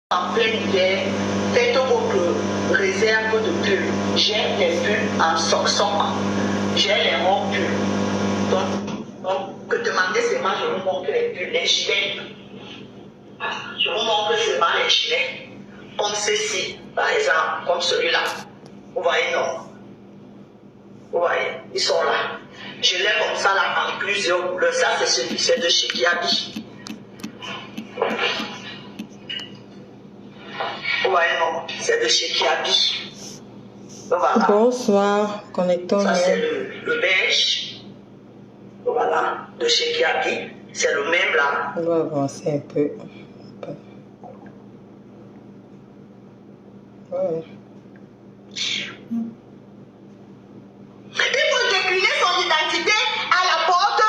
en plein hiver, faites votre réserve de pulls. J'ai les pulls en soc-soc. J'ai les robes pulls. Donc, que demandez seulement, je vous montre les pulls, les gilets. Je vous montre seulement les gilets. Comme ceci, par exemple, comme celui-là. Vous voyez, non? Vous voyez, ils sont là. Je l'ai comme ça là en plusieurs couleurs. Ça, c'est de chez Kiabi. Vous voyez, non? C'est de chez Kiabi. Voilà. Bonsoir, connectons-nous. Ça, c'est le beige. Voilà, de chez Kiabi. C'est le même là. On va avancer un peu. Ouais. Il faut décliner son identité à la porte.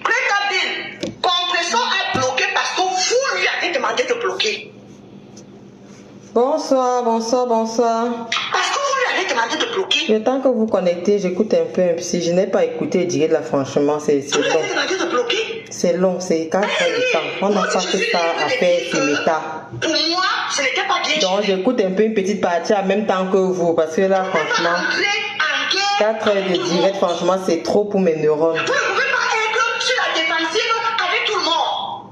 Prétabile, compression a bloqué parce que vous lui avez demandé de bloquer. Bonsoir, bonsoir, bonsoir. Parce que vous lui avez demandé de bloquer. Le temps que vous connectez, j'écoute un peu. Si je n'ai pas écouté, je dirais là, franchement, c'est Vous lui long. avez demandé de bloquer. C'est long, c'est 4 heures de temps. On n'a pas que ça à faire, c'est méta. Pour moi, ce n'était pas bien. Donc, j'écoute un peu une petite partie en même temps que vous. Parce que là, franchement, 4 heures de direct, franchement, c'est trop pour mes neurones. Vous ne pouvez pas être sur la défensive avec tout le monde.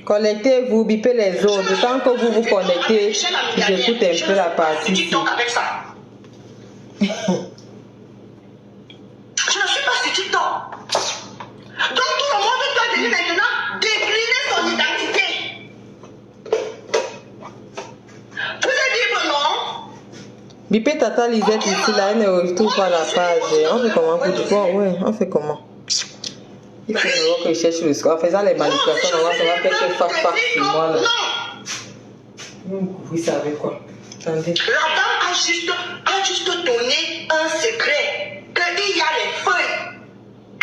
Connectez-vous, bipez les autres. Le temps que vous vous connectez, j'écoute un peu la partie. Tu tombes avec ça. Je ne suis pas sur TikTok. Donc tout le monde doit venir maintenant décliner son identité. Vous êtes libre, non? Bipez Tata Lisette ici, là, elle ne retrouve pas la page. On fait comment pour du coup? Ouais, on fait comment? Il faut d'abord que je cherche le score. En faisant les manipulations, on va faire quelques fac sur moi là. Vous savez quoi? Attendez. La dame a juste donné un secret. Qu'il y a les feuilles à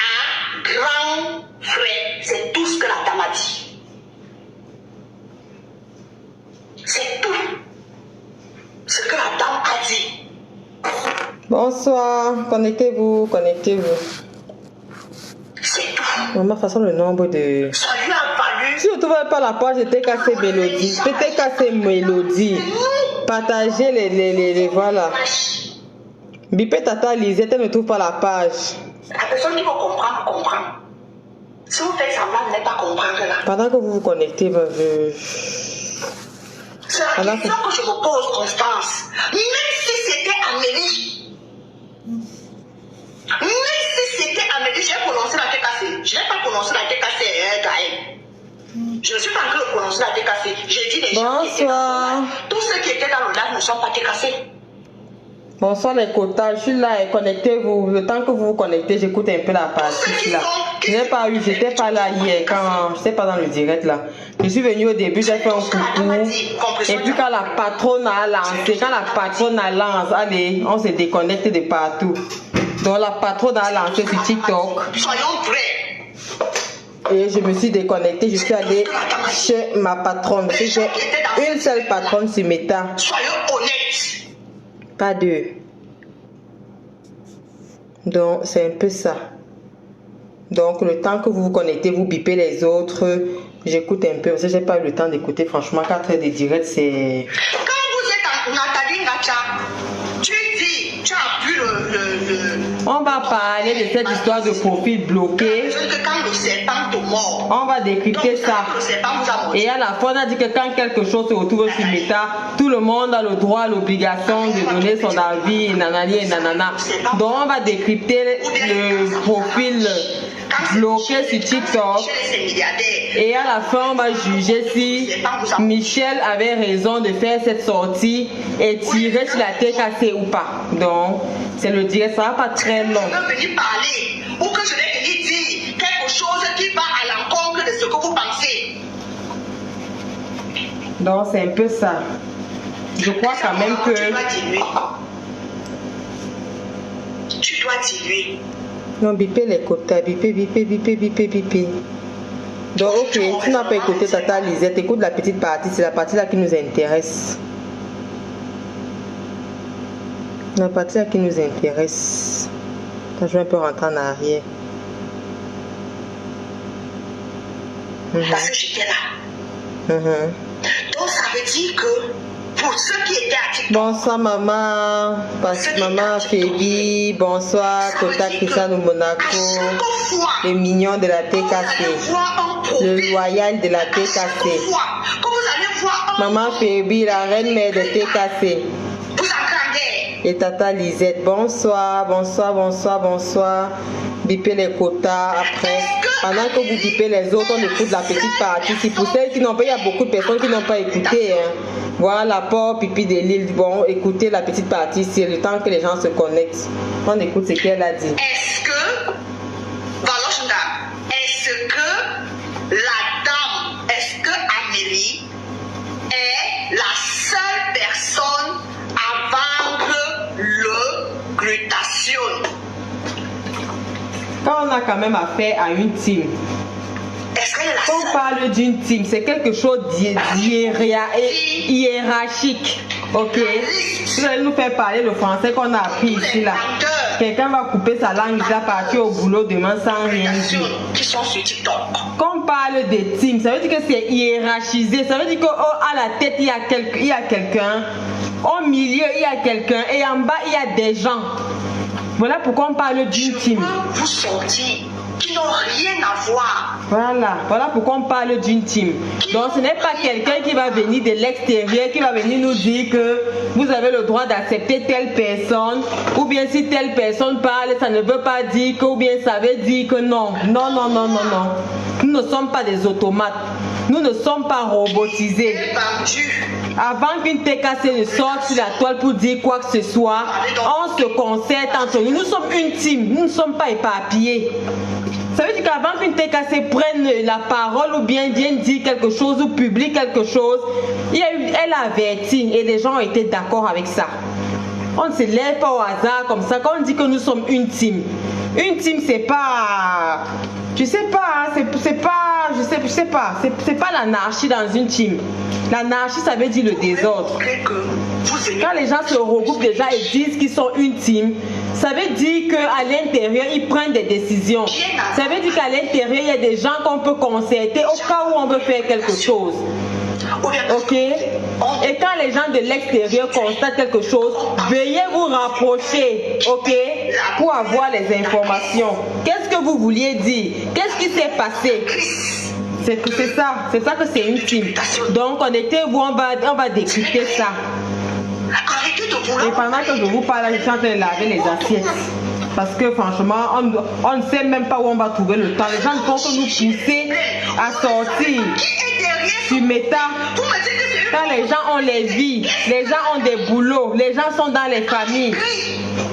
grand frais. C'est tout ce que la dame a dit. C'est tout ce que la dame a dit. Bonsoir, connectez-vous, connectez-vous. C'est tout. De toute façon, le nombre de... Ça lui a valu. Si vous ne trouvez pas la page, j'étais cassé Mélodie. Peut-être cassé Mélodie. Partagez les voilà. Bipez Tata Lisette, elle ne trouve pas la page. La personne qui va comprendre, comprend. Si vous faites semblant de ne pas comprendre là. Pendant que vous vous connectez, C'est la question que je me pose, Constance. Même si c'était Amélie. Même si c'était Amélie, j'ai prononcé la TKC. Je n'ai pas prononcé la TKC, Gaël. Je ne suis pas en train de prononcer la TKC. J'ai dit les gens qui étaient dans le live. Tous ceux qui étaient dans le live ne sont pas TKC. bonsoir les quotas, je suis là et connectez-vous. Le temps que vous vous connectez, j'écoute un peu la partie là. Je n'ai pas eu, j'étais pas là hier quand j'étais pas dans le direct là. Je suis venue au début, j'ai fait un coucou. Et puis quand la patronne a lancé, allez, on se déconnecte de partout. Donc la patronne a lancé sur TikTok. Soyons vrais. Et je me suis déconnectée, je suis allée chez ma patronne. J'ai une seule patronne sur Meta. Soyons honnêtes. Pas deux. Donc c'est un peu ça. Donc le temps que vous vous connectez, vous bipez les autres. J'écoute un peu parce que j'ai pas eu le temps d'écouter. Franchement, 4 heures de direct, c'est... Quand vous êtes en Nathalie Nacha, tu dis, tu as vu On va parler de cette histoire de profil bloqué. que quand le serpent te mord, On va décrypter ça. le serpent vous a mordu. Et à la fois, on a dit que quand quelque chose se retrouve sur Meta, tout le monde a le droit, l'obligation de donner son avis, nanani et nanana. Donc on va décrypter le profil bloqué sur TikTok. Et à la fin, on va juger si Michel avait raison de faire cette sortie et tirer sur la TKC ou pas. Donc, c'est le direct, ça va pas très long. Je vais venir parler ou que je vais venir dire quelque chose qui va à l'encontre de ce que vous pensez. Donc, c'est un peu ça. Je crois quand même que... Tu dois diluer. Tu dois diluer. Non, bipez les quotas, bipez. Donc, ok, tu n'as pas écouté Tata Lisette, écoute la petite partie, c'est la partie là qui nous intéresse. La partie là qui nous intéresse. Quand je vais un peu rentrer en arrière. parce que j'étais là. Donc ça veut dire que pour ceux qui étaient à TikTok. Bonsoir maman, maman Fébi, bonsoir Kota Christian Monaco, le mignon de la TKC, le loyal de la TKC. Maman Fébi, la reine mère de TKC. Et Tata Lisette, bonsoir, bonsoir, bonsoir, bonsoir. Bipez les quotas après. Pendant que vous bipez les autres, on écoute la petite partie. Si pour celles qui n'ont pas, il y a beaucoup de personnes qui n'ont pas écouté. Hein. Voilà, Port Pipi de Lille. Bon, écoutez la petite partie, c'est le temps que les gens se connectent. On écoute ce qu'elle a dit. Est-ce que la dame, est-ce que Amélie est la seule personne à vendre le glutathione? Quand on a quand même affaire à une team, quand on parle d'une team, c'est quelque chose hiérarchique. Ok? Vous allez nous faire parler le français qu'on a appris ici là. Quelqu'un va couper sa langue, il va partir au boulot demain sans rien dire. Quand on parle de team, ça veut dire que c'est hiérarchisé. Ça veut dire qu'à la tête, il y a quelqu'un. Au milieu, il y a quelqu'un. Et en bas, il y a des gens. Voilà pourquoi on parle d'une team. Vous sortir qui n'ont rien à voir. Voilà pourquoi on parle d'une team. Donc ce n'est pas quelqu'un qui va venir de l'extérieur, qui va venir nous dire que vous avez le droit d'accepter telle personne, ou bien si telle personne parle, ça ne veut pas dire que, ou bien ça veut dire que non. Non, non, non, non, non. Nous ne sommes pas des automates. Nous ne sommes pas robotisés. Avant qu'une TKC ne sorte sur la toile pour dire quoi que ce soit, on se concerte entre nous. Nous sommes une team, nous ne sommes pas éparpillés. Ça veut dire qu'avant qu'une TKC prenne la parole ou bien vienne dire quelque chose ou publie quelque chose, elle a averti et les gens ont été d'accord avec ça. On ne se lève pas au hasard comme ça. Quand on dit que nous sommes une team c'est pas... Je sais pas, c'est pas... Je sais pas, c'est pas l'anarchie dans une team. L'anarchie, ça veut dire le désordre. Quand les gens se regroupent déjà et disent qu'ils sont une team, ça veut dire qu'à l'intérieur, ils prennent des décisions. Ça veut dire qu'à l'intérieur, il y a des gens qu'on peut concerter au cas où on veut faire quelque chose. Ok? Et quand les gens de l'extérieur constatent quelque chose, veuillez vous rapprocher, ok? Pour avoir les informations. Qu'est-ce que vous vouliez dire? Qu'est-ce qui s'est passé? C'est ça que c'est une team. Donc, connectez-vous, on va décrypter ça. Et pendant que je vous parle, je suis en train de laver les assiettes. Parce que franchement, on ne sait même pas où on va trouver le temps. Les gens ne font que nous pousser à sortir sur Meta. Quand les gens ont les vies, les gens ont des boulots, les gens sont dans les familles.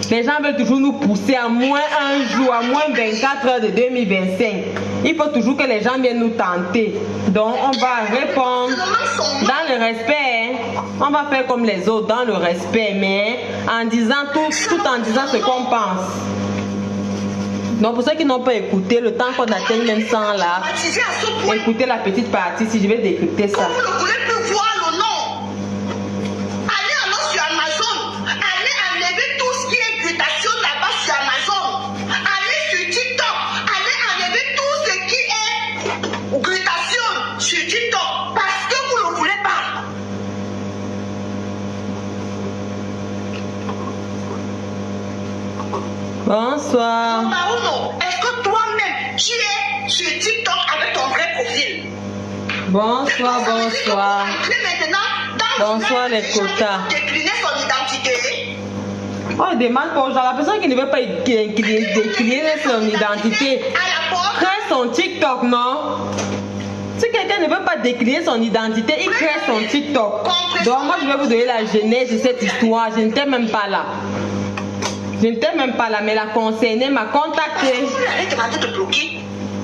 Les gens veulent toujours nous pousser à moins un jour, à moins 24 heures de 2025. Il faut toujours que les gens viennent nous tenter. Donc on va répondre dans le respect. On va faire comme les autres, dans le respect, mais en disant tout en disant ce qu'on pense. Donc pour ceux qui n'ont pas écouté, le temps qu'on atteigne même 100 là, écoutez la petite partie si je vais décrypter ça. Vous ne voulez plus voir le nom. Allez alors sur Amazon. Allez enlever tout ce qui est glutathione là-bas sur Amazon. Allez sur TikTok. Allez enlever tout ce qui est glutathione sur TikTok. Parce que vous ne voulez pas. Bonsoir. Est-ce que toi-même tu es sur TikTok avec ton vrai profil? Bonsoir, bonsoir. Bonsoir les quotas. Décliner son identité. On demande aux gens, la personne qui ne veut pas décliner son identité, crée son TikTok, non? Si quelqu'un ne veut pas décliner son identité, il crée son TikTok. Donc moi je vais vous donner la genèse de cette histoire. Je n'étais même pas là. Mais la concernée m'a contacté.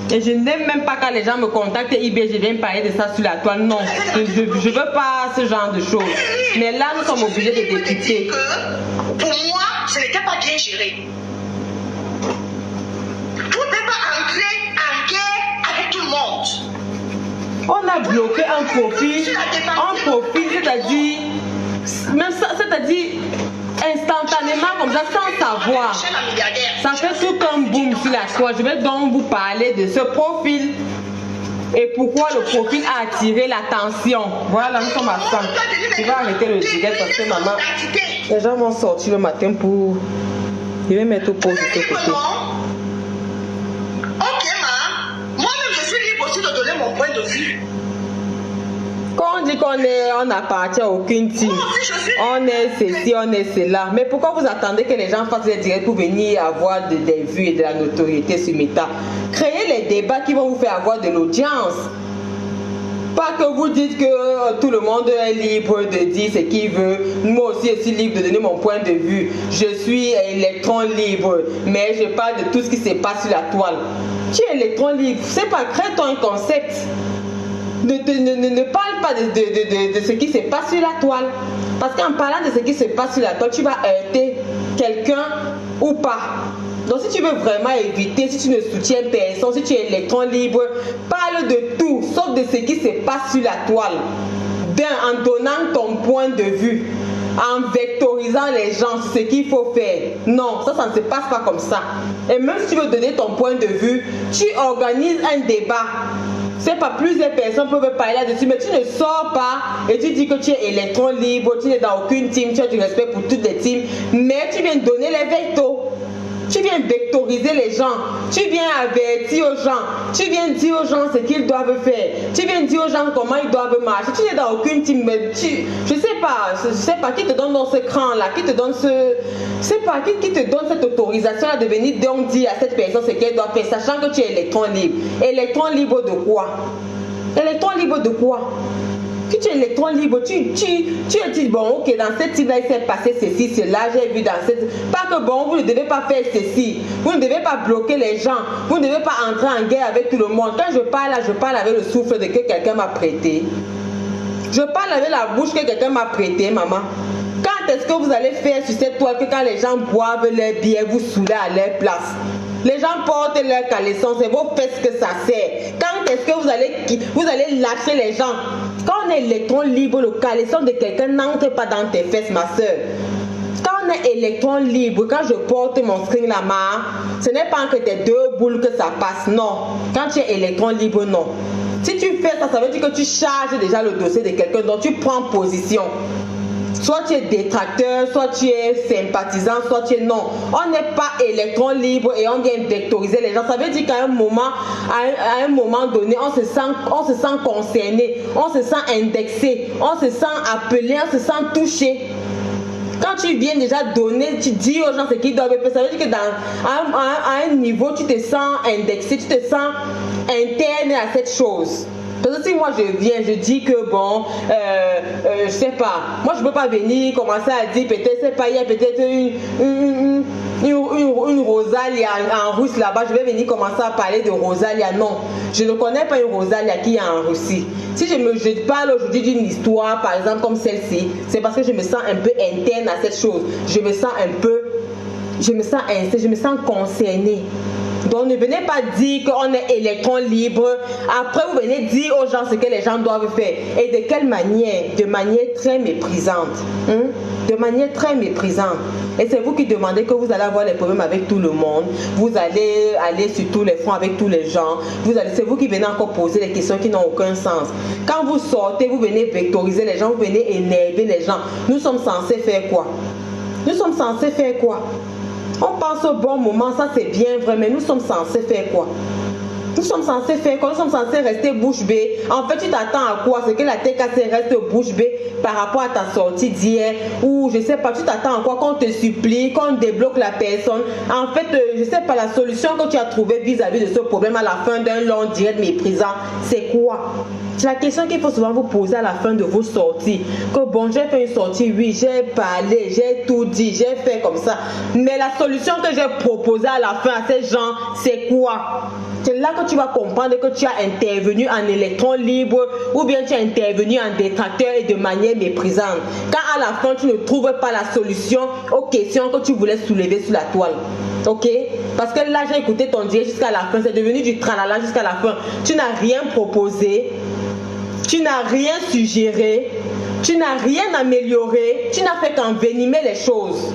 Et je n'aime même pas quand les gens me contactent et je viens parler de ça sur la toile. Non, je ne veux pas ce genre de choses. Mais là, nous sommes obligés de décrypter. Pour moi, ce n'était pas bien géré. Vous ne pouvez pas entrer en guerre avec tout le monde. On a bloqué un profil, c'est-à-dire, même ça, c'est-à-dire instantanément comme ça, sans savoir. Ça fait tout un boom sur la toile. Je vais donc vous parler de ce profil. Et pourquoi le profil a attiré l'attention. Voilà, nous sommes à 100. Je vais arrêter le direct parce que maman, les gens vont sortir le matin pour... Je vais mettre au pause de ce côté. Ok, ma. Moi-même, je suis libre aussi de donner mon point de vue. Quand on dit qu'on n'appartient à aucune team, on est ceci, on est cela. Mais pourquoi vous attendez que les gens fassent des directs pour venir avoir des vues et de la notoriété sur Meta? Créez les débats qui vont vous faire avoir de l'audience. Pas que vous dites que tout le monde est libre de dire ce qu'il veut. Moi aussi, je suis libre de donner mon point de vue. Je suis électron libre. Mais je parle de tout ce qui se passe sur la toile. Tu es électron libre. C'est pas, crée-toi un concept. Ne parle pas de ce qui se passe sur la toile. Parce qu'en parlant de ce qui se passe sur la toile, tu vas heurter quelqu'un ou pas. Donc si tu veux vraiment éviter, si tu ne soutiens personne, si tu es électron libre, parle de tout, sauf de ce qui se passe sur la toile. En donnant ton point de vue, en vectorisant les gens sur ce qu'il faut faire. Non, ça ne se passe pas comme ça. Et même si tu veux donner ton point de vue, tu organises un débat. C'est pas plusieurs personnes peuvent parler là-dessus, mais tu ne sors pas et tu dis que tu es électron libre, tu n'es dans aucune team, tu as du respect pour toutes les teams, mais tu viens donner les vectos. Tu viens vectoriser les gens, tu viens avertir aux gens, tu viens dire aux gens ce qu'ils doivent faire, tu viens dire aux gens comment ils doivent marcher. Tu n'es dans aucune team, mais je sais pas qui te donne dans ce cran-là, qui te donne qui te donne cette autorisation de venir donc dire à cette personne ce qu'elle doit faire, sachant que tu es électron libre. Électron libre de quoi? Électron libre de quoi? Si tu es électron libre, tu dis bon, ok, dans cette team-là, il s'est passé ceci, cela, j'ai vu dans cette. Pas que bon, vous ne devez pas faire ceci, vous ne devez pas bloquer les gens, vous ne devez pas entrer en guerre avec tout le monde. Quand je parle là, je parle avec le souffle de que quelqu'un m'a prêté. Je parle avec la bouche que quelqu'un m'a prêté, maman. Quand est-ce que vous allez faire sur cette toile que quand les gens boivent leur bière, vous saoulez à leur place? Les gens portent leur caleçon, c'est vos fesses que ça sert. Quand est-ce que vous allez lâcher les gens? Quand on est électron libre, le caleçon de quelqu'un n'entre pas dans tes fesses, ma soeur. Quand on est électron libre, quand je porte mon string là-bas, ce n'est pas entre tes deux boules que ça passe, non. Quand tu es électron libre, non. Si tu fais ça, ça veut dire que tu charges déjà le dossier de quelqu'un dont tu prends position. Soit tu es détracteur, soit tu es sympathisant, soit tu es non. On n'est pas électron libre et on vient vectoriser les gens. Ça veut dire qu'à un moment donné, on se sent concerné, on se sent indexé, on se sent appelé, on se sent touché. Quand tu viens déjà donner, tu dis aux gens ce qu'ils doivent faire, ça veut dire que à un niveau, tu te sens indexé, tu te sens interne à cette chose. Parce que si moi je viens, je dis que bon, je sais pas, moi je peux pas venir commencer à dire peut-être, c'est pas, il y a peut-être une Rosalia en russe là-bas, je vais venir commencer à parler de Rosalia. Non, je ne connais pas une Rosalia qui est en Russie. Si je parle aujourd'hui d'une histoire, par exemple comme celle-ci, c'est parce que je me sens un peu interne à cette chose. Je me sens concernée. Donc ne venez pas dire qu'on est électron libre. Après vous venez dire aux gens ce que les gens doivent faire. Et de quelle manière? De manière très méprisante. De manière très méprisante. Et c'est vous qui demandez que vous allez avoir les problèmes avec tout le monde. Vous allez aller sur tous les fronts avec tous les gens. C'est vous qui venez encore poser des questions qui n'ont aucun sens. Quand vous sortez, vous venez vectoriser les gens, vous venez énerver les gens. Nous sommes censés faire quoi? Nous sommes censés faire quoi? On pense au bon moment, ça c'est bien vrai, mais nous sommes censés faire quoi? Nous sommes censés faire quoi? Nous sommes censés rester bouche bée. En fait, tu t'attends à quoi? C'est que la TKC reste bouche bée par rapport à ta sortie d'hier. Ou je sais pas, tu t'attends à quoi? Qu'on te supplie, qu'on débloque la personne. En fait, je sais pas, la solution que tu as trouvée vis-à-vis de ce problème à la fin d'un long direct méprisant, c'est quoi? C'est la question qu'il faut souvent vous poser à la fin de vos sorties. Que bon, j'ai fait une sortie, oui, j'ai parlé, j'ai tout dit, j'ai fait comme ça. Mais la solution que j'ai proposée à la fin à ces gens, c'est quoi? C'est là que tu vas comprendre que tu as intervenu en électron libre ou bien tu as intervenu en détracteur et de manière méprisante. Quand à la fin, tu ne trouves pas la solution aux questions que tu voulais soulever sur la toile. Ok? Parce que là, j'ai écouté ton direct jusqu'à la fin. C'est devenu du tralala jusqu'à la fin. Tu n'as rien proposé. Tu n'as rien suggéré, tu n'as rien amélioré, tu n'as fait qu'envenimer les choses.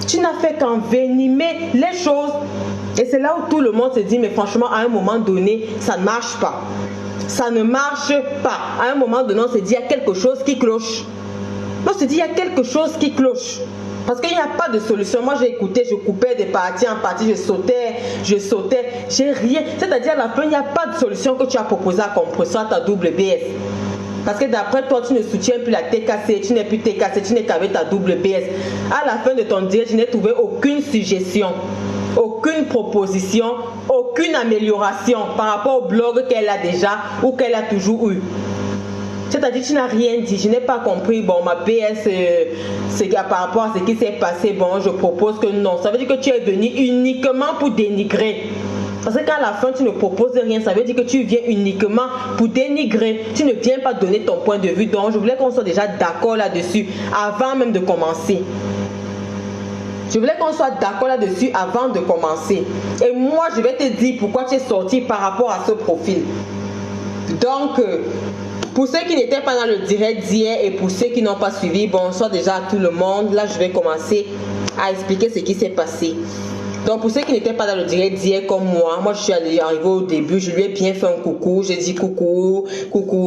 Tu n'as fait qu'envenimer les choses. Et c'est là où tout le monde se dit, mais franchement, à un moment donné, ça ne marche pas. Ça ne marche pas. À un moment donné, on se dit il y a quelque chose qui cloche. On se dit il y a quelque chose qui cloche. Parce qu'il n'y a pas de solution. Moi, j'ai écouté, je coupais des parties en partie, je sautais, j'ai rien. C'est-à-dire, à la fin, il n'y a pas de solution que tu as proposée à compresseur, ta WBS. Parce que d'après toi, tu ne soutiens plus la TKC, tu n'es plus TKC, tu n'es qu'avec ta WBS. À la fin de ton direct, je n'ai trouvé aucune suggestion, aucune proposition, aucune amélioration par rapport au blog qu'elle a déjà ou qu'elle a toujours eu. C'est-à-dire, tu n'as rien dit, je n'ai pas compris. Bon, ma PS, c'est par rapport à ce qui s'est passé, bon, je propose que non. Ça veut dire que tu es venu uniquement pour dénigrer. Parce que quand à la fin, tu ne proposes rien, ça veut dire que tu viens uniquement pour dénigrer. Tu ne viens pas donner ton point de vue. Donc, je voulais qu'on soit déjà d'accord là-dessus avant même de commencer. Je voulais qu'on soit d'accord là-dessus avant de commencer. Et moi, je vais te dire pourquoi tu es sorti par rapport à ce profil. Donc, pour ceux qui n'étaient pas dans le direct d'hier et pour ceux qui n'ont pas suivi, bonsoir déjà à tout le monde. Là, je vais commencer à expliquer ce qui s'est passé. Donc, pour ceux qui n'étaient pas dans le direct d'hier comme moi, je suis arrivée au début, je lui ai bien fait un coucou. J'ai dit coucou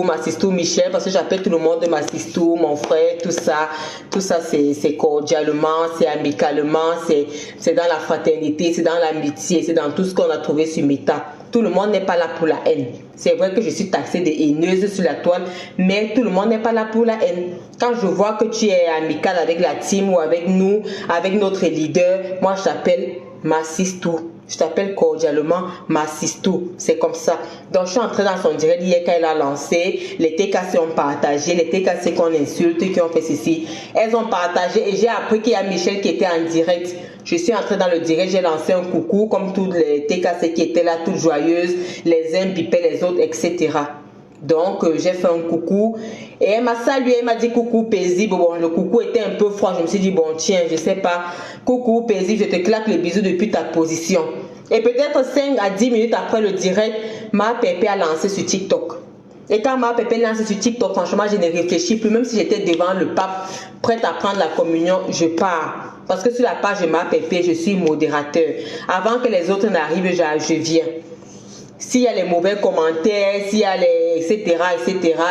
ma sistou Michel, parce que j'appelle tout le monde ma sistou, mon frère, tout ça. Tout ça, c'est cordialement, c'est amicalement, c'est dans la fraternité, c'est dans l'amitié, c'est dans tout ce qu'on a trouvé sur Meta. Tout le monde n'est pas là pour la haine. C'est vrai que je suis taxée de haineuse sur la toile, mais tout le monde n'est pas là pour la haine. Quand je vois que tu es amical avec la team ou avec nous, avec notre leader, moi je t'appelle ma sistou. Je t'appelle cordialement ma sistou. C'est comme ça. Donc je suis entrée dans son direct hier quand elle a lancé. Les TKC ont partagé. Les TKC qu'on insulte, qui ont fait ceci. Elles ont partagé et j'ai appris qu'il y a Michel qui était en direct. Je suis entrée dans le direct, j'ai lancé un coucou comme toutes les TKC qui étaient là, toutes joyeuses. Les uns bipaient les autres, etc. Donc j'ai fait un coucou et elle m'a salué, elle m'a dit coucou paisible. Bon, le coucou était un peu froid, je me suis dit bon tiens, je sais pas, coucou paisible, je te claque le bisou depuis ta position. Et peut-être 5 à 10 minutes après le direct, ma Pépé a lancé sur TikTok. Et quand ma Pépé a lancé sur TikTok, franchement je ne réfléchis plus, même si j'étais devant le pape prête à prendre la communion, je pars. Parce que sur la page de ma Pépé, je suis modérateur. Avant que les autres n'arrivent, je viens. S'il y a les mauvais commentaires, s'il y a les etc.,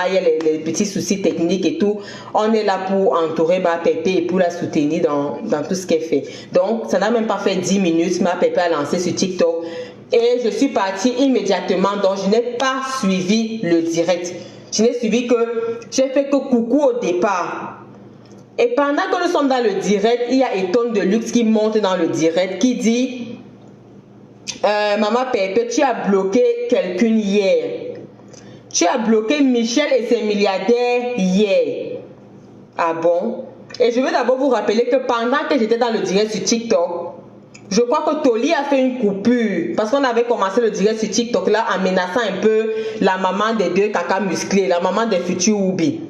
il y a les petits soucis techniques et tout, on est là pour entourer ma Pépé et pour la soutenir dans tout ce qu'elle fait. Donc, ça n'a même pas fait 10 minutes, ma Pépé a lancé sur TikTok et je suis partie immédiatement, donc je n'ai pas suivi le direct. Je n'ai suivi que, j'ai fait que coucou au départ. Et pendant que nous sommes dans le direct, il y a Eton de Luxe qui monte dans le direct, qui dit... Maman Pépé, tu as bloqué quelqu'un hier. Tu as bloqué Michel et ses milliardaires hier. Ah bon? Et je veux d'abord vous rappeler que pendant que j'étais dans le direct sur TikTok, je crois que Toli a fait une coupure. Parce qu'on avait commencé le direct sur TikTok là en menaçant un peu la maman des deux caca musclés, la maman des futurs Oubi.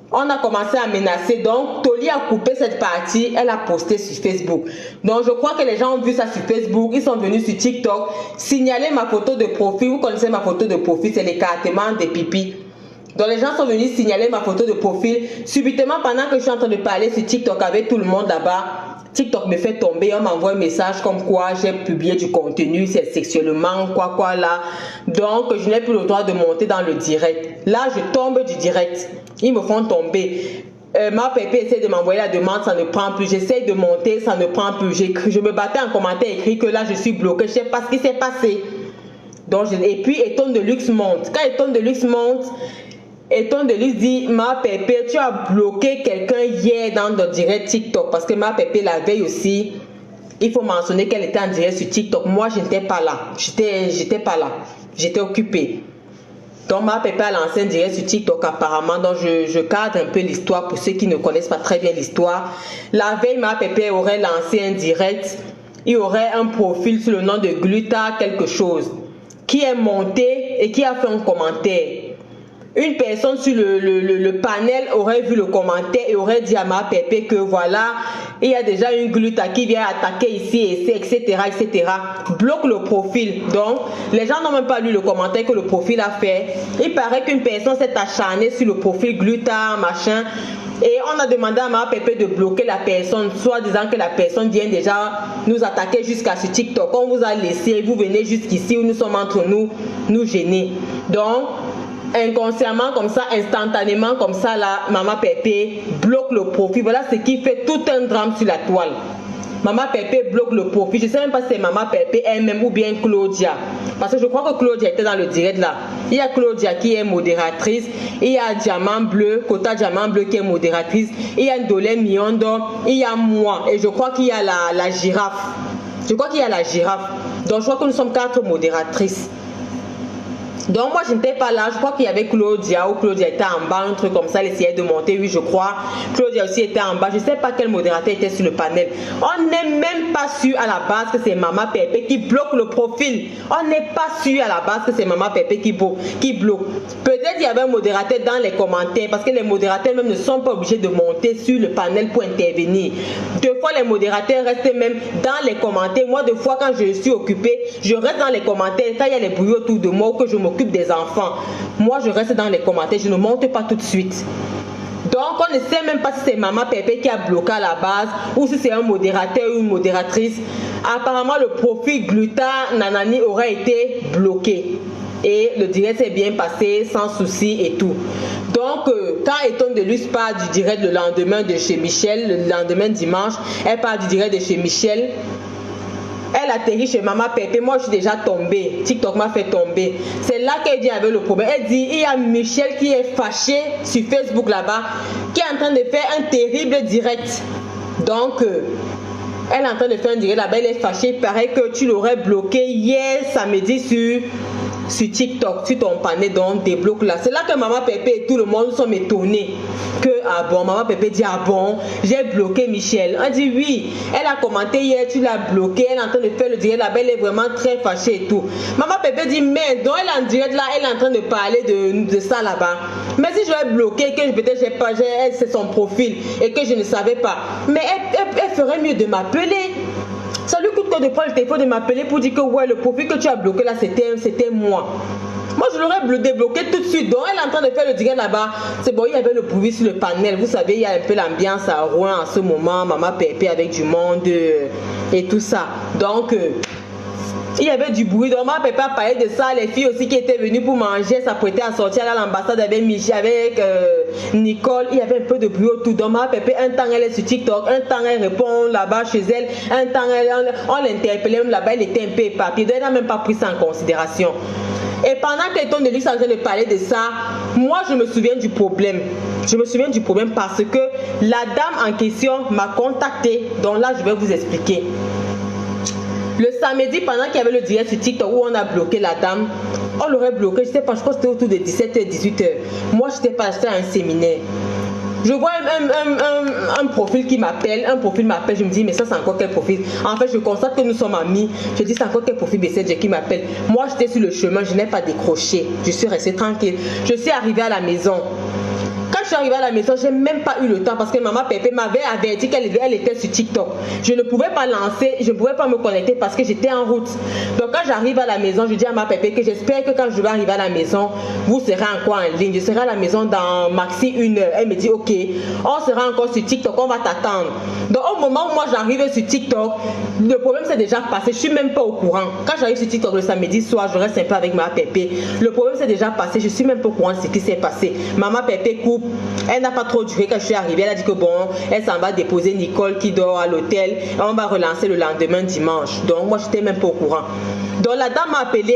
On a commencé à menacer, donc Toli a coupé cette partie, elle a posté sur Facebook. Donc je crois que les gens ont vu ça sur Facebook, ils sont venus sur TikTok, signaler ma photo de profil. Vous connaissez ma photo de profil, c'est l'écartement des pipis. Donc les gens sont venus signaler ma photo de profil. Subitement, pendant que je suis en train de parler sur TikTok avec tout le monde là-bas, TikTok me fait tomber, on m'envoie un message comme quoi j'ai publié du contenu, c'est sexuellement, quoi là. Donc je n'ai plus le droit de monter dans le direct. Là, je tombe du direct. Ils me font tomber. Ma Pépé essaie de m'envoyer la demande, ça ne prend plus. J'essaie de monter, ça ne prend plus. Je me battais en commentaire écrit que là, je suis bloqué. Je ne sais pas ce qui s'est passé. Donc, et puis, Eton de Luxe monte. Quand Eton de Luxe monte, Eton de Luxe dit, ma Pépé, tu as bloqué quelqu'un hier dans le direct TikTok. Parce que ma Pépé, la veille aussi, il faut mentionner qu'elle était en direct sur TikTok. Moi, je n'étais pas là. J'étais pas là. J'étais occupée. Donc ma Pépé a lancé un direct sur TikTok apparemment. Donc je cadre un peu l'histoire pour ceux qui ne connaissent pas très bien l'histoire. La veille, ma Pépé aurait lancé un direct. Il y aurait un profil sous le nom de Gluta quelque chose qui est monté et qui a fait un commentaire. Une personne sur le panel aurait vu le commentaire et aurait dit à ma Pépé que voilà, il y a déjà une Gluta qui vient attaquer ici, etc. Bloque le profil. Donc, les gens n'ont même pas lu le commentaire que le profil a fait. Il paraît qu'une personne s'est acharnée sur le profil Gluta, machin. Et on a demandé à Maman Pépé de bloquer la personne, soit disant que la personne vient déjà nous attaquer jusqu'à ce TikTok. On vous a laissé, vous venez jusqu'ici où nous sommes entre nous, nous gêner. Donc, inconsciemment comme ça, instantanément comme ça, là, Maman Pépé bloque le profil. Voilà ce qui fait tout un drame sur la toile. Maman Pépé bloque le profil. Je ne sais même pas si c'est Maman Pépé elle-même ou bien Claudia. Parce que je crois que Claudia était dans le direct là. Il y a Claudia qui est modératrice. Il y a Diamant Bleu, Kota Diamant Bleu qui est modératrice. Il y a Ndolé Miondo. Il y a moi. Et je crois qu'il y a la girafe. Je crois qu'il y a la girafe. Donc je crois que nous sommes 4 modératrices. Donc moi je n'étais pas là, je crois qu'il y avait Claudia, ou Claudia était en bas, un truc comme ça, elle essayait de monter, oui je crois. Claudia aussi était en bas, je ne sais pas quel modérateur était sur le panel. On n'est même pas sûr à la base que c'est Maman Pépé qui bloque le profil. On n'est pas sûr à la base que c'est Maman Pépé qui bloque. Peut-être il y avait un modérateur dans les commentaires, parce que les modérateurs même ne sont pas obligés de monter sur le panel pour intervenir. Deux fois les modérateurs restent même dans les commentaires. Moi, deux fois quand je suis occupée, je reste dans les commentaires. Quand il y a les bruits autour de moi ou que je m'occupe des enfants, moi je reste dans les commentaires, je ne monte pas tout de suite. Donc on ne sait même pas si c'est Maman Pépé qui a bloqué à la base ou si c'est un modérateur ou une modératrice. Apparemment le profil Gluta Nanani aurait été bloqué et le direct s'est bien passé sans souci et tout. Donc quand Eton Deluxe parle du direct le lendemain de chez Michel, le lendemain dimanche, elle parle du direct de chez Michel. Elle atterrit chez Maman Pépé. Moi, je suis déjà tombée. TikTok m'a fait tomber. C'est là qu'elle dit avec le problème. Elle dit, il y a Michel qui est fâché sur Facebook là-bas, qui est en train de faire un terrible direct. Donc, elle est en train de faire un direct là-bas. Elle est fâchée. Il paraît que tu l'aurais bloqué hier samedi sur TikTok, sur ton panel, donc débloque là. C'est là que Maman Pépé et tout le monde sont étonnés. Que, ah bon, Maman Pépé dit, ah bon, j'ai bloqué Michel. On dit oui, elle a commenté hier, tu l'as bloqué, elle est en train de faire le direct là-bas, elle est vraiment très fâchée et tout. Maman Pépé dit, mais donc elle est en direct là, elle est en train de parler de ça là-bas. Mais si je l'ai bloqué, que peut-être j'ai pas, c'est son profil et que je ne savais pas, mais elle ferait mieux de m'appeler. Ça lui coûte que de prendre le téléphone de m'appeler pour dire que ouais, le profil que tu as bloqué là, c'était moi. Moi, je l'aurais débloqué tout de suite. Donc, elle est en train de faire le direct là-bas. C'est bon, il y avait le bruit sur le panel. Vous savez, il y a un peu l'ambiance à Rouen en ce moment. Maman Pépé avec du monde et tout ça. Donc, il y avait du bruit. Donc, Maman Pépé a parlé de ça. Les filles aussi qui étaient venues pour manger s'apprêtaient à sortir à l'ambassade avec Michi, avec Nicole. Il y avait un peu de bruit autour. Donc, Maman Pépé, un temps elle est sur TikTok, un temps elle répond là-bas chez elle, un temps on l'interpellait même là-bas, elle était un peu éparpillée. Donc, elle n'a même pas pris ça en considération. Et pendant que Eton Deluxe est en train de parler de ça, moi je me souviens du problème. Je me souviens du problème parce que la dame en question m'a contacté. Donc là, je vais vous expliquer. Le samedi, pendant qu'il y avait le direct sur TikTok où on a bloqué la dame, on l'aurait bloqué, je sais pas, je crois que c'était autour de 17h, 18h. Moi, je n'étais pas acheté à un séminaire. Je vois un profil qui m'appelle, je me dis mais ça c'est encore quel profil? En fait je constate que nous sommes amis, je dis c'est encore quel profil BCG qui m'appelle? Moi j'étais sur le chemin, je n'ai pas décroché, je suis restée tranquille, je suis arrivée à la maison. Quand je suis arrivée à la maison, j'ai même pas eu le temps parce que Maman Pépé m'avait averti qu'elle était sur TikTok. Je ne pouvais pas lancer, je ne pouvais pas me connecter parce que j'étais en route. Donc quand j'arrive à la maison, je dis à Maman Pépé que j'espère que quand je vais arriver à la maison, vous serez encore en ligne. Je serai à la maison dans maxi 1 heure. Elle me dit ok, on sera encore sur TikTok, on va t'attendre. Donc au moment où moi j'arrive sur TikTok, le problème s'est déjà passé, je suis même pas au courant. Quand j'arrive sur TikTok le samedi soir, je reste un peu avec Maman Pépé. Le problème s'est déjà passé, je suis même pas au courant de ce qui s'est passé. Maman Pépé coupe. Elle n'a pas trop duré quand je suis arrivée. Elle a dit que bon, elle s'en va déposer Nicole qui dort à l'hôtel. Et on va relancer le lendemain dimanche. Donc moi, je n'étais même pas au courant. Donc la dame m'a appelé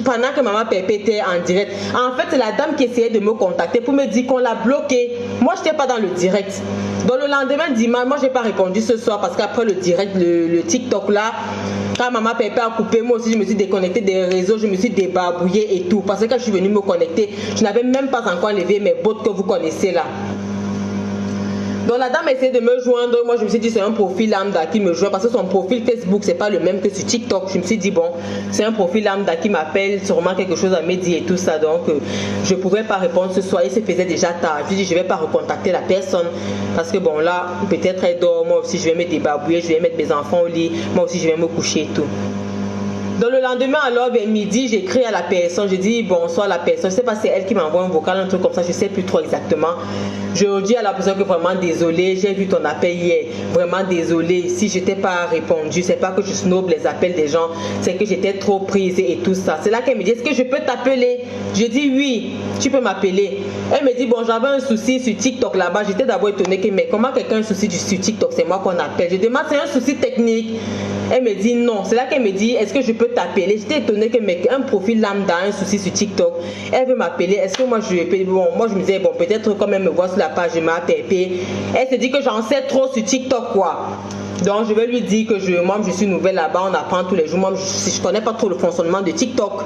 pendant que Maman Pépé était en direct. En fait, c'est la dame qui essayait de me contacter pour me dire qu'on l'a bloqué. Moi, je n'étais pas dans le direct. Donc le lendemain dimanche, moi, je n'ai pas répondu ce soir parce qu'après le direct, le TikTok là, quand Maman Pépé a coupé, moi aussi je me suis déconnectée des réseaux, je me suis débarbouillée et tout. Parce que quand je suis venue me connecter, je n'avais même pas encore enlevé mes bottes que vous connaissez là. Donc la dame essayait de me joindre, moi je me suis dit c'est un profil lambda qui me joint parce que son profil Facebook c'est pas le même que sur TikTok. Je me suis dit bon, c'est un profil lambda qui m'appelle, sûrement quelque chose à me dire et tout ça. Donc je pouvais pas répondre ce soir, il se faisait déjà tard. Je me suis dit je vais pas recontacter la personne parce que bon là, peut-être elle dort, moi aussi je vais me débarbouiller, je vais mettre mes enfants au lit, moi aussi je vais me coucher et tout. Donc le lendemain, alors vers midi, j'écris à la personne, je dis bonsoir à la personne. Je sais pas si c'est elle qui m'envoie un vocal, un truc comme ça, je sais plus trop exactement. Je dis à la personne que vraiment désolé, j'ai vu ton appel hier, vraiment désolé. Si je t'ai pas répondu, c'est pas que je snob les appels des gens, c'est que j'étais trop prise et tout ça. C'est là qu'elle me dit, est-ce que je peux t'appeler? Je dis oui, tu peux m'appeler. Elle me dit bon, j'avais un souci sur TikTok là-bas. J'étais d'abord étonnée que mais comment quelqu'un a un souci sur TikTok, c'est moi qu'on appelle. Je demande c'est un souci technique. Elle me dit non. C'est là qu'elle me dit est-ce que je peux t'appeler? J'étais étonnée que mais un profil lambda a un souci sur TikTok. Elle veut m'appeler. Est-ce que moi je peux? Bon, moi je me disais bon peut-être comme elle me voit sur la page de ma PP. Elle se dit que j'en sais trop sur TikTok quoi. Donc je vais lui dire que moi je suis nouvelle là-bas, on apprend tous les jours. Moi je connais pas trop le fonctionnement de TikTok.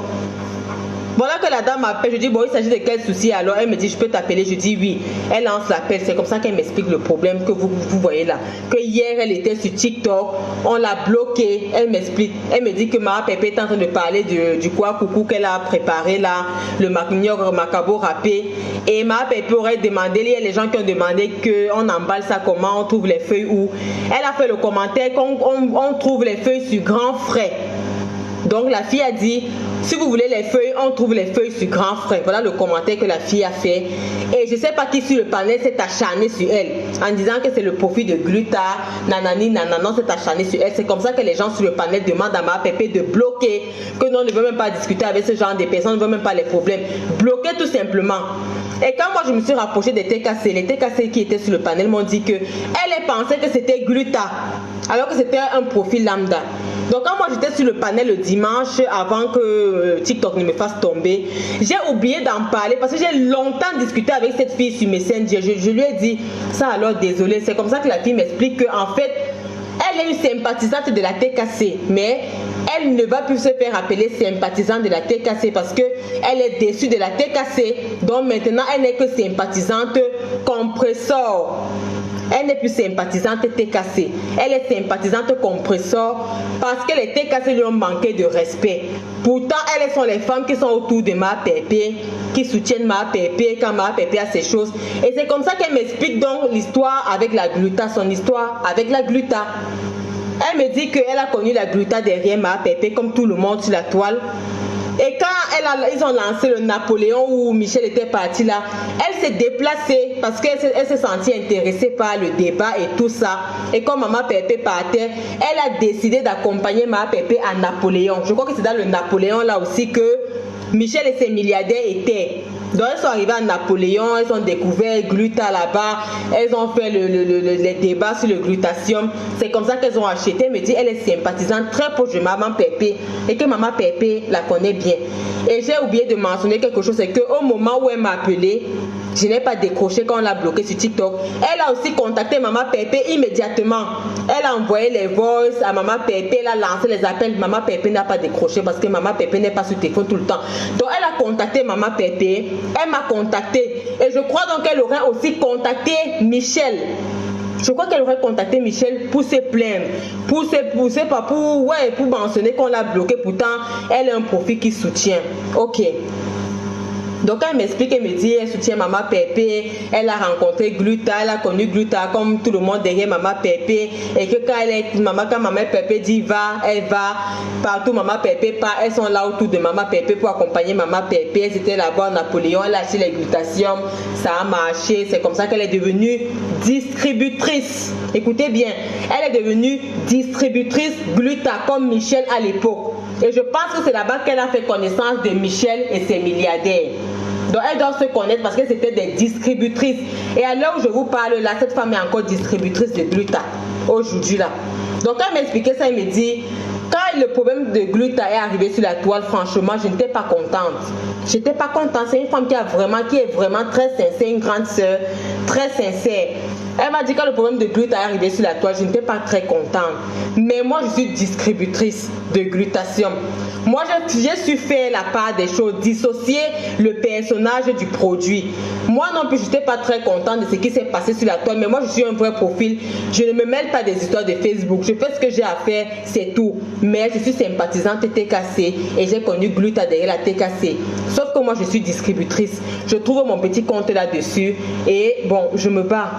Voilà que la dame m'appelle, je dis bon il s'agit de quel souci, alors elle me dit je peux t'appeler, je dis oui, elle lance l'appel, c'est comme ça qu'elle m'explique le problème que vous voyez là, que hier elle était sur TikTok, on l'a bloquée, elle m'explique, elle me dit que ma Pépé est en train de parler du quoi coucou qu'elle a préparé là, le macabo râpé, et ma Pépé aurait demandé, il y a les gens qui ont demandé qu'on emballe ça comment, on trouve les feuilles où, elle a fait le commentaire qu'on trouve les feuilles sur grand frais. Donc la fille a dit, si vous voulez les feuilles, on trouve les feuilles sur grand frais. Voilà le commentaire que la fille a fait. Et je ne sais pas qui sur le panel s'est acharné sur elle, en disant que c'est le profit de Gluta, nanani, nanana, s'est acharné sur elle. C'est comme ça que les gens sur le panel demandent à ma Pépé de bloquer, que nous on ne veut même pas discuter avec ce genre de personnes, on ne veut même pas les problèmes. Bloquer tout simplement. Et quand moi je me suis rapprochée des TKC, les TKC qui étaient sur le panel m'ont dit que elle pensait que c'était Gluta, alors que c'était un profil lambda. Donc quand moi j'étais sur le panel le dimanche avant que TikTok ne me fasse tomber, j'ai oublié d'en parler parce que j'ai longtemps discuté avec cette fille sur Messenger. Je lui ai dit ça alors désolé. C'est comme ça que la fille m'explique qu'en fait elle est une sympathisante de la TKC, mais elle ne va plus se faire appeler sympathisante de la TKC parce que elle est déçue de la TKC. Donc maintenant elle n'est que sympathisante compresseur. Elle n'est plus sympathisante TKC. Elle est sympathisante compresseur parce que les TKC lui ont manqué de respect. Pourtant, elles sont les femmes qui sont autour de ma Pépé, qui soutiennent ma Pépé quand ma Pépé a ses choses. Et c'est comme ça qu'elle m'explique donc l'histoire avec la Gluta, son histoire avec la Gluta. Elle me dit qu'elle a connu la Gluta derrière ma Pépé comme tout le monde sur la toile. Et quand ils ont lancé le Napoléon où Michel était parti là, elle s'est déplacée parce qu'elle s'est sentie intéressée par le débat et tout ça. Et comme Maman Pépé partait, elle a décidé d'accompagner Maman Pépé à Napoléon. Je crois que c'est dans le Napoléon là aussi que Michel et ses milliardaires étaient. Donc elles sont arrivées à Napoléon, elles ont découvert Gluta là-bas, elles ont fait les débats sur le glutatium. C'est comme ça qu'elles ont acheté. Elle me dit elle est sympathisante, très proche de Maman Pépé et que Maman Pépé la connaît bien. Et j'ai oublié de mentionner quelque chose, c'est qu'au moment où elle m'a appelé, je n'ai pas décroché quand on l'a bloqué sur TikTok. Elle a aussi contacté Maman Pépé immédiatement. Elle a envoyé les voices à Maman Pépé, elle a lancé les appels. Maman Pépé n'a pas décroché parce que Maman Pépé n'est pas sur téléphone tout le temps. Donc elle a contacté Maman Pépé, elle m'a contacté. Et je crois donc qu'elle aurait aussi contacté Michel. Je crois qu'elle aurait contacté Michel pour se plaindre, pour mentionner qu'on l'a bloqué. Pourtant, elle a un profil qui soutient. Ok. Donc elle m'explique, elle me dit, elle soutient Maman Pépé, elle a rencontré Gluta, elle a connu Gluta comme tout le monde derrière Maman Pépé, et que quand Maman Pépé dit va, elle va, partout Maman Pépé part, elles sont là autour de Maman Pépé pour accompagner Maman Pépé. Elles étaient là-bas à Napoléon, elle a acheté les glutatium, ça a marché, c'est comme ça qu'elle est devenue distributrice. Écoutez bien, elle est devenue distributrice Gluta comme Michel à l'époque. Et je pense que c'est là-bas qu'elle a fait connaissance de Michel et ses milliardaires. Donc elles doivent se connaître parce que c'était des distributrices. Et à l'heure où je vous parle là, cette femme est encore distributrice de Gluta aujourd'hui là. Donc elle m'a expliqué ça, elle me dit, quand le problème de Gluta est arrivé sur la toile, franchement, je n'étais pas contente. J'étais pas contente. C'est une femme qui est vraiment très sincère, une grande sœur, très sincère. Elle m'a dit quand le problème de Gluta est arrivé sur la toile, je n'étais pas très contente. Mais moi, je suis distributrice de glutatium. Moi, j'ai su faire la part des choses, dissocier le personnage du produit. Moi non plus, je n'étais pas très contente de ce qui s'est passé sur la toile, mais moi, je suis un vrai profil. Je ne me mêle pas des histoires de Facebook. Je fais ce que j'ai à faire, c'est tout. Mais je suis sympathisante TKC et j'ai connu Gluta derrière la TKC. Sauf que moi, je suis distributrice. Je trouve mon petit compte là-dessus et bon, je me bats.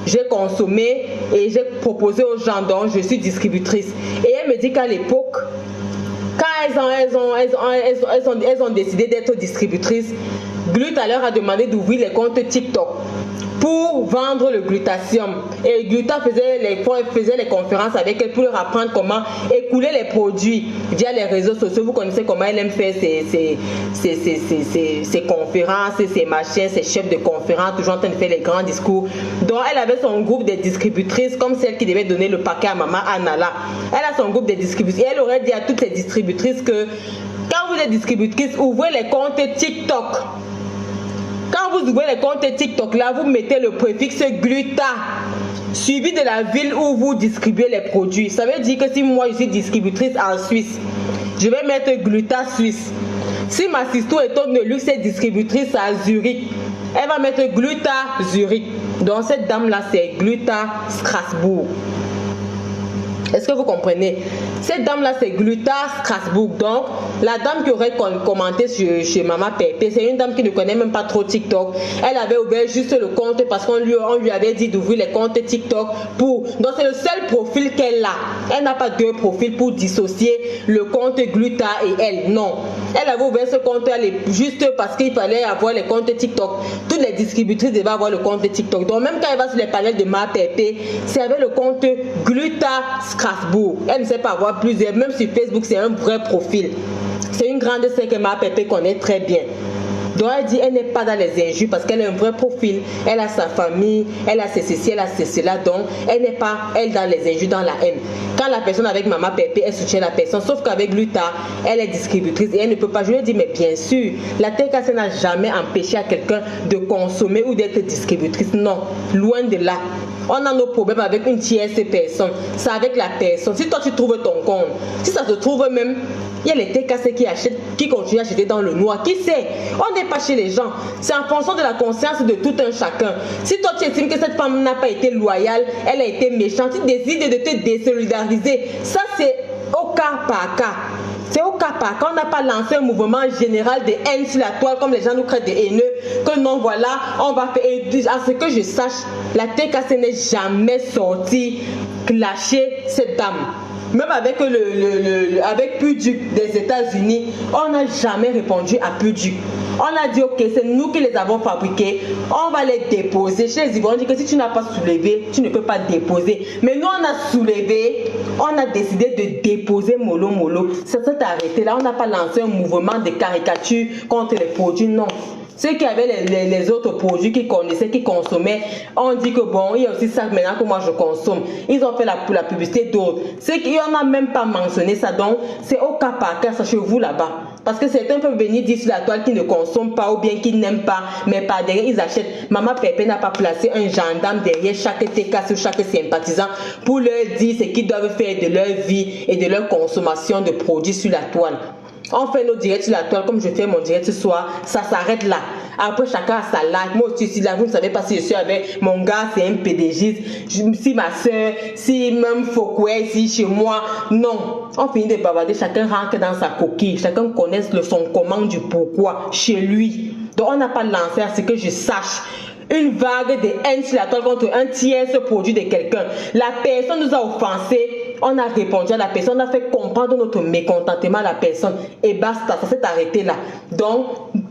J'ai consommé et j'ai proposé aux gens, donc je suis distributrice. Et elle me dit qu'à l'époque, quand elles ont décidé d'être distributrices, Gluta leur a demandé d'ouvrir les comptes TikTok pour vendre le glutatium. Et Gluta faisait les conférences avec elles pour leur apprendre comment écouler les produits via les réseaux sociaux. Vous connaissez comment elle aime faire ses conférences, ses machins, ses chefs de conférences, toujours en train de faire les grands discours. Donc elle avait son groupe de distributrices, comme celle qui devait donner le paquet à maman Anna là. Elle a son groupe de distributrices et elle aurait dit à toutes les distributrices que quand vous êtes distributrice, ouvrez les comptes TikTok. Quand vous ouvrez les comptes TikTok, là, vous mettez le préfixe Gluta, suivi de la ville où vous distribuez les produits. Ça veut dire que si moi, je suis distributrice en Suisse, je vais mettre Gluta Suisse. Si ma sister est de luxe est distributrice à Zurich, elle va mettre Gluta Zurich. Donc, cette dame-là, c'est Gluta Strasbourg. Est-ce que vous comprenez? Cette dame-là, c'est Gluta Strasbourg. Donc, la dame qui aurait commenté chez Maman Pépé, c'est une dame qui ne connaît même pas trop TikTok. Elle avait ouvert juste le compte parce qu'on lui avait dit d'ouvrir les comptes TikTok pour... Donc, c'est le seul profil qu'elle a. Elle n'a pas deux profils pour dissocier le compte Gluta et elle. Non. Elle avait ouvert ce compte juste parce qu'il fallait avoir les comptes TikTok. Toutes les distributrices devaient avoir le compte TikTok. Donc, même quand elle va sur les panels de Maman Pépé, c'est avec le compte Gluta Strasbourg. Elle ne sait pas avoir plusieurs. Même sur Facebook, c'est un vrai profil. C'est une grande sœur que Maman Pépé connaît très bien. Donc elle dit elle n'est pas dans les injures parce qu'elle a un vrai profil. Elle a sa famille, elle a ceci, elle a cela. Donc elle n'est pas elle dans les injures, dans la haine. Quand la personne avec Maman Pépé, elle soutient la personne. Sauf qu'avec Gluta, elle est distributrice et elle ne peut pas. Je lui ai dit mais bien sûr, la TKC n'a jamais empêché à quelqu'un de consommer ou d'être distributrice. Non, loin de là. On a nos problèmes avec une tierce personne. C'est avec la personne. Si toi tu trouves ton compte, si ça se trouve même, il y a les TKC qui achètent, qui continuent à acheter dans le noir. Qui sait? On n'est pas chez les gens. C'est en fonction de la conscience de tout un chacun. Si toi tu estimes que cette femme n'a pas été loyale, elle a été méchante, tu décides de te désolidariser. Ça c'est au cas par cas. C'est au cas par cas. On n'a pas lancé un mouvement général de haine sur la toile comme les gens nous traitent de haineux. Que non, voilà, on va faire. Et à ce que je sache, la TKC n'est jamais sortie clasher cette dame. Même avec avec Puduc des États-Unis, on n'a jamais répondu à Puduc. On a dit ok, c'est nous qui les avons fabriqués, on va les déposer. Chez les Ivoiriens, on dit que si tu n'as pas soulevé, tu ne peux pas déposer. Mais nous, on a soulevé, on a décidé de déposer mollo. Ça s'est arrêté là, on n'a pas lancé un mouvement de caricature contre les produits, non. Ceux qui avaient les autres produits qu'ils connaissaient, qu'ils consommaient, on dit que bon, il y a aussi ça maintenant que moi je consomme. Ils ont fait la publicité d'autres. Ceux qui n'ont même pas mentionné ça, donc c'est au cas par cas, sachez-vous là-bas. Parce que certains peuvent venir dire sur la toile qu'ils ne consomment pas ou bien qu'ils n'aiment pas, mais par derrière ils achètent. Maman Pépé n'a pas placé un gendarme derrière chaque TK ou chaque sympathisant pour leur dire ce qu'ils doivent faire de leur vie et de leur consommation de produits sur la toile. On fait nos directs sur la toile comme je fais mon direct ce soir, ça s'arrête là. Après chacun a sa live. Moi aussi, si là, vous ne savez pas si je suis avec mon gars, c'est un PDG. Si ma soeur, si même Foucault, si chez moi, non. On finit de bavarder, chacun rentre dans sa coquille, chacun connaît son comment du pourquoi chez lui. Donc on n'a pas lancé à ce que je sache une vague de haine sur la toile contre un tiers produit de quelqu'un. La personne nous a offensé. On a répondu à la personne, on a fait comprendre notre mécontentement à la personne et basta, ça s'est arrêté là. Donc,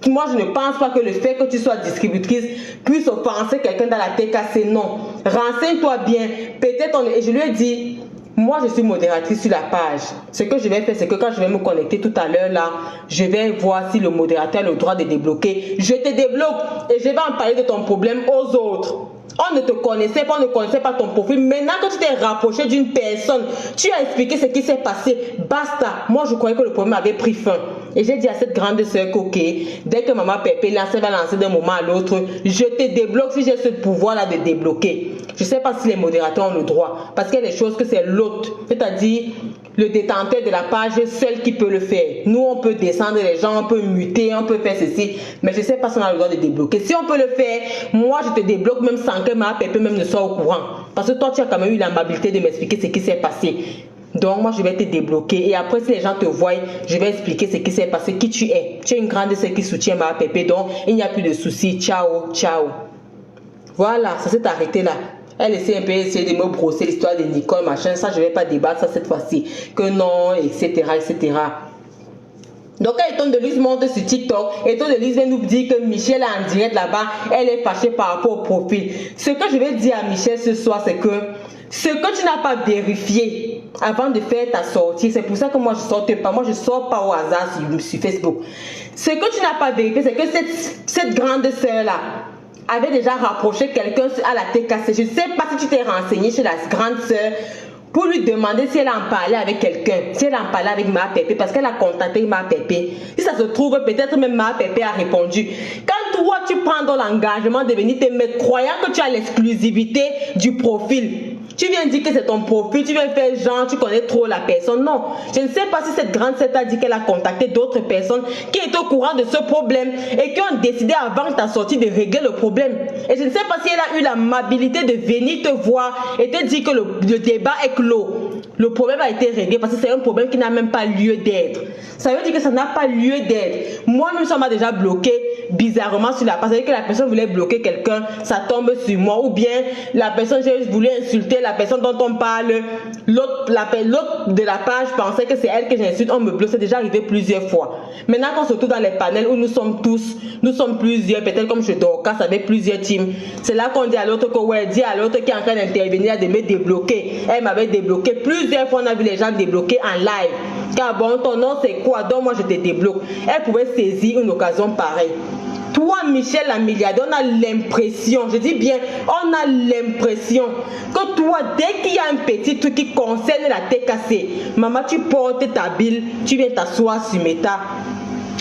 moi je ne pense pas que le fait que tu sois distributrice puisse offenser quelqu'un dans la TKC, non. Renseigne-toi bien, peut-être et je lui ai dit, moi je suis modératrice sur la page. Ce que je vais faire, c'est que quand je vais me connecter tout à l'heure là, je vais voir si le modérateur a le droit de débloquer. Je te débloque et je vais en parler de ton problème aux autres. On ne te connaissait pas, on ne connaissait pas ton profil. Maintenant que tu t'es rapproché d'une personne, tu as expliqué ce qui s'est passé. Basta. Moi, je croyais que le problème avait pris fin. Et j'ai dit à cette grande sœur qu'ok, dès que Maman Pépé va lancer d'un moment à l'autre, je te débloque si j'ai ce pouvoir-là de débloquer. Je ne sais pas si les modérateurs ont le droit. Parce qu'il y a des choses que c'est l'autre. C'est-à-dire le détenteur de la page seul qui peut le faire. Nous, on peut descendre les gens, on peut muter, on peut faire ceci. Mais je ne sais pas si on a le droit de débloquer. Si on peut le faire, moi, je te débloque même sans que ma Pépé même ne soit au courant. Parce que toi, tu as quand même eu l'amabilité de m'expliquer ce qui s'est passé. Donc, moi, je vais te débloquer. Et après, si les gens te voient, je vais expliquer ce qui s'est passé, qui tu es. Tu es une grande sœur qui soutient ma Pépé. Donc, il n'y a plus de soucis. Ciao, ciao. Voilà, ça s'est arrêté là. Elle essaie un peu de me brosser l'histoire de Nicole, machin. Ça, je ne vais pas débattre ça cette fois-ci. Que non, etc., etc. Donc quand Eton de Luz monte sur TikTok, Eton de Luz vient nous dire que Michel est en direct là-bas, elle est fâchée par rapport au profil. Ce que je vais dire à Michel ce soir, c'est que ce que tu n'as pas vérifié avant de faire ta sortie, c'est pour ça que moi je sors pas, moi je sors pas au hasard sur Facebook. Ce que tu n'as pas vérifié, c'est que cette grande sœur là avait déjà rapproché quelqu'un à la TKC. Je ne sais pas si tu t'es renseigné chez la grande sœur pour lui demander si elle en parlait avec quelqu'un, si elle en parlait avec Ma Pépé, parce qu'elle a contacté Ma Pépé. Si ça se trouve, peut-être même Ma Pépé a répondu. Quand toi, tu prends dans l'engagement de venir te mettre, croyant que tu as l'exclusivité du profil, tu viens dire que c'est ton profil, tu viens faire genre, tu connais trop la personne. Non, je ne sais pas si cette grande sœur t'a dit qu'elle a contacté d'autres personnes qui étaient au courant de ce problème et qui ont décidé avant ta sortie de régler le problème. Et je ne sais pas si elle a eu l'amabilité de venir te voir et te dire que le débat est clos. Le problème a été réglé parce que c'est un problème qui n'a même pas lieu d'être. Ça veut dire que ça n'a pas lieu d'être. Moi-même, ça m'a déjà bloqué bizarrement sur la page. Ça veut dire que la personne voulait bloquer quelqu'un, ça tombe sur moi. Ou bien la personne, j'ai voulu insulter la personne dont on parle. L'autre de la page pensait que c'est elle que j'insulte, on me bloque. C'est déjà arrivé plusieurs fois. Maintenant, quand on se retrouve dans les panels où nous sommes plusieurs, peut-être comme chez Dorcas avec plusieurs teams, c'est là qu'on dit à l'autre que ouais, dit à l'autre qui est en train d'intervenir de me débloquer. Elle m'avait débloqué plusieurs fois, on a vu les gens débloquer en live. Car bon, ton nom c'est quoi? Donc moi je te débloque. Elle pouvait saisir une occasion pareille. Toi, Michel la milliardaire, on a l'impression, je dis bien, on a l'impression que toi, dès qu'il y a un petit truc qui concerne la TKC, maman, tu portes ta bille, tu viens t'asseoir sur Meta.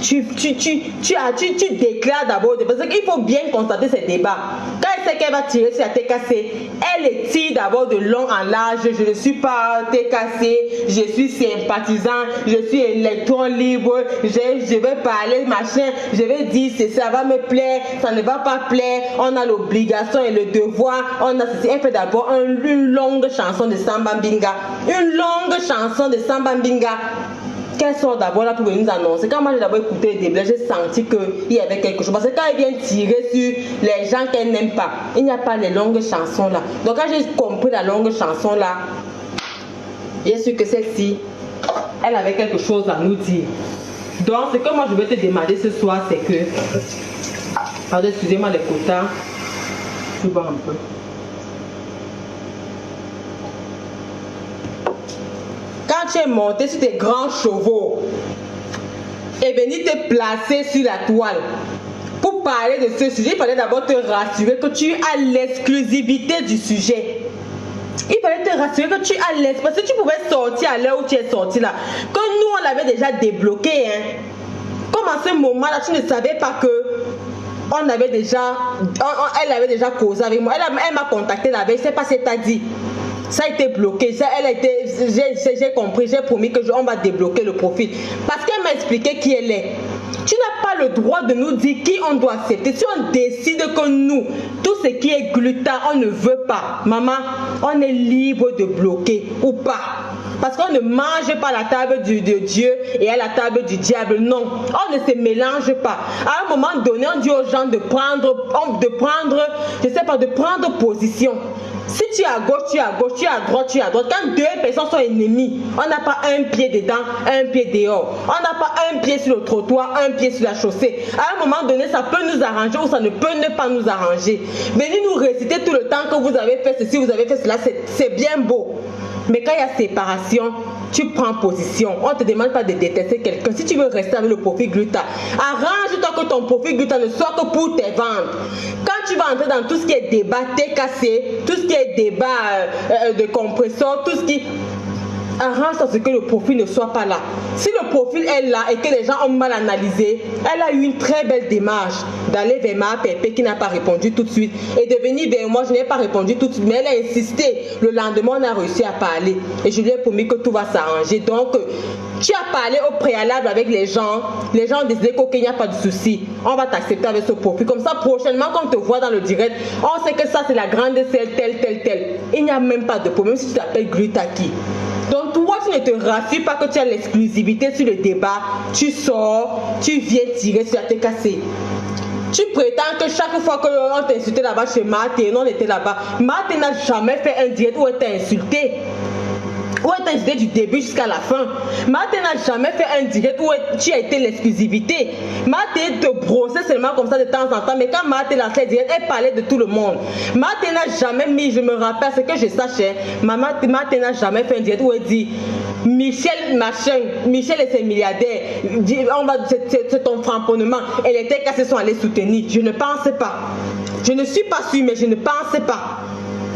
Tu déclares d'abord, parce qu'il faut bien constater ces débats. Quand elle sait qu'elle va tirer sur la TKC, elle les tire d'abord de long en large. Je ne suis pas TKC, je suis sympathisant, je suis électron libre, je vais parler machin, je vais dire si ça va me plaire, ça ne va pas plaire, on a l'obligation et le devoir, on a ceci. Elle fait d'abord une longue chanson de Samba Mbinga, une longue chanson de Samba Mbinga. Qu'elle sort d'abord là pour venir nous annoncer. Quand moi j'ai d'abord écouté les débats, j'ai senti qu'il y avait quelque chose. Parce que quand elle vient tirer sur les gens qu'elle n'aime pas, il n'y a pas les longues chansons là. Donc quand j'ai compris la longue chanson là, j'ai su que celle-ci, elle avait quelque chose à nous dire. Donc ce que moi je vais te demander ce soir, c'est que... Pardon, excusez-moi les quotas. Je bois un peu. Quand tu es monté sur tes grands chevaux et venir te placer sur la toile pour parler de ce sujet, il fallait d'abord te rassurer que tu as l'exclusivité du sujet. Il fallait te rassurer que tu as l'exclusivité. Parce que tu pouvais sortir à l'heure où tu es sorti là. Que nous, on l'avait déjà débloqué. Hein. Comme à ce moment-là, tu ne savais pas que elle avait déjà causé avec moi. Elle m'a contacté la veille. Je ne sais pas si elle t'a dit. Ça a été bloqué, j'ai compris, j'ai promis qu'on va débloquer le profil. Parce qu'elle m'a expliqué qui elle est. Tu n'as pas le droit de nous dire qui on doit accepter. Si on décide que nous, tout ce qui est gluten, on ne veut pas, maman, on est libre de bloquer ou pas. Parce qu'on ne mange pas à la table de Dieu et à la table du diable. Non, on ne se mélange pas. À un moment donné, on dit aux gens de prendre position. Si tu es à gauche, tu es à gauche, tu es à droite, tu es à droite. Quand deux personnes sont ennemies, on n'a pas un pied dedans, un pied dehors. On n'a pas un pied sur le trottoir, un pied sur la chaussée. À un moment donné, ça peut nous arranger ou ça ne peut ne pas nous arranger. Venez nous réciter tout le temps que vous avez fait ceci, vous avez fait cela, c'est bien beau. Mais quand il y a séparation, tu prends position. On ne te demande pas de détester quelqu'un. Si tu veux rester avec le profil gluten, arrange-toi que ton profil gluten ne soit que pour tes ventes. Quand tu vas entrer dans tout ce qui est débat TKC, tout ce qui est débat de compresseur, tout ce qui... Arrange à ce que le profil ne soit pas là. Si le profil est là et que les gens ont mal analysé, elle a eu une très belle démarche d'aller vers Ma Pépé qui n'a pas répondu tout de suite et de venir vers moi. Je n'ai pas répondu tout de suite, mais elle a insisté. Le lendemain, on a réussi à parler et je lui ai promis que tout va s'arranger. Donc, tu as parlé au préalable avec les gens ont décidé qu'il n'y a pas de souci. On va t'accepter avec ce profil. Comme ça, prochainement, quand on te voit dans le direct, on sait que ça, c'est la grande selle, telle. Il n'y a même pas de problème si tu t'appelles Glutaki. Donc toi, tu ne te rassures pas que tu as l'exclusivité sur le débat. Tu sors, tu viens tirer sur la TKC. Tu prétends que chaque fois qu'on t'insultait là-bas chez Martin, on était là-bas. Martin n'a jamais fait un direct où elle t'a insulté. Où est j'étais du début jusqu'à la fin. Marthe n'a jamais fait un direct où tu as été l'exclusivité. Marthe te brossait seulement comme ça de temps en temps. Mais quand Marthe l'a fait direct, elle parlait de tout le monde. Marthe n'a jamais mis, je me rappelle, ce que je sachais, Marthe n'a jamais fait un direct où elle dit Michel machin, Michel et ses milliardaires, c'est ton framponnement. Et les TKC sont allés soutenir. Je ne pensais pas. Je ne suis pas sûre, mais je ne pensais pas.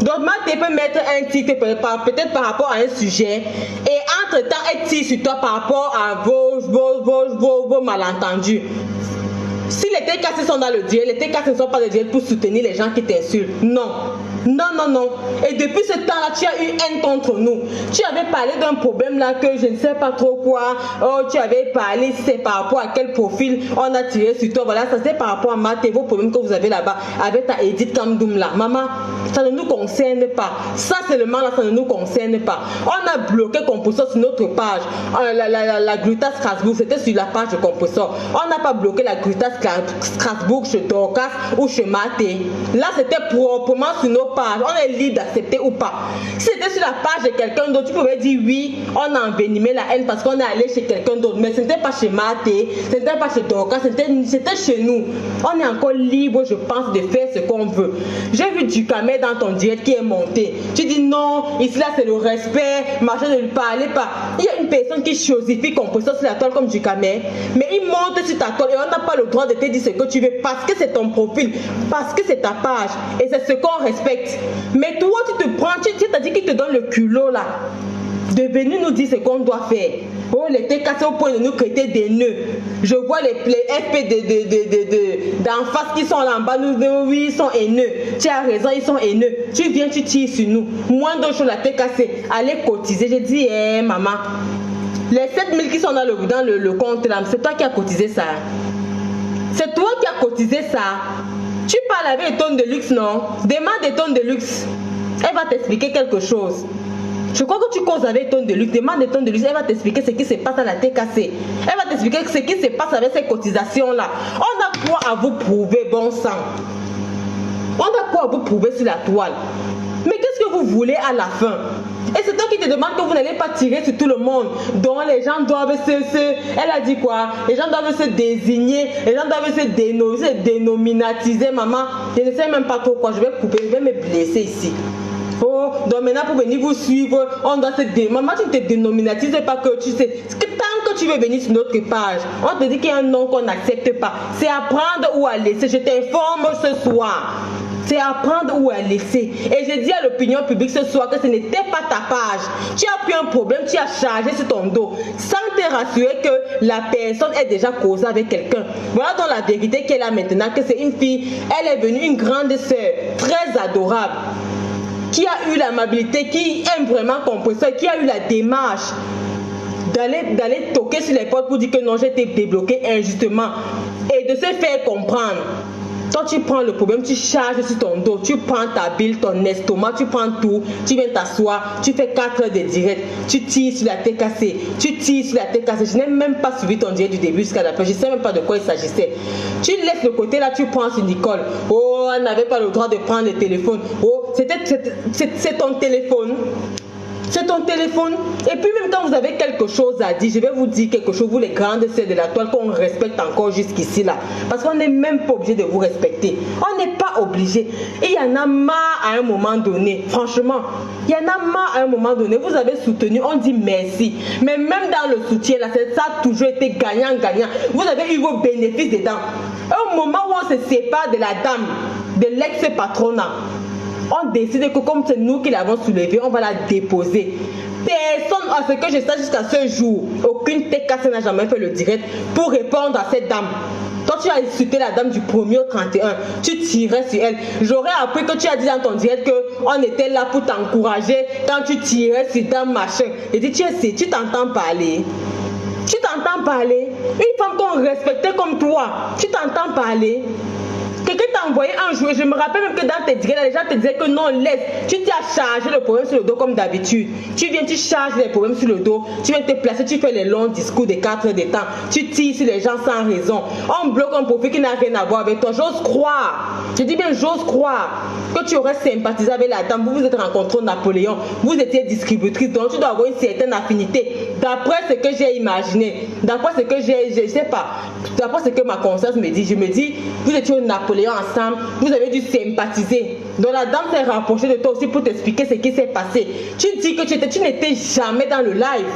Donc Marthe peut mettre un titre peut-être par rapport à un sujet et entre-temps elle tire sur toi par rapport à vos malentendus. Si les TKC sont dans le direct, les TKC ne sont pas le direct pour soutenir les gens qui t'insultent. Non. Non, non, non. Et depuis ce temps-là, tu as eu haine contre nous. Tu avais parlé d'un problème là que je ne sais pas trop quoi. Oh, tu avais parlé, c'est par rapport à quel profil on a tiré sur toi. Voilà, ça c'est par rapport à Marthe et vos problèmes que vous avez là-bas avec ta Edith Kamdoum là. Maman, ça ne nous concerne pas. Ça seulement là, ça ne nous concerne pas. On a bloqué Compressor sur notre page. La Gluta Strasbourg, c'était sur la page de Compressor. On n'a pas bloqué la Gluta Strasbourg chez Dorcas ou chez Marthe. Là, c'était proprement sur nos pages. On est libre d'accepter ou pas. Si c'était sur la page de quelqu'un d'autre, tu pouvais dire oui, on a envenimé la haine parce qu'on est allé chez quelqu'un d'autre. Mais ce n'était pas chez Marthe, ce n'était pas chez Dorcas, c'était chez nous. On est encore libre, je pense, de faire ce qu'on veut. J'ai vu Ducamel dans ton direct qui est monté. Tu dis non, ici là c'est le respect, machin, ne lui parlez pas. Il y a une personne qui chosifie Compressor sur la toile comme Ducamel, mais il monte sur ta toile et on n'a pas le droit de te dire ce que tu veux parce que c'est ton profil, parce que c'est ta page et c'est ce qu'on respecte. Mais toi tu te prends, tu t'as dit qu'il te donne le culot là de venir nous dire ce qu'on doit faire. Oh, les TKC au point de nous créer des nœuds. Je vois les FP d'en face qui sont là en bas, oui, ils sont haineux. Tu as raison, ils sont haineux. Tu viens, tu tires sur nous. Moins de choses la TKC, allez cotiser. J'ai dit, maman, les 7000 qui sont dans le compte là, c'est toi qui as cotisé ça. C'est toi qui as cotisé ça. Tu parles avec les tonnes de luxe, non? Demande des tonnes de luxe. Elle va t'expliquer quelque chose. Je crois que tu causes avec tonnes de luxe. Demande des tonnes de luxe. Elle va t'expliquer ce qui se passe à la TKC. Elle va t'expliquer ce qui se passe avec ces cotisations-là. On a quoi à vous prouver, bon sang? On a quoi à vous prouver sur la toile? Mais qu'est-ce que vous voulez à la fin? Et c'est toi qui te demande que vous n'allez pas tirer sur tout le monde. Donc les gens doivent elle a dit quoi? Les gens doivent se désigner, les gens doivent se dénominatiser, maman. Je ne sais même pas trop quoi. Je vais couper, je vais me blesser ici. Oh, donc maintenant pour venir vous suivre, on doit se dénominatiser. Maman, tu ne te dénominatises pas que tu sais. Tant que tu veux venir sur notre page, on te dit qu'il y a un nom qu'on n'accepte pas. C'est à prendre ou à laisser. Je t'informe ce soir. C'est à prendre ou à laisser. Et je dis à l'opinion publique ce soir que ce n'était pas ta page. Tu as pris un problème, tu as chargé sur ton dos, sans te rassurer que la personne est déjà causée avec quelqu'un. Voilà donc la vérité qu'elle a maintenant, que c'est une fille, elle est venue une grande sœur, très adorable, qui a eu l'amabilité, qui aime vraiment Compressor, qui a eu la démarche d'aller toquer sur les portes pour dire que non, j'ai été débloqué injustement et de se faire comprendre. Toi, tu prends le problème, tu charges sur ton dos, tu prends ta bile, ton estomac, tu prends tout, tu viens t'asseoir, tu fais 4 heures de direct, tu tires sur la TKC, tu tires sur la TKC. Je n'ai même pas suivi ton direct du début jusqu'à la fin, je ne sais même pas de quoi il s'agissait. Tu laisses le côté là, tu prends sur Nicole. Oh, elle n'avait pas le droit de prendre le téléphone. Oh, c'est ton téléphone. C'est ton téléphone. Et puis même quand vous avez quelque chose à dire, je vais vous dire quelque chose, vous les grandes sœurs de la toile, qu'on respecte encore jusqu'ici là. Parce qu'on n'est même pas obligé de vous respecter. On n'est pas obligé. Et il y en a marre à un moment donné. Franchement, il y en a marre à un moment donné. Vous avez soutenu, on dit merci. Mais même dans le soutien là, ça a toujours été gagnant-gagnant. Vous avez eu vos bénéfices dedans. Au moment où on se sépare de la dame, de l'ex-patronat, on décide que comme c'est nous qui l'avons soulevée, on va la déposer. Personne, à ce que je sache jusqu'à ce jour, aucune TKC n'a jamais fait le direct pour répondre à cette dame. Toi, tu as insulté la dame du 1er au 31, tu tirais sur elle. J'aurais appris que tu as dit dans ton direct qu'on était là pour t'encourager quand tu tirais sur dame machin. Et dit, tu t'entends parler. Tu t'entends parler. Une femme qu'on respectait comme toi, tu t'entends parler. Quelqu'un t'a envoyé un jour, je me rappelle même que dans tes directs, les gens te disaient que non, laisse. Tu t'es chargé le problème sur le dos comme d'habitude. Tu viens, tu charges les problèmes sur le dos. Tu viens te placer, tu fais les longs discours de 4 heures de temps. Tu tires sur les gens sans raison. On bloque un profil qui n'a rien à voir avec toi. J'ose croire. Je dis bien, j'ose croire que tu aurais sympathisé avec la dame. Vous vous êtes rencontrés au Napoléon. Vous étiez distributrice. Donc tu dois avoir une certaine affinité. D'après ce que j'ai imaginé, d'après ce que je sais pas, d'après ce que ma conscience me dit, je me dis, vous étiez au Napoléon ensemble, vous avez dû sympathiser. Donc la dame s'est rapprochée de toi aussi pour t'expliquer ce qui s'est passé. Tu dis que tu n'étais jamais dans le live.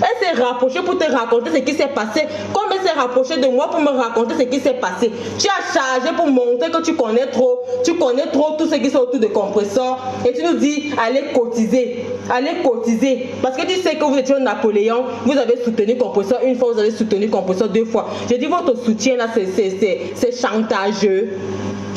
Elle s'est rapprochée pour te raconter ce qui s'est passé, comme elle s'est rapprochée de moi pour me raconter ce qui s'est passé. Tu as chargé pour montrer que tu connais trop tout ce qui est autour de compresseur et tu nous dis allez cotiser, parce que tu sais que vous étiez au Napoléon, vous avez soutenu compresseur une fois, vous avez soutenu compresseur 2 fois. Je dis votre soutien là c'est chantageux.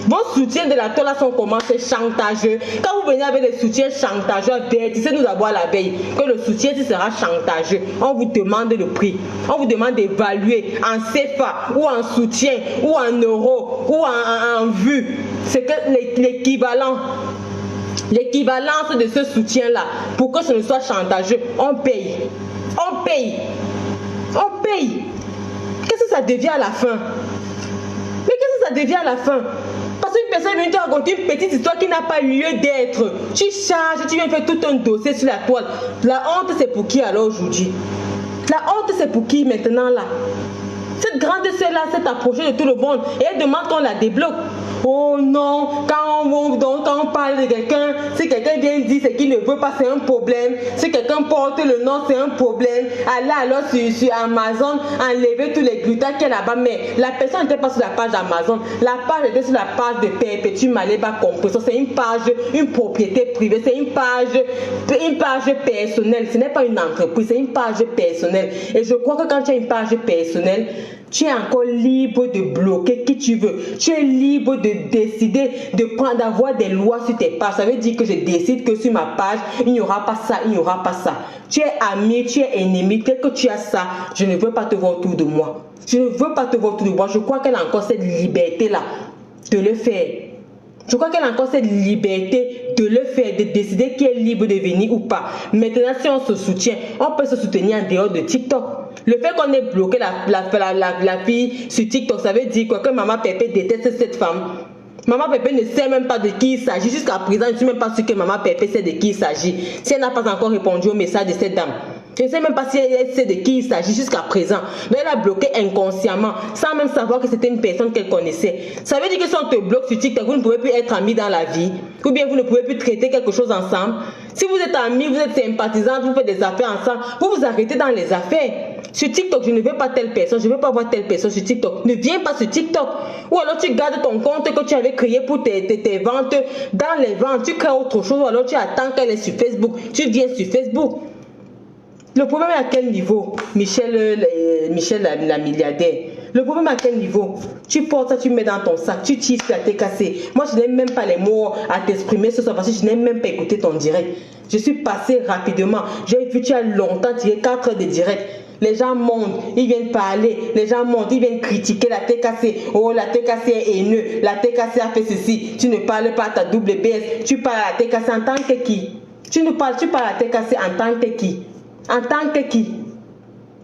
Vos soutiens de la toile sont comment? C'est chantageux. Quand vous venez avec des soutiens chantageux, avertissez-nous d'abord la veille que le soutien sera chantageux. On vous demande le prix. On vous demande d'évaluer en CFA ou en soutien ou en euros ou en vue. C'est que l'équivalence de ce soutien-là, pour que ce ne soit chantageux, on paye. Qu'est-ce que ça devient à la fin? Mais qu'est-ce que ça devient à la fin? Parce qu'une personne vient te raconter une petite histoire qui n'a pas lieu d'être. Tu charges, tu viens faire tout un dossier sur la toile. La honte, c'est pour qui alors aujourd'hui? La honte, c'est pour qui maintenant là? Cette grande sœur-là s'est approchée de tout le monde et elle demande qu'on la débloque. Oh non, quand on parle de quelqu'un, si quelqu'un vient dire ce qu'il ne veut pas, c'est un problème. Si quelqu'un porte le nom, c'est un problème. Allez alors sur Amazon, enlever tous les glutins qu'il y a là-bas. Mais la personne n'était pas sur la page Amazon. La page était sur la page de Perpétue Maleba Compresseur. C'est une page, une propriété privée. C'est une page personnelle. Ce n'est pas une entreprise, c'est une page personnelle. Et je crois que quand tu as une page personnelle, tu es encore libre de bloquer qui tu veux. Tu es libre de décider d'avoir des lois sur tes pages. Ça veut dire que je décide que sur ma page, il n'y aura pas ça, il n'y aura pas ça. Tu es ami, tu es ennemi. Dès que tu as ça, je ne veux pas te voir autour de moi. Je ne veux pas te voir autour de moi. Je crois qu'elle a encore cette liberté-là de le faire. Je crois qu'elle a encore cette liberté de le faire, de décider qui est libre de venir ou pas. Maintenant, si on se soutient, on peut se soutenir en dehors de TikTok. Le fait qu'on ait bloqué la fille sur TikTok, ça veut dire quoi? Que Maman Pépé déteste cette femme. Maman Pépé ne sait même pas de qui il s'agit. Jusqu'à présent, je ne suis même pas sûre que Maman Pépé sait de qui il s'agit. Si elle n'a pas encore répondu au message de cette dame. Je ne sais même pas si elle sait de qui il s'agit jusqu'à présent. Mais elle a bloqué inconsciemment, sans même savoir que c'était une personne qu'elle connaissait. Ça veut dire que si on te bloque sur TikTok, vous ne pouvez plus être amis dans la vie. Ou bien vous ne pouvez plus traiter quelque chose ensemble. Si vous êtes amis, vous êtes sympathisants, vous faites des affaires ensemble, vous vous arrêtez dans les affaires. Sur TikTok, je ne veux pas telle personne, je ne veux pas voir telle personne sur TikTok. Ne viens pas sur TikTok. Ou alors tu gardes ton compte que tu avais créé pour tes ventes. Dans les ventes, tu crées autre chose. Ou alors tu attends qu'elle est sur Facebook. Tu viens sur Facebook. Le problème est à quel niveau? Michel la milliardaire. Le problème est à quel niveau? Tu portes ça, tu mets dans ton sac, tu tires sur la TKC. Moi, je n'ai même pas les mots à t'exprimer ce soir parce que je n'ai même pas écouté ton direct. Je suis passé rapidement. J'ai vu, tu as longtemps tiré 4 heures de direct. Les gens montent, ils viennent parler, les gens montent, ils viennent critiquer la TKC. Oh, la TKC est haineux, la TKC a fait ceci. Tu ne parles pas à ta double BS, tu parles à la TKC en tant que qui? Tu parles à la TKC en tant que qui? En tant que qui?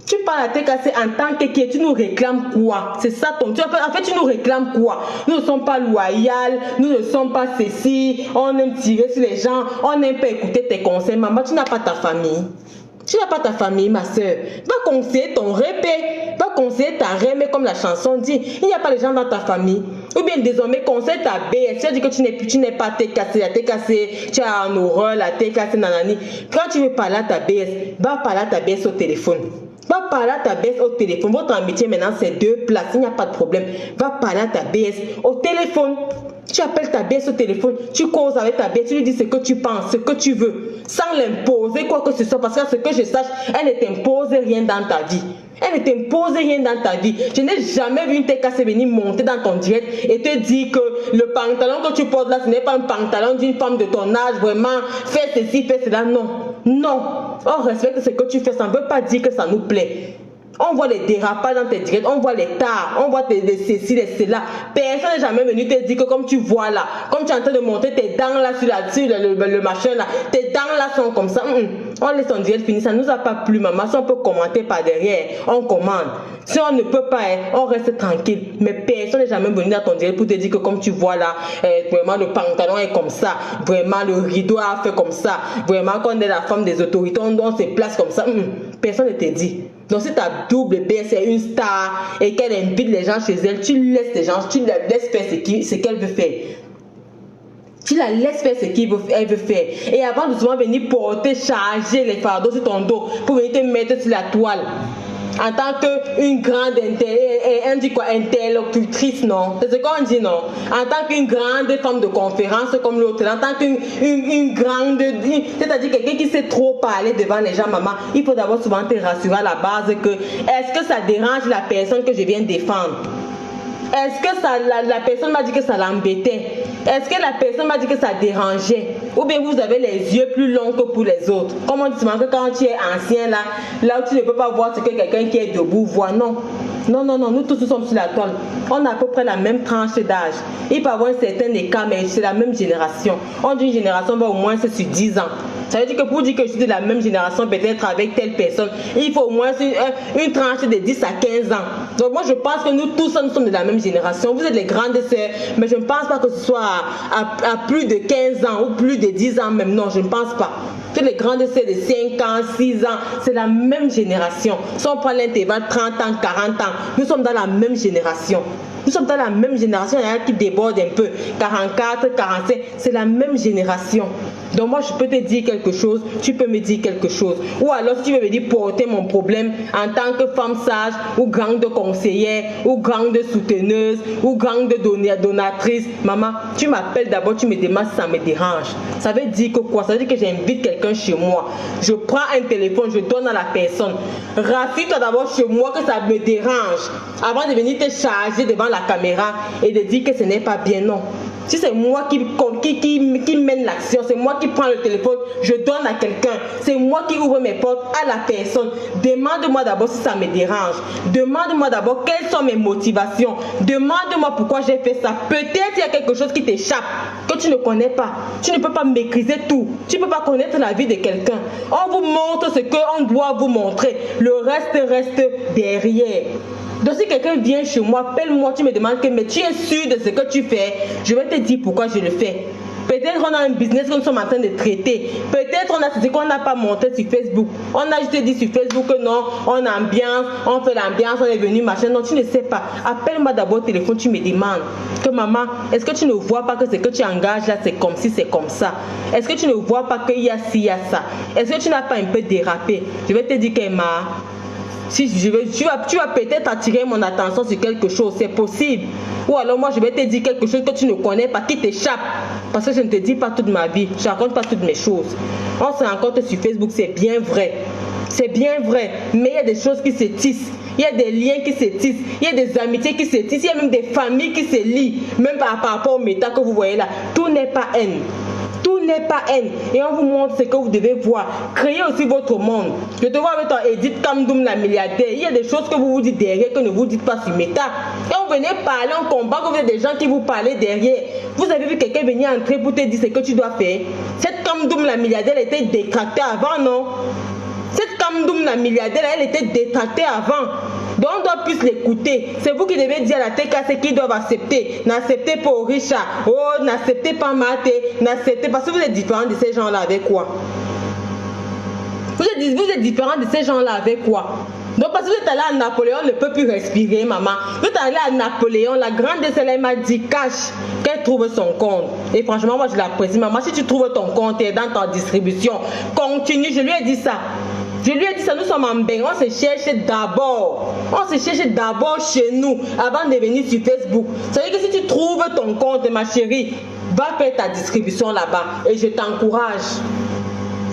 Tu parles à TKC en tant que qui? Tu nous réclames quoi? C'est ça ton... En fait, tu nous réclames quoi? Nous ne sommes pas loyaux, nous ne sommes pas ceci, on aime tirer sur les gens, on n'aime pas écouter tes conseils. Maman, tu n'as pas ta famille. Tu n'as pas ta famille, ma soeur. Va conseiller ton répé. Va conseiller ta remée, comme la chanson dit. Il n'y a pas de gens dans ta famille. Ou bien désormais, conseille ta BS. Tu as dit que tu n'es pas TKC. La TKC, tu as un horreur, la TKC, nanani. Quand tu veux parler à ta BS, va parler à ta BS au téléphone. Va parler à ta BS au téléphone. Votre amitié maintenant, c'est 2 places. Il n'y a pas de problème. Va parler à ta BS au téléphone. Tu appelles ta BS au téléphone, tu causes avec ta BS, tu lui dis ce que tu penses, ce que tu veux, sans l'imposer quoi que ce soit, parce que ce que je sache, elle ne t'impose rien dans ta vie. Elle ne t'impose rien dans ta vie. Je n'ai jamais vu une TKC venir monter dans ton direct et te dire que le pantalon que tu portes là, ce n'est pas un pantalon d'une femme de ton âge, vraiment, fais ceci, fais cela. Non, non. On respecte ce que tu fais, ça ne veut pas dire que ça nous plaît. On voit les dérapages dans tes directs, on voit les tares, on voit les ceci, les cela. Personne n'est jamais venu te dire que comme tu vois là, comme tu es en train de montrer tes dents là sur le machin là, tes dents là sont comme ça. On laisse ton direct finir, ça nous a pas plu, maman. Si on peut commenter par derrière, on commande. Si on ne peut pas, on reste tranquille. Mais personne n'est jamais venu dans ton direct pour te dire que comme tu vois là, vraiment le pantalon est comme ça, vraiment le rideau a fait comme ça, vraiment quand on est la femme des autorités, on se place comme ça. Personne ne te dit. Donc si ta double B c'est une star et qu'elle invite les gens chez elle, tu laisses les gens, tu la laisses faire ce qu'elle veut faire. Tu la laisses faire ce qu'elle veut faire. Et avant de souvent venir porter, charger les fardeaux sur ton dos pour venir te mettre sur la toile. En tant qu'une grande interlocutrice, non? C'est ce qu'on dit, non? En tant qu'une grande femme de conférence comme l'autre, en tant qu'une grande... C'est-à-dire quelqu'un qui sait trop parler devant les gens, maman, il faut d'abord souvent te rassurer à la base que est-ce que ça dérange la personne que je viens défendre? Est-ce que la personne m'a dit que ça l'embêtait? Est-ce que la personne m'a dit que ça dérangeait? Ou bien vous avez les yeux plus longs que pour les autres? Comme on dit souvent que quand tu es ancien là où tu ne peux pas voir ce que quelqu'un qui est debout voit, non. Non, nous tous nous sommes sur la toile. On a à peu près la même tranche d'âge. Il peut y avoir un certain écart, mais c'est la même génération. On dit une génération, au moins c'est sur 10 ans. Ça veut dire que pour dire que je suis de la même génération, peut-être avec telle personne, il faut au moins une tranche de 10 à 15 ans. Donc moi je pense que nous tous nous sommes de la même génération. Vous êtes les grandes sœurs, mais je ne pense pas que ce soit à plus de 15 ans ou plus de 10 ans même. Non, je ne pense pas. Toutes les grandes sœurs de 5 ans, 6 ans, c'est la même génération. Si on prend l'intervalle 30 ans, 40 ans, nous sommes dans la même génération. Nous sommes dans la même génération, il y en a qui déborde un peu. 44, 45, c'est la même génération. Donc moi je peux te dire quelque chose, tu peux me dire quelque chose. Ou alors si tu veux me dire porter mon problème en tant que femme sage, ou grande conseillère, ou grande souteneuse, ou grande donatrice, maman, tu m'appelles d'abord, tu me demandes si ça me dérange. Ça veut dire que quoi? Ça veut dire que j'invite quelqu'un chez moi. Je prends un téléphone, je donne à la personne. Rassure-toi d'abord chez moi que ça me dérange avant de venir te charger devant la caméra et de dire que ce n'est pas bien, non. Si c'est moi qui mène l'action, c'est moi qui prends le téléphone, je donne à quelqu'un, c'est moi qui ouvre mes portes à la personne. Demande-moi d'abord si ça me dérange. Demande-moi d'abord quelles sont mes motivations. Demande-moi pourquoi j'ai fait ça. Peut-être il y a quelque chose qui t'échappe, que tu ne connais pas. Tu ne peux pas maîtriser tout. Tu ne peux pas connaître la vie de quelqu'un. On vous montre ce qu'on doit vous montrer. Le reste derrière. Donc si quelqu'un vient chez moi, appelle-moi, tu me demandes que mais tu es sûr de ce que tu fais, je vais te dire pourquoi je le fais. Peut-être on a un business que nous sommes en train de traiter. Peut-être on a ce qu'on n'a pas monté sur Facebook. On a juste dit sur Facebook que non, on ambiance, on fait l'ambiance, on est venu machin. Non, tu ne sais pas. Appelle-moi d'abord au téléphone, tu me demandes que maman, est-ce que tu ne vois pas que ce que tu engages là, c'est comme si, c'est comme ça? Est-ce que tu ne vois pas qu'il y a ci, il y a ça? Est-ce que tu n'as pas un peu dérapé? Je vais te dire qu'Emma, si tu vas peut-être attirer mon attention sur quelque chose, c'est possible. Ou alors moi je vais te dire quelque chose que tu ne connais pas, qui t'échappe. Parce que je ne te dis pas toute ma vie, je ne raconte pas toutes mes choses. On se rencontre sur Facebook, c'est bien vrai. C'est bien vrai, mais il y a des choses qui se tissent. Il y a des liens qui se tissent, il y a des amitiés qui se tissent, il y a même des familles qui se lient. Même par rapport au méta que vous voyez là, tout n'est pas haine. Tout n'est pas haine. Et on vous montre ce que vous devez voir. Créez aussi votre monde. Je te vois avec ton Edith Kamdoum, la milliardaire. Il y a des choses que vous vous dites derrière que ne vous dites pas sur Meta. Et on venait parler en combat, que vous êtes des gens qui vous parlent derrière. Vous avez vu quelqu'un venir entrer pour te dire ce que tu dois faire. Cette Kamdoum, la milliardaire, elle était détractée avant, non? Cette Kamdoum, la milliardaire, elle était détractée avant. Donc on doit plus l'écouter. C'est vous qui devez dire à la TKC qu'ils doivent accepter. N'acceptez pas Orisha. Oh, n'acceptez pas Maté. N'acceptez pas. Parce que vous êtes différents de ces gens-là avec quoi? Vous êtes différents de ces gens-là avec quoi? Donc parce que vous êtes allé à Napoléon, ne peut plus respirer, maman. Vous êtes allé à Napoléon, la grande elle m'a dit cache qu'elle trouve son compte. Et franchement, moi je l'apprécie. Maman, si tu trouves ton compte et dans ta distribution, continue. Je lui ai dit ça. Je lui ai dit ça, nous sommes en bain, on se cherche d'abord. On se cherche d'abord chez nous avant de venir sur Facebook. Ça veut dire que si tu trouves ton compte, ma chérie, va faire ta distribution là-bas. Et je t'encourage.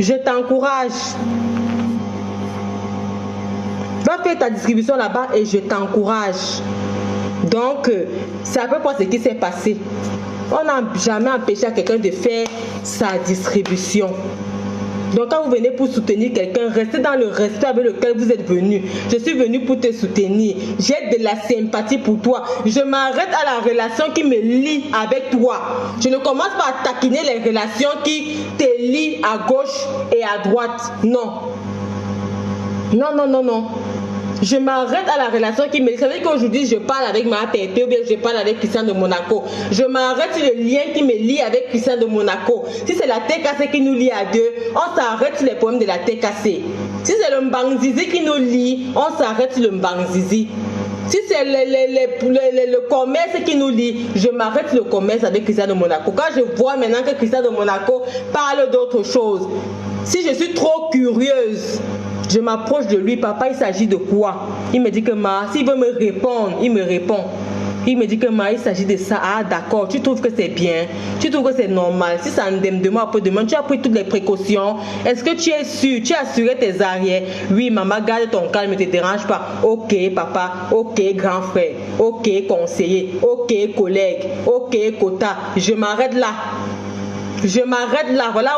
Je t'encourage. Va faire ta distribution là-bas et je t'encourage. Donc, c'est à peu près ce qui s'est passé. On n'a jamais empêché à quelqu'un de faire sa distribution. Donc quand vous venez pour soutenir quelqu'un, restez dans le respect avec lequel vous êtes venu. Je suis venu pour te soutenir. J'ai de la sympathie pour toi. Je m'arrête à la relation qui me lie avec toi. Je ne commence pas à taquiner les relations qui te lient à gauche et à droite. Non. Non, non, non, non. Je m'arrête à la relation qui me lie. Vous savez qu'aujourd'hui, je parle avec ma Pépé ou bien je parle avec Christian de Monaco. Je m'arrête sur le lien qui me lie avec Christian de Monaco. Si c'est la TKC qui nous lie à deux, on s'arrête sur les problèmes de la TKC. Si c'est le Mbangzizi qui nous lie, on s'arrête sur le Mbangzizi. Si c'est le commerce qui nous lie, je m'arrête sur le commerce avec Christian de Monaco. Quand je vois maintenant que Christian de Monaco parle d'autre chose, si je suis trop curieuse, je m'approche de lui. Papa, il s'agit de quoi? Il me dit que s'il veut me répondre, il me répond. Il me dit que il s'agit de ça. Ah d'accord, tu trouves que c'est bien? Tu trouves que c'est normal? Si ça me demande après demain, tu as pris toutes les précautions? Est-ce que tu es sûr? Tu as assuré tes arrières? Oui maman, garde ton calme, ne te dérange pas. Ok papa, ok grand frère, ok conseiller, ok collègue, ok quota. Je m'arrête là. Je m'arrête là, voilà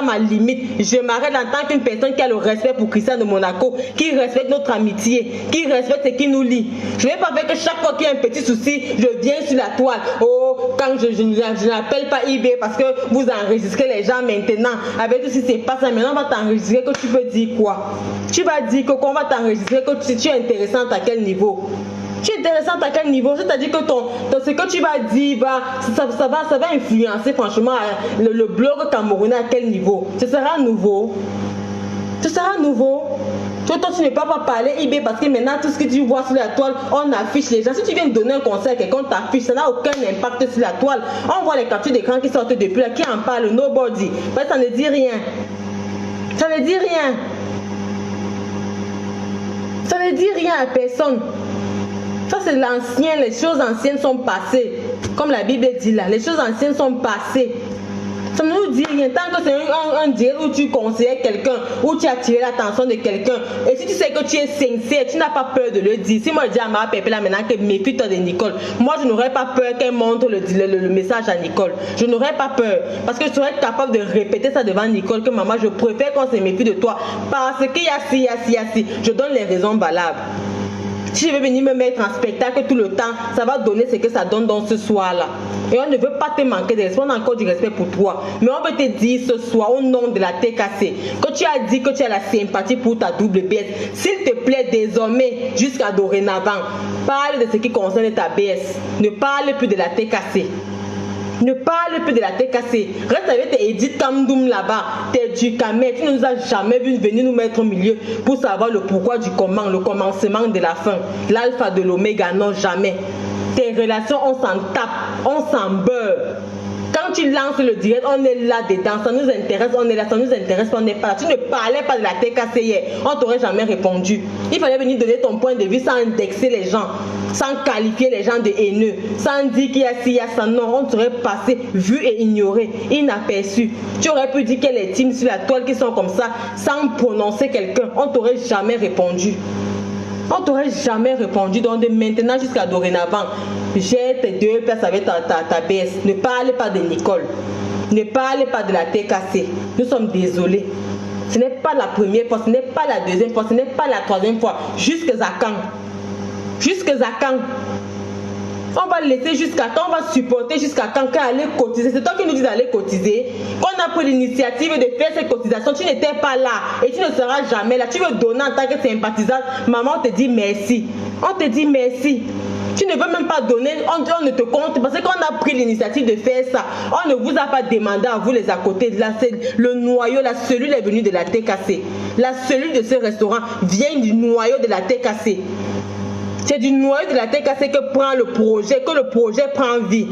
ma limite. Je m'arrête en tant qu'une personne qui a le respect pour Christian de Monaco, qui respecte notre amitié, qui respecte ce qui nous lie. Je ne vais pas faire que chaque fois qu'il y a un petit souci, je viens sur la toile. Oh, quand je n'appelle pas eBay parce que vous enregistrez les gens maintenant. Avec tout ce qui se passe maintenant, on va t'enregistrer que tu peux dire quoi? Tu vas dire que qu'on va t'enregistrer que tu es intéressante à quel niveau? Tu es intéressante à quel niveau? C'est-à-dire que ce que tu vas dire ça va influencer franchement le blog camerounais à quel niveau? Ce sera nouveau. Ce sera nouveau. Toi, tu ne peux pas parler eBay parce que maintenant, tout ce que tu vois sur la toile, on affiche les gens. Si tu viens de donner un conseil à quelqu'un, on t'affiche, ça n'a aucun impact sur la toile. On voit les captures d'écran qui sortent depuis là, qui en parle, nobody. Mais ça ne dit rien. Ça ne dit rien. Ça ne dit rien à personne. Ça c'est l'ancien, les choses anciennes sont passées. Comme la Bible dit là, les choses anciennes sont passées. Ça ne nous dit rien. Tant que c'est un direct où tu conseillais quelqu'un, où tu as attiré l'attention de quelqu'un, et si tu sais que tu es sincère, tu n'as pas peur de le dire. Si moi je dis à ma Pépé là maintenant que méfie-toi de Nicole, moi je n'aurais pas peur qu'elle montre le message à Nicole. Je n'aurais pas peur. Parce que je serais capable de répéter ça devant Nicole, que maman, je préfère qu'on se méfie de toi. Parce qu'il y a si. Je donne les raisons valables. Si je veux venir me mettre en spectacle tout le temps, ça va donner ce que ça donne dans ce soir-là. Et on ne veut pas te manquer de respect, on a encore du respect pour toi. Mais on veut te dire ce soir, au nom de la TKC, que tu as dit que tu as la sympathie pour ta double BS. S'il te plaît, désormais, jusqu'à dorénavant, parle de ce qui concerne ta BS. Ne parle plus de la TKC. Ne parle plus de la TKC. Reste avec tes Edith Kamdoum là-bas, tes Ducamet. Tu ne nous as jamais vu venir nous mettre au milieu pour savoir le pourquoi du comment, le commencement de la fin. L'alpha de l'oméga, non, jamais. Tes relations, on s'en tape, on s'en beurre. Quand tu lances le direct, on est là-dedans, ça nous intéresse, on est là, ça nous intéresse, on n'est pas là. Tu ne parlais pas de la TKC hier, on t'aurait jamais répondu. Il fallait venir donner ton point de vue sans indexer les gens, sans qualifier les gens de haineux, sans dire qu'il y a ci, il y a ça. Non, on t'aurait passé, vu et ignoré, inaperçu. Tu aurais pu dire qu'il y a les teams sur la toile qui sont comme ça, sans prononcer quelqu'un, on t'aurait jamais répondu. On t'aurait jamais répondu. Donc de maintenant jusqu'à dorénavant, j'ai tes 2 places avec ta BS. Ne parle pas de Nicole. Ne parle pas de la TKC. Nous sommes désolés. Ce n'est pas la première fois, ce n'est pas la deuxième fois, ce n'est pas la troisième fois. Jusqu'à quand? Jusqu'à quand? On va laisser jusqu'à quand? On va supporter jusqu'à quand? Aller cotiser. C'est toi qui nous dis d'aller cotiser. Quand on a pris l'initiative de faire cette cotisation, tu n'étais pas là et tu ne seras jamais là. Tu veux donner en tant que sympathisante. Maman, on te dit merci. On te dit merci. Tu ne veux même pas donner, on ne te compte parce qu'on a pris l'initiative de faire ça. On ne vous a pas demandé à vous les à côté. Là, c'est le noyau, la cellule est venue de la TKC. La cellule de ce restaurant vient du noyau de la TKC. C'est du noyau de la TKC que prend le projet, que le projet prend vie.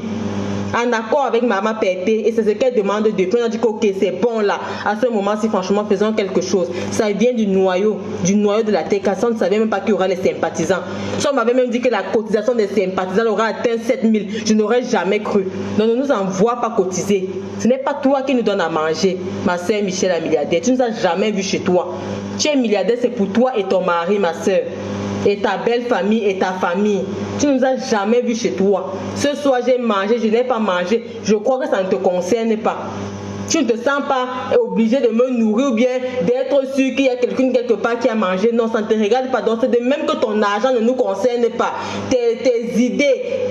En accord avec Maman Pépé, et c'est ce qu'elle demande de faire. On a dit que ok, c'est bon là. À ce moment-ci, franchement, faisons quelque chose. Ça vient du noyau de la TKC. On ne savait même pas qu'il y aura les sympathisants. Si on m'avait même dit que la cotisation des sympathisants aura atteint 7000, je n'aurais jamais cru. Donc ne nous envoie pas cotiser. Ce n'est pas toi qui nous donne à manger, ma soeur Michel la milliardaire. Tu ne nous as jamais vu chez toi. Tu es milliardaire, c'est pour toi et ton mari, ma soeur. Et ta belle famille et ta famille. Tu ne nous as jamais vu chez toi. Ce soir j'ai mangé, je n'ai pas mangé. Je crois que ça ne te concerne pas. Tu ne te sens pas obligé de me nourrir ou bien d'être sûr qu'il y a quelqu'un quelque part qui a mangé. Non, ça ne te regarde pas. Donc c'est de même que ton argent ne nous concerne pas. Tes idées,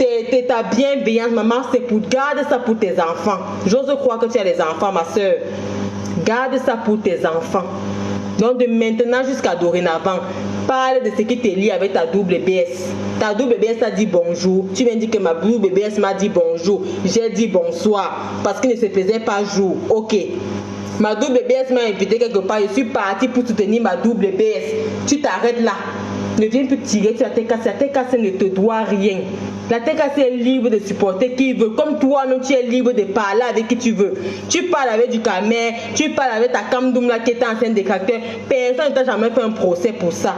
ta bienveillance, maman, c'est pour garder ça pour tes enfants. J'ose croire que tu as des enfants, ma soeur. Garde ça pour tes enfants. Donc de maintenant jusqu'à dorénavant, parle de ce qui te lie avec ta double BS. Ta double BS a dit bonjour. Tu viens dire que ma double BS m'a dit bonjour. J'ai dit bonsoir parce qu'il ne se faisait pas jour. Ok. Ma double BS m'a invité quelque part. Je suis partie pour soutenir ma double BS. Tu t'arrêtes là. Ne viens plus tirer sur la tête cassée. La tête cassée ne te doit rien. La tête cassée est libre de supporter qui veut. Comme toi-même, tu es libre de parler avec qui tu veux. Tu parles avec du camère, tu parles avec ta camdoum là qui est en scène de caractère. Personne ne t'a jamais fait un procès pour ça.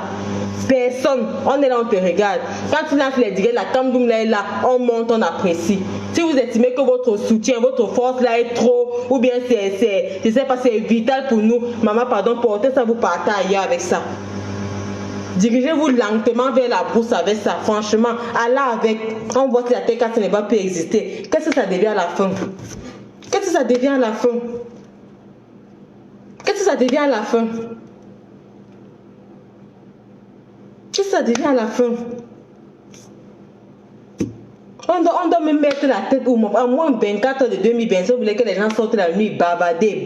Personne. On est là, on te regarde. Quand tu lances les directs, la camdoum là est là. On monte, on apprécie. Si vous estimez que votre soutien, votre force là est trop, ou bien je sais pas, c'est vital pour nous, maman, pardon, portez ça, vous partez ailleurs avec ça. Dirigez-vous lentement vers la brousse avec ça. Franchement, Allah avec. On voit que la tête cassée ne va plus exister. Qu'est-ce que ça devient à la fin? Qu'est-ce que ça devient à la fin? Qu'est-ce que ça devient à la fin? Qu'est-ce que ça devient à la fin? On doit me mettre la tête au moins. À moins 24 de 2025, vous voulez que les gens sortent la nuit, bavarder.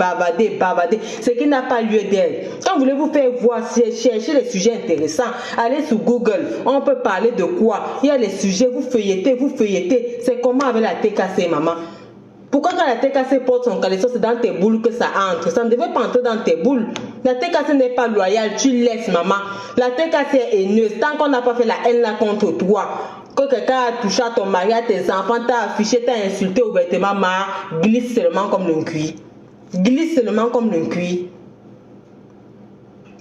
Ce qui n'a pas lieu d'être. Quand voulez-vous faire voir, chercher les sujets intéressants, allez sur Google. On peut parler de quoi? Il y a les sujets, vous feuilletez. C'est comment avec la tête cassée, maman? Pourquoi quand la tête cassée porte son caleçon, c'est dans tes boules que ça entre? Ça ne devait pas entrer dans tes boules. La tête cassée n'est pas loyale, tu laisses, maman. La tête cassée est haineuse. Tant qu'on n'a pas fait la haine là contre toi, que quelqu'un a touché à ton mari, à tes enfants, t'a affiché, t'a insulté ouvertement, glisse seulement comme le cuir. Glisse seulement comme le cuir.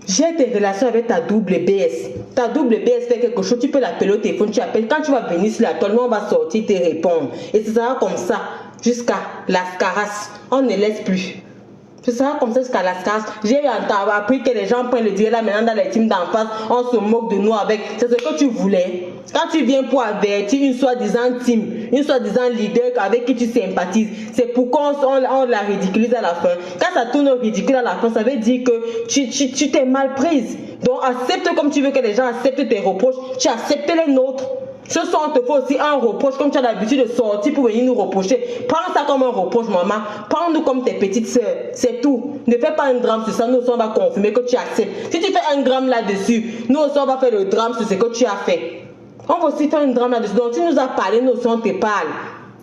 J'ai tes relations avec ta double BS. Ta double BS fait quelque chose, tu peux l'appeler au téléphone, tu appelles. Quand tu vas venir sur la toile, on va sortir, te répondre. Et ce sera comme ça jusqu'à l'ascaras. On ne laisse plus. Ce sera comme ça jusqu'à l'ascaras. J'ai appris que les gens prennent le direct là maintenant dans les teams d'en face. On se moque de nous avec. C'est ce que tu voulais. Quand tu viens pour avertir une soi-disant team, une soi-disant leader avec qui tu sympathises, c'est pour qu'on la ridiculise à la fin. Quand ça tourne ridicule à la fin, ça veut dire que tu t'es mal prise. Donc accepte comme tu veux que les gens acceptent tes reproches. Tu acceptes les nôtres. Ce soir, on te fait aussi un reproche, comme tu as l'habitude de sortir pour venir nous reprocher. Prends ça comme un reproche, maman. Prends-nous comme tes petites sœurs. C'est tout. Ne fais pas un drame sur ça. Nous aussi, on va confirmer que tu acceptes. Si tu fais un drame là-dessus, nous aussi, on va faire le drame sur ce que tu as fait. On va aussi faire un drame là-dessus. Donc, tu nous as parlé, nous aussi, on te parle.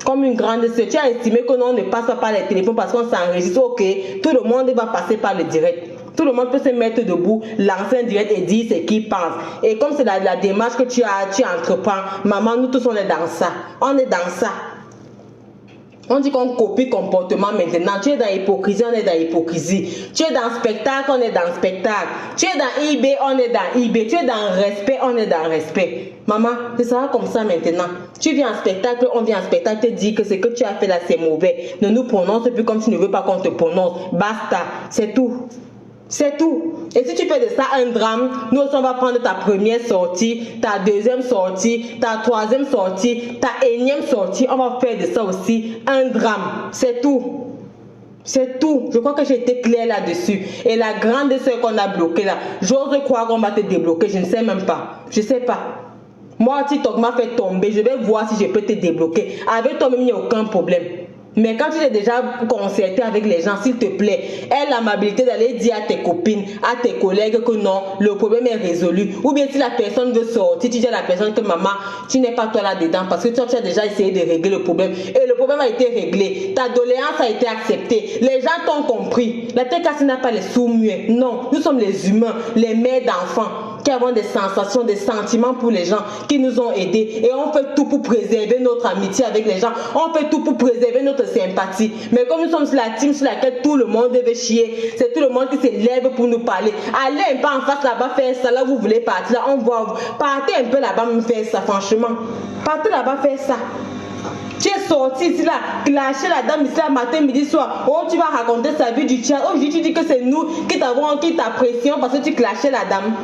Comme une grande sœur. Tu as estimé que nous, on ne passe pas par les téléphones parce qu'on s'enregistre. Ok, tout le monde va passer par le direct. Tout le monde peut se mettre debout, lancer un direct et dire ce qu'il pense. Et comme c'est la démarche que tu entreprends, maman, nous tous on est dans ça. On est dans ça. On dit qu'on copie comportement maintenant. Tu es dans l'hypocrisie, on est dans l'hypocrisie. Tu es dans spectacle, on est dans spectacle. Tu es dans eBay, on est dans eBay. Tu es dans respect, on est dans respect. Maman, ce sera comme ça maintenant. Tu viens en spectacle, on vient en spectacle, te dit que ce que tu as fait là c'est mauvais. Ne nous prononce plus comme tu ne veux pas qu'on te prononce. Basta, c'est tout. C'est tout. Et si tu fais de ça un drame, nous aussi on va prendre ta première sortie, ta deuxième sortie, ta troisième sortie, ta énième sortie. On va faire de ça aussi un drame. C'est tout. C'est tout. Je crois que j'ai été claire là-dessus. Et la grande sœur qu'on a bloquée là, j'ose croire qu'on va te débloquer. Je ne sais même pas. Je ne sais pas. Moi, TikTok m'a fait tomber. Je vais voir si je peux te débloquer. Avec toi-même, il n'y a aucun problème. Mais quand tu es déjà concerté avec les gens, s'il te plaît, aie l'amabilité d'aller dire à tes copines, à tes collègues que non, le problème est résolu. Ou bien si la personne veut sortir, tu dis à la personne que maman, tu n'es pas toi là-dedans parce que toi, tu as déjà essayé de régler le problème. Et le problème a été réglé. Ta doléance a été acceptée. Les gens t'ont compris. La tête cassée n'a pas les sourds-muets. Non, nous sommes les humains, les mères d'enfants qui avons des sensations, des sentiments pour les gens qui nous ont aidés. Et on fait tout pour préserver notre amitié avec les gens. On fait tout pour préserver notre sympathie. Mais comme nous sommes sur la team sur laquelle tout le monde veut chier, c'est tout le monde qui se lève pour nous parler. Allez un peu en face là-bas faire ça. Là, vous voulez partir. Là, on voit. Partez un peu là-bas me faire ça, franchement. Partez là-bas faire ça. Tu es sorti ici là, clasher la dame ici là, matin, midi, soir. Oh, tu vas raconter sa vie du chat. Oh, tu dis que c'est nous qui t'apprécions parce que tu clashais la dame.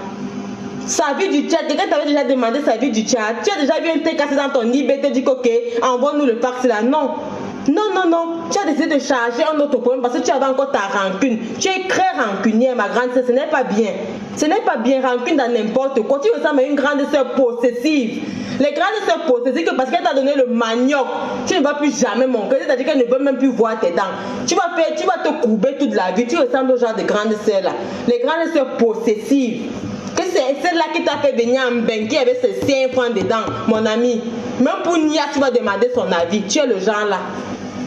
Sa vie du chat, quelqu'un t'avait déjà demandé sa vie du chat. Tu as déjà vu un thé cassé dans ton eBay, te dit ok, envoie-nous le fax là. Non. Non, non, non. Tu as décidé de charger un autre problème parce que tu avais encore ta rancune. Tu es très rancunière, ma grande sœur. Ce n'est pas bien. Ce n'est pas bien, rancune dans n'importe quoi. Tu ressembles à une grande sœur possessive. Les grandes sœurs possessives, parce qu'elle t'a donné le manioc, tu ne vas plus jamais manquer. C'est-à-dire qu'elle ne veut même plus voir tes dents. Tu vas te courber toute la vie. Tu ressembles au genre de grandes sœurs là. Les grandes sœurs possessives. Que c'est celle-là qui t'a fait venir en bain, qui avait ses 5 francs dedans, mon ami. Même pour Nia, tu vas demander son avis. Tu es le genre là.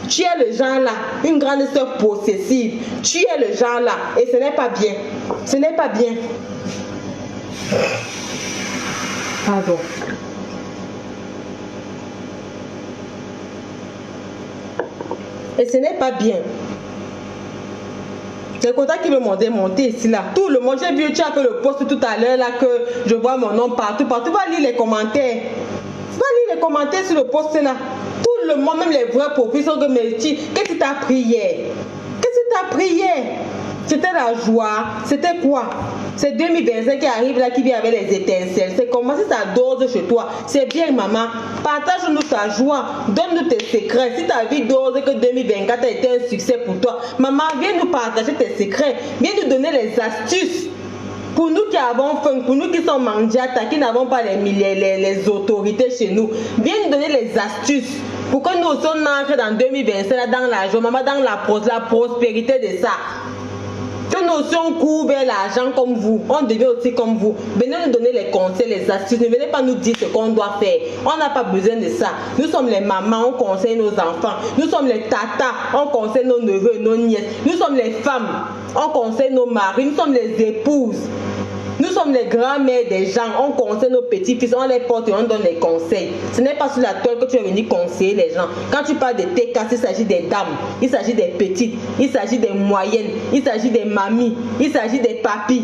Tu es le genre là. Une grande sœur possessive. Tu es le genre là. Et ce n'est pas bien. Ce n'est pas bien. Pardon. Et ce n'est pas bien. C'est comme ça qui me montait monter ici là. Tout le monde, j'ai vu, tu as fait le post tout à l'heure là que je vois mon nom partout. Va lire les commentaires. Va lire les commentaires sur le post là. Tout le monde, même les vrais professeurs de métier. Qu'est-ce que tu as pris hier? Qu'est-ce que tu as pris hier? C'était la joie. C'était quoi? C'est 2025 qui arrive là, qui vient avec les étincelles. C'est comment si ça dose chez toi. C'est bien, maman. Partage-nous ta joie. Donne-nous tes secrets. Si ta vie dose que 2024 a été un succès pour toi, maman, viens nous partager tes secrets. Viens nous donner les astuces. Pour nous qui avons faim, pour nous qui sommes mandiata, qui n'avons pas les autorités chez nous, viens nous donner les astuces. Pour que nous aussi on entre dans 2025 dans la joie, maman, dans la prospérité de ça. Que nous aussi on court vers l'argent comme vous, on devient aussi comme vous. Venez nous donner les conseils, les astuces. Ne venez pas nous dire ce qu'on doit faire. On n'a pas besoin de ça. Nous sommes les mamans, on conseille nos enfants. Nous sommes les tatas, on conseille nos neveux et nos nièces. Nous sommes les femmes, on conseille nos maris. Nous sommes les épouses. Nous sommes les grands-mères des gens, on conseille nos petits-fils, on les porte et on donne les conseils. Ce n'est pas sur la toile que tu vas venir conseiller les gens. Quand tu parles de tes cas, il s'agit des dames, il s'agit des petites, il s'agit des moyennes, il s'agit des mamies, il s'agit des papis.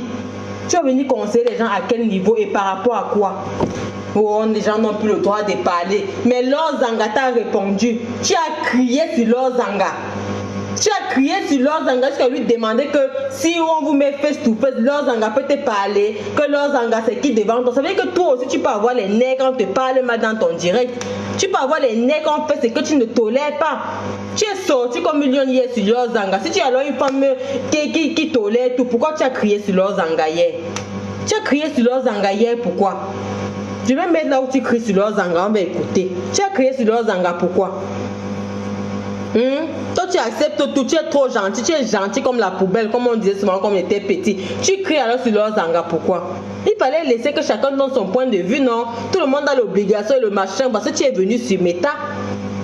Tu vas venir conseiller les gens à quel niveau et par rapport à quoi? Oh, les gens n'ont plus le droit de parler. Mais Lord Zanga t'a répondu. Tu as crié sur Lord Zanga. Tu as crié sur Lord Zanga jusqu'à lui demander que si on vous met face to face, Lord Zanga peut te parler, que Lord Zanga c'est qui devant toi. Ça veut dire que toi aussi tu peux avoir les nerfs quand on te parle mal dans ton direct. Tu peux avoir les nerfs quand on fait ce que tu ne tolères pas. Tu es sorti comme million hier sur Lord Zanga. Si tu as alors une femme qui tolère tout, pourquoi tu as crié sur Lord Zanga hier? Tu as crié sur Lord Zanga hier, pourquoi? Je vais mettre là où tu cries sur Lord Zanga, on va écouter. Tu as crié sur Lord Zanga, pourquoi? Toi tu acceptes tout, tu es trop gentil, tu es gentil comme la poubelle, comme on disait souvent quand on était petit. Tu cries alors sur Lord Zanga, pourquoi? Il fallait laisser que chacun donne son point de vue, non? Tout le monde a l'obligation et le machin, parce que tu es venu sur Meta.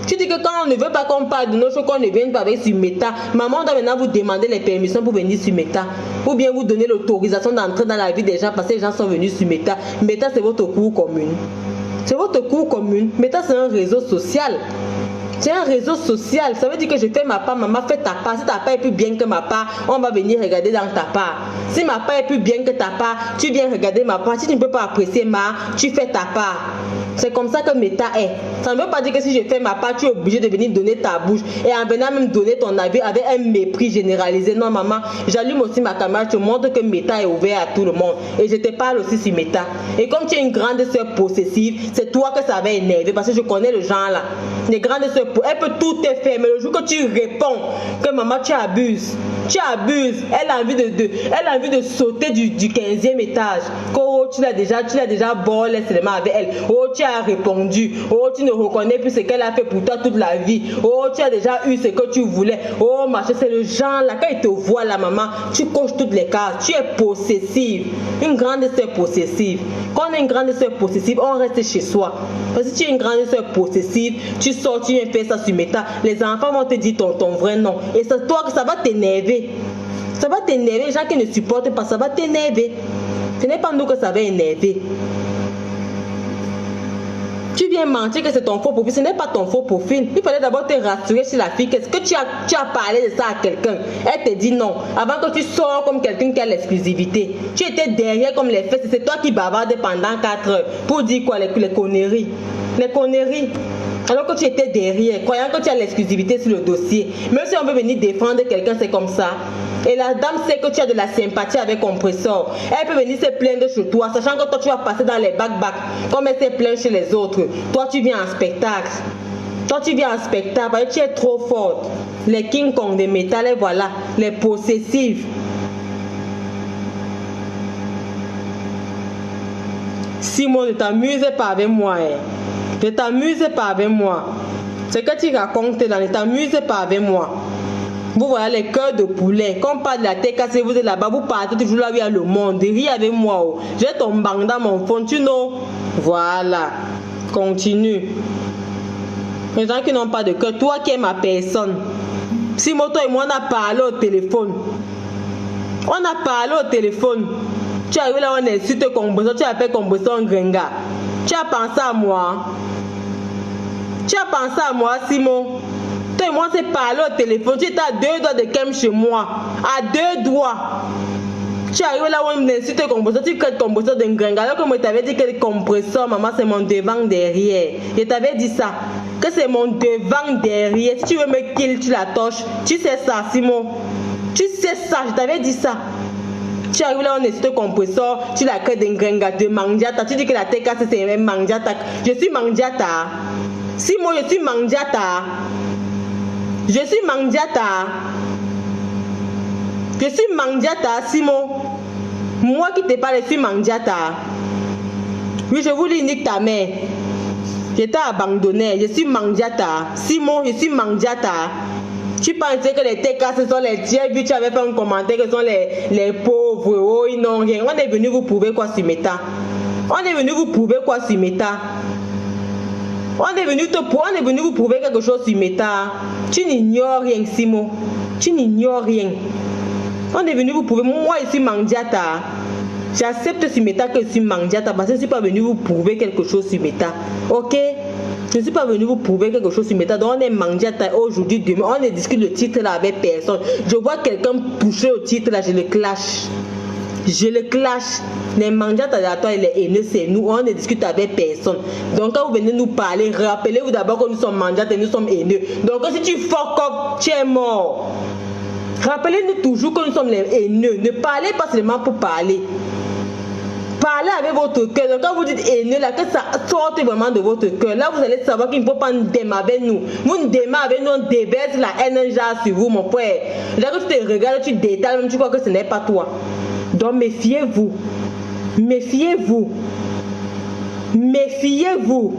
Tu dis que quand on ne veut pas qu'on parle de nos choses, qu'on ne vienne pas avec sur Meta, maman doit maintenant vous demander les permissions pour venir sur Meta. Ou bien vous donner l'autorisation d'entrer dans la vie des gens parce que les gens sont venus sur Meta. Meta c'est votre cour commune. C'est votre cour commune. Meta c'est un réseau social. C'est un réseau social. Ça veut dire que je fais ma part, maman fait ta part. Si ta part est plus bien que ma part, on va venir regarder dans ta part. Si ma part est plus bien que ta part, tu viens regarder ma part. Si tu ne peux pas apprécier tu fais ta part. C'est comme ça que Meta est. Ça ne veut pas dire que si je fais ma part, tu es obligé de venir donner ta bouche. Et en venant même donner ton avis avec un mépris généralisé. Non maman, j'allume aussi ma caméra, je te montre que Meta est ouvert à tout le monde. Et je te parle aussi sur Meta. Et comme tu es une grande sœur possessive, c'est toi que ça va énerver. Parce que je connais le genre là. Les grandes sœurs, elle peut tout te faire. Mais le jour que tu réponds que maman tu abuses. Tu abuses. Elle a envie de sauter du 15e étage. Oh, tu l'as déjà bolé seulement avec elle. Oh, tu as répondu. Oh, tu ne reconnais plus ce qu'elle a fait pour toi toute la vie. Oh, tu as déjà eu ce que tu voulais. Oh, machin, c'est le genre là. Quand il te voit la maman, tu coches toutes les cases. Tu es possessive. Une grande sœur possessive. Quand on est une grande sœur possessive, on reste chez soi. Parce que si tu es une grande sœur possessive, tu sors, tu viens faire ça sur Meta. Les enfants vont te dire ton vrai nom. Et c'est toi que ça va t'énerver. Ça va t'énerver. Les gens qui ne supportent pas, ça va t'énerver. Ce n'est pas nous que ça va énerver. Tu viens mentir que c'est ton faux profil, ce n'est pas ton faux profil. Il fallait d'abord te rassurer sur la fille. Qu'est-ce que tu as parlé de ça à quelqu'un? Elle te dit non. Avant que tu sors comme quelqu'un qui a l'exclusivité. Tu étais derrière comme les fesses. C'est toi qui bavardais pendant 4 heures. Pour dire quoi? Les conneries. Les conneries. Alors que tu étais derrière, croyant que tu as l'exclusivité sur le dossier. Même si on veut venir défendre quelqu'un, c'est comme ça. Et la dame sait que tu as de la sympathie avec Compressor. Elle peut venir se plaindre chez toi, sachant que toi tu vas passer dans les back-back, comme elle s'est plainte chez les autres. Toi tu viens en spectacle. Toi, tu viens en spectacle, tu es trop forte. Les King Kong de métal, et voilà, les possessives. Simon, ne t'amuse pas avec moi. Ne t'amuse pas avec moi. Ce que tu racontes là, ne t'amuse pas avec moi. Vous voyez les cœurs de poulet. Quand on parle de la TKC, vous êtes là-bas, vous partez toujours là où il y a le monde. Ris avec moi. Oh. J'ai ton bang dans mon fond, tu know. Voilà. Continue. Les gens qui n'ont pas de cœur, toi qui es ma personne. Si moi, toi et moi, on a parlé au téléphone. On a parlé au téléphone. Tu es arrivé là, on insulte Comboso, tu appelles Comboso un gringa. Tu as pensé à moi. Tu as pensé à moi, Simon. Toi et moi, on s'est parlé au téléphone. Tu étais à 2 doigts de Kem chez moi. À 2 doigts. Tu es arrivé là, on insulte Comboso, tu crées Comboso d'un gringa. Alors que moi, je t'avais dit que le compresseur, maman, c'est mon devant derrière. Je t'avais dit ça. Que c'est mon devant derrière. Si tu veux me kill, tu la torches. Tu sais ça, Simon. Tu sais ça, je t'avais dit ça. Tu arrives là, on est sur le compresseur, tu la crées d'un gringa de Mandiata. Tu dis que la TKC c'est même Mandiata. Je suis Mandiata. Simon, je suis Mandiata. Je suis Mandiata. Je suis Mandiata, Simon. Moi qui te parle, je suis Mandiata. Oui, je vous dis, nique ta mère. Je t'ai abandonné. Je suis Mandiata. Simon, je suis Mandiata. Tu pensais que les TK ce sont les tiens, puis tu avais fait un commentaire que ce sont les pauvres, oh ils n'ont rien. On est venu vous prouver quoi sur Meta. On est venu vous prouver quoi sur Meta. On est venu vous prouver quelque chose sur Meta. Tu n'ignores rien, Simon. Tu n'ignores rien. On est venu vous prouver. Moi je suis Mandiata. J'accepte sur Meta que je suis Mandiata parce que je ne suis pas venu vous prouver quelque chose sur Meta. Ok? Je ne suis pas venu vous prouver quelque chose sur Meta. Donc on est Mandiata aujourd'hui, demain. On ne discute le titre là avec personne. Je vois quelqu'un toucher au titre là, je le clash. Je le clash. Les Mandiata à toi et les haineux, c'est nous. On ne discute avec personne. Donc quand vous venez nous parler, rappelez-vous d'abord que nous sommes Mandiata et nous sommes haineux. Donc si tu fuck up, tu es mort. Rappelez-nous toujours que nous sommes les haineux. Ne parlez pas seulement pour parler. Parlez avec votre cœur. Donc quand vous dites haineux, là, que ça sorte vraiment de votre cœur. Là, vous allez savoir qu'il ne faut pas nous démarrer avec nous. Vous nous démarrez avec nous, on déverse la haine genre sur vous, mon frère. Là, que tu te regardes, tu détales, même tu crois que ce n'est pas toi. Donc méfiez-vous. Méfiez-vous. Méfiez-vous.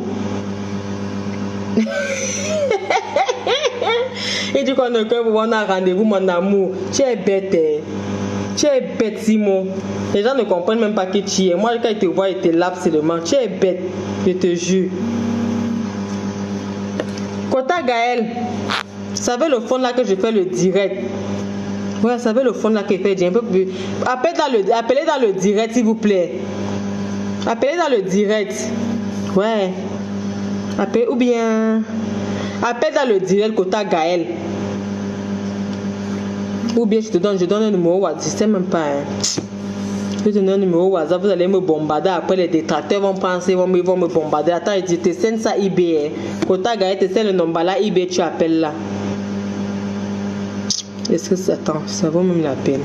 Et du coup, on a rendez-vous, mon amour. Tu es bête. Tu es bête, Simon. Les gens ne comprennent même pas qui tu es. Moi, quand ils te voient, ils te lavent seulement. Tu es bête, je te jure. Kota Gaël, vous savez le fond là que je fais le direct. Ouais, vous savez le fond là que je fais un peu plus. Appelez dans le direct, s'il vous plaît. Appelez dans le direct. Ouais. Appelez ou bien. Appelle dans le direct Kota Gaël. Ou bien je donne un numéro WhatsApp, je sais même pas. Je te donne un numéro WhatsApp, vous allez me bombarder. Après les détracteurs vont penser, ils vont me bombarder. Attends, je te sens ça eBay. Kota Gaël, te sens le nombre là, eBay, tu appelles là. Est-ce que ça attend? Ça vaut même la peine.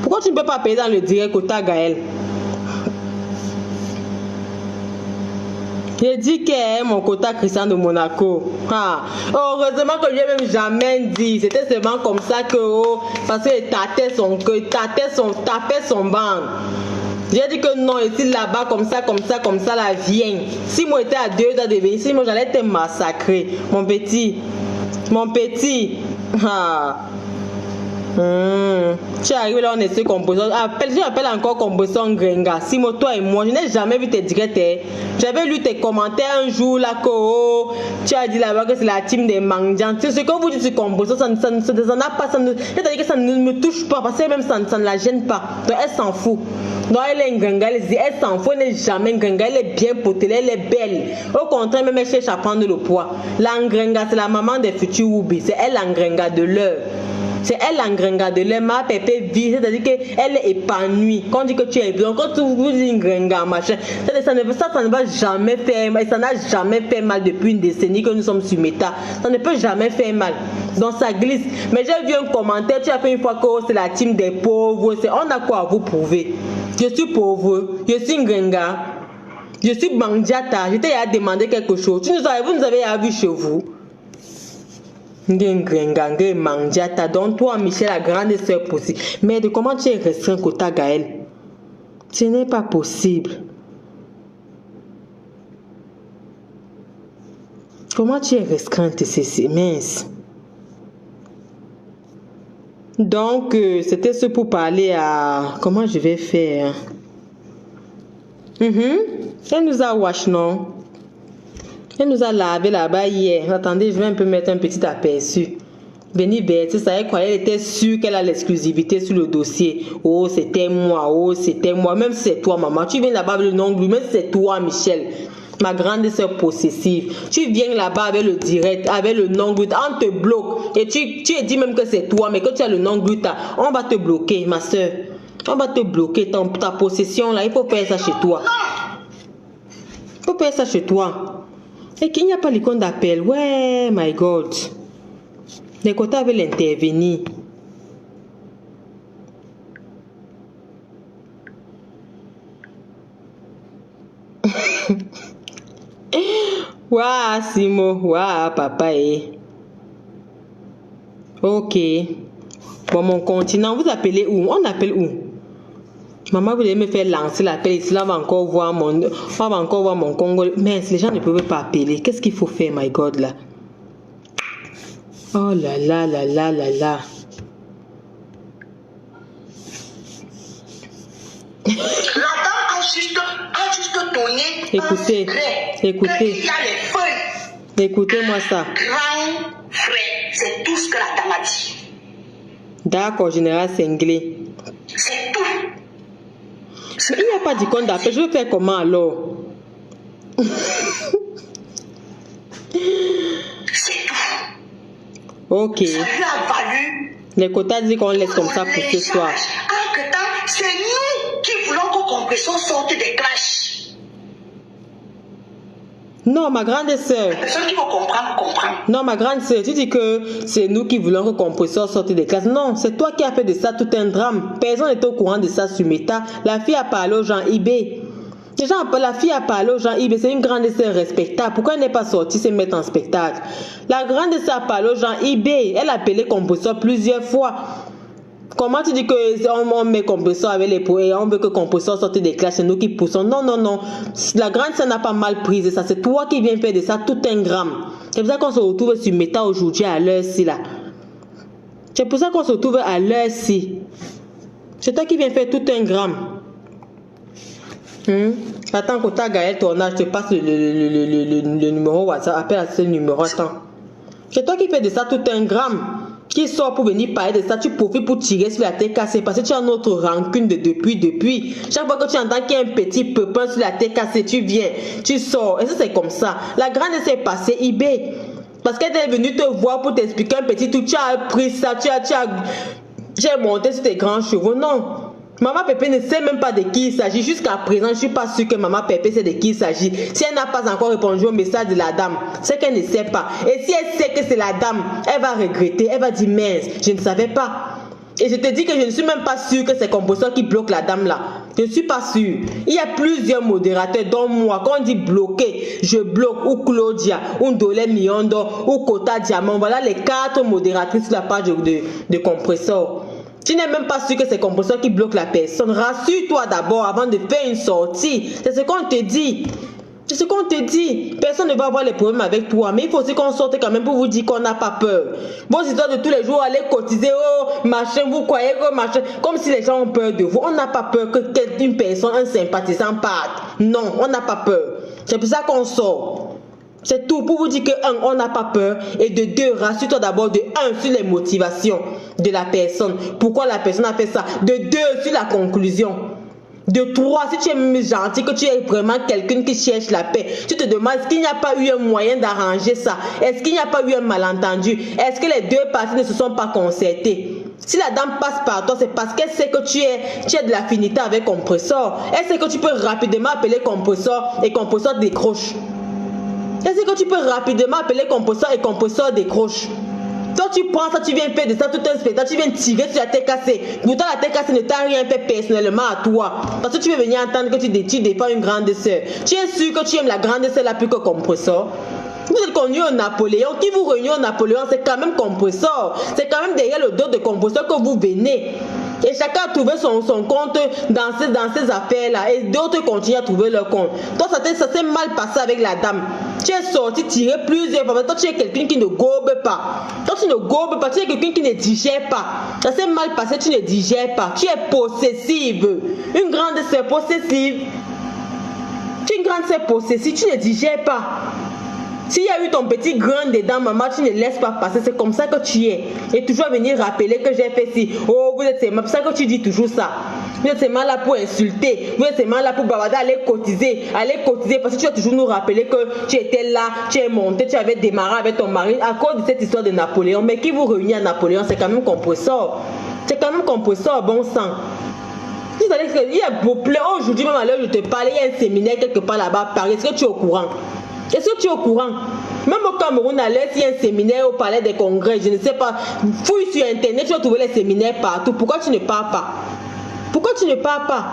Pourquoi tu ne peux pas payer dans le direct Kota Gaël? J'ai dit qu'elle est mon Kota Christian de Monaco. Ah. Heureusement que je n'ai même jamais dit. C'était seulement comme ça que, parce qu'il tapait son banc. J'ai dit que non, ici là-bas, comme ça, la vient. Si moi j'étais à 2 heures de venir, si moi j'allais te massacrer. Mon petit. Ah. Tu arrives là, on est sur composant. J'appelle encore composant Gringa. Simon, toi et moi, je n'ai jamais vu tes directs. J'avais lu tes commentaires un jour là que tu as dit là-bas que c'est la team des mendiants. Ce que vous dites sur composant, ça n'a pas. C'est-à-dire que ça ne me touche pas parce que même ça ne la gêne pas. Donc elle s'en fout. Donc elle est une Gringa, elle s'en fout, elle n'est jamais une Gringa, elle est bien potée, elle est belle. Au contraire, même elle cherche à prendre le poids. La Gringa, c'est la maman des futurs Woubi. C'est elle la Gringa de l'heure. C'est elle l'engrenga de l'air, ma pépé vie, c'est-à-dire qu'elle est épanouie. Quand on dit que tu es épanouie, quand tu vous dis ngrenga, machin, ça ne va jamais faire mal, ça n'a jamais fait mal depuis une décennie que nous sommes sur Meta. Ça ne peut jamais faire mal. Donc ça glisse. Mais j'ai vu un commentaire, tu as fait une fois que c'est la team des pauvres, on a quoi à vous prouver? Je suis pauvre, je suis ngrenga, je suis Mandiata, je t'ai demandé quelque chose. Vous nous avez vu chez vous. Ngengengenge manjata. Donc toi, Michel, la grande sœur possible. Mais de comment tu es restreint Kota Gaël? Ce n'est pas possible. Comment tu es restreinte, c'est mince. Donc, c'était ce pour parler à... Comment je vais faire? Elle nous a wash, non? Elle nous a lavé là-bas hier. Attendez, je vais un peu mettre un petit aperçu. Béni Berthe, ça y est, quoi, elle était sûre qu'elle a l'exclusivité sur le dossier. Oh, c'était moi, oh, c'était moi. Même si c'est toi, maman. Tu viens là-bas avec le nom, même si c'est toi, Michel. Ma grande sœur possessive. Tu viens là-bas avec le direct, avec le non gluta. On te bloque. Et tu dis même que c'est toi, mais que tu as le non gluta. On va te bloquer, ma sœur. On va te bloquer ta possession là. Il faut faire ça chez toi. Il faut faire ça chez toi. Et qu'il n'y a pas l'icône d'appel. Ouais, my God. Les quotas veulent intervenir. Waouh, Simo. Waouh, papa. Ok. Bon, mon continent, vous appelez où? On appelle où? Maman voulait me faire lancer l'appel ici. Là, on va encore voir mon Congo. Mais les gens ne peuvent pas appeler. Qu'est-ce qu'il faut faire, my God, là? Oh là là là là là là. La dame a juste donné. Écoutez. Il y a les feuilles. Écoutez-moi ça. Grand frère, c'est tout ce que la dame a dit. D'accord, général Senglé. C'est tout. Mais il n'y a pas d'icône d'appel. Je vais faire comment alors? C'est tout. Ok. Ça lui a valu. Les quotas disent qu'on laisse comme ça pour ce soir. C'est nous qui voulons que Compression sorte des clashs. Non, ma grande sœur. Ceux qui vont comprendre. Non, ma grande sœur, tu dis que c'est nous qui voulons que Compresseur sorte des classes. Non, c'est toi qui as fait de ça tout un drame. Personne n'est au courant de ça sur Meta. La fille a parlé aux gens eBay. La fille a parlé aux gens eBay. C'est une grande sœur respectable. Pourquoi elle n'est pas sortie se mettre en spectacle? La grande sœur a parlé aux gens eBay. Elle a appelé Compresseur plusieurs fois. Comment tu dis que on met Compresseur avec les pots et on veut que Compresseur sorte des classes, c'est nous qui poussons? Non, non, non. La grande sœur n'a pas mal pris ça. C'est toi qui viens faire de ça tout un gramme. C'est pour ça qu'on se retrouve sur Meta aujourd'hui à l'heure-ci là. C'est pour ça qu'on se retrouve à l'heure-ci. C'est toi qui viens faire tout un gramme. Attends, quand tu as gagné ton âge, je te passe le numéro WhatsApp. Appelle à ce numéro. Attends. C'est toi qui fais de ça tout un gramme. Qui sort pour venir parler de ça, tu profites pour tirer sur la tête cassée parce que tu as notre rancune de depuis. Chaque fois que tu entends qu'il y a un petit pépin sur la tête cassée, tu viens, tu sors. Et ça, c'est comme ça. La grande s'est passée eBay. Parce qu'elle est venue te voir pour t'expliquer un petit truc. Tu as pris ça, tu as monté sur tes grands chevaux. Non. Maman Pépé ne sait même pas de qui il s'agit. Jusqu'à présent, je ne suis pas sûre que Maman Pépé sait de qui il s'agit. Si elle n'a pas encore répondu au message de la dame, c'est qu'elle ne sait pas. Et si elle sait que c'est la dame, elle va regretter. Elle va dire, mince, je ne savais pas. Et je te dis que je ne suis même pas sûre que c'est Compresseur qui bloque la dame là. Je ne suis pas sûre. Il y a plusieurs modérateurs, dont moi. Quand on dit bloquer, je bloque. Ou Claudia, ou Ndolé Miondo, ou Kota Diamant. Voilà les 4 modératrices sur la page de Compresseur. Tu n'es même pas sûr que c'est Compresseur qui bloque la personne. Rassure-toi d'abord avant de faire une sortie. C'est ce qu'on te dit. C'est ce qu'on te dit. Personne ne va avoir les problèmes avec toi. Mais il faut aussi qu'on sorte quand même pour vous dire qu'on n'a pas peur. Vos histoires de tous les jours, allez cotiser, oh, machin, vous croyez que machin. Comme si les gens ont peur de vous. On n'a pas peur que une personne, un sympathisant parte. Non, on n'a pas peur. C'est pour ça qu'on sort. C'est tout pour vous dire que 1, on n'a pas peur, et de 2, rassure-toi d'abord de 1 sur les motivations de la personne. Pourquoi la personne a fait ça? De 2, sur la conclusion. De 3, si tu es gentil, que tu es vraiment quelqu'un qui cherche la paix, tu te demandes est-ce qu'il n'y a pas eu un moyen d'arranger ça? Est-ce qu'il n'y a pas eu un malentendu? Est-ce que les 2 parties ne se sont pas concertées? Si la dame passe par toi, c'est parce qu'elle sait que tu as de l'affinité avec Compresseur. Elle sait que tu peux rapidement appeler Compresseur et Compresseur décroche. Est-ce que tu peux rapidement appeler Compresseur et Compresseur décroche? Toi tu prends ça, tu viens faire de ça tout un spectacle, tu viens tirer sur la tête cassée. Pourtant la tête cassée ne t'a rien fait personnellement à toi. Parce que tu veux venir entendre que tu défends une grande sœur. Tu es sûr que tu aimes la grande sœur là plus que Compresseur? Vous êtes connu au Napoléon. Qui vous réunit au Napoléon, c'est quand même compresseur. C'est quand même derrière le dos de compresseur que vous venez. Et chacun a trouvé son compte dans ces affaires-là. Et d'autres continuent à trouver leur compte. Toi, ça s'est mal passé avec la dame. Tu es sorti tirer plusieurs fois. Toi, tu es quelqu'un qui ne gobe pas. Toi, tu ne gobes pas. Tu es quelqu'un qui ne digère pas. Ça s'est mal passé, tu ne digères pas. Tu es possessive. Une grande sœur possessive. Tu es une grande sœur possessive. Tu ne digères pas. S'il y a eu ton petit grain dedans, maman, tu ne laisses pas passer. C'est comme ça que tu es. Et toujours venir rappeler que j'ai fait ci. Oh, vous êtes seulement. C'est ça que tu dis toujours ça. Vous êtes seulement là pour insulter. Vous êtes seulement là pour bavarder, aller cotiser. Parce que tu vas toujours nous rappeler que tu étais là, tu es monté, tu avais démarré avec ton mari à cause de cette histoire de Napoléon. Mais qui vous réunit à Napoléon, c'est quand même compresseur. C'est quand même compresseur, bon sang. Il y a beaucoup. Aujourd'hui, même à l'heure où je te parle, il y a un séminaire quelque part là-bas à Paris. Est-ce que tu es au courant? Est-ce que tu es au courant? Même au Cameroun, à l'Est, il y a un séminaire au palais des congrès. Je ne sais pas. Fouille sur Internet, tu vas trouver les séminaires partout. Pourquoi tu ne pars pas? Pourquoi tu ne pars pas?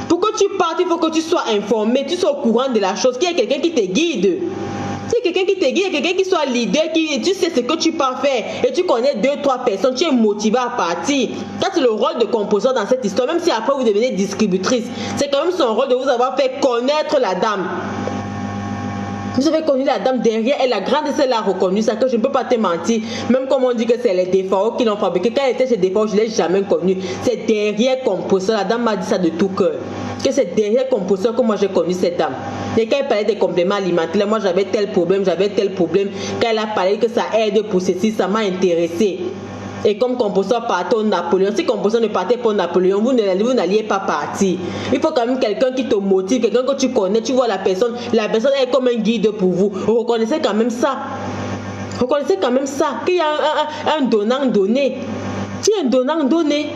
Pourquoi tu pars? Il faut que tu sois informé, tu sois au courant de la chose, qu'il y ait quelqu'un qui te guide. Si quelqu'un qui te guide, quelqu'un qui soit leader, tu sais ce que tu pars faire et tu connais 2-3 personnes, tu es motivé à partir. Ça, c'est le rôle de composant dans cette histoire. Même si après vous devenez distributrice, c'est quand même son rôle de vous avoir fait connaître la dame. Vous avez connu la dame derrière elle, la grande sœur l'a reconnue, ça que je ne peux pas te mentir. Même comme on dit que c'est les Defao qui l'ont fabriqué. Quand elle était chez Defao, je ne l'ai jamais connue. C'est derrière Composeur, la dame m'a dit ça de tout cœur. Que c'est derrière Composeur que moi j'ai connu cette dame. Et quand elle parlait des compléments alimentaires, moi j'avais tel problème. Quand elle a parlé que ça aide pour ceci, ça m'a intéressé. Et comme Composeur partait au Napoléon, si Composeur ne partait pas au Napoléon, vous n'alliez pas partir. Il faut quand même quelqu'un qui te motive, quelqu'un que tu connais, tu vois la personne est comme un guide pour vous. Vous reconnaissez quand même ça. Reconnaissez quand même ça, qu'il y a un donnant-donné. Tu es un donnant-donné.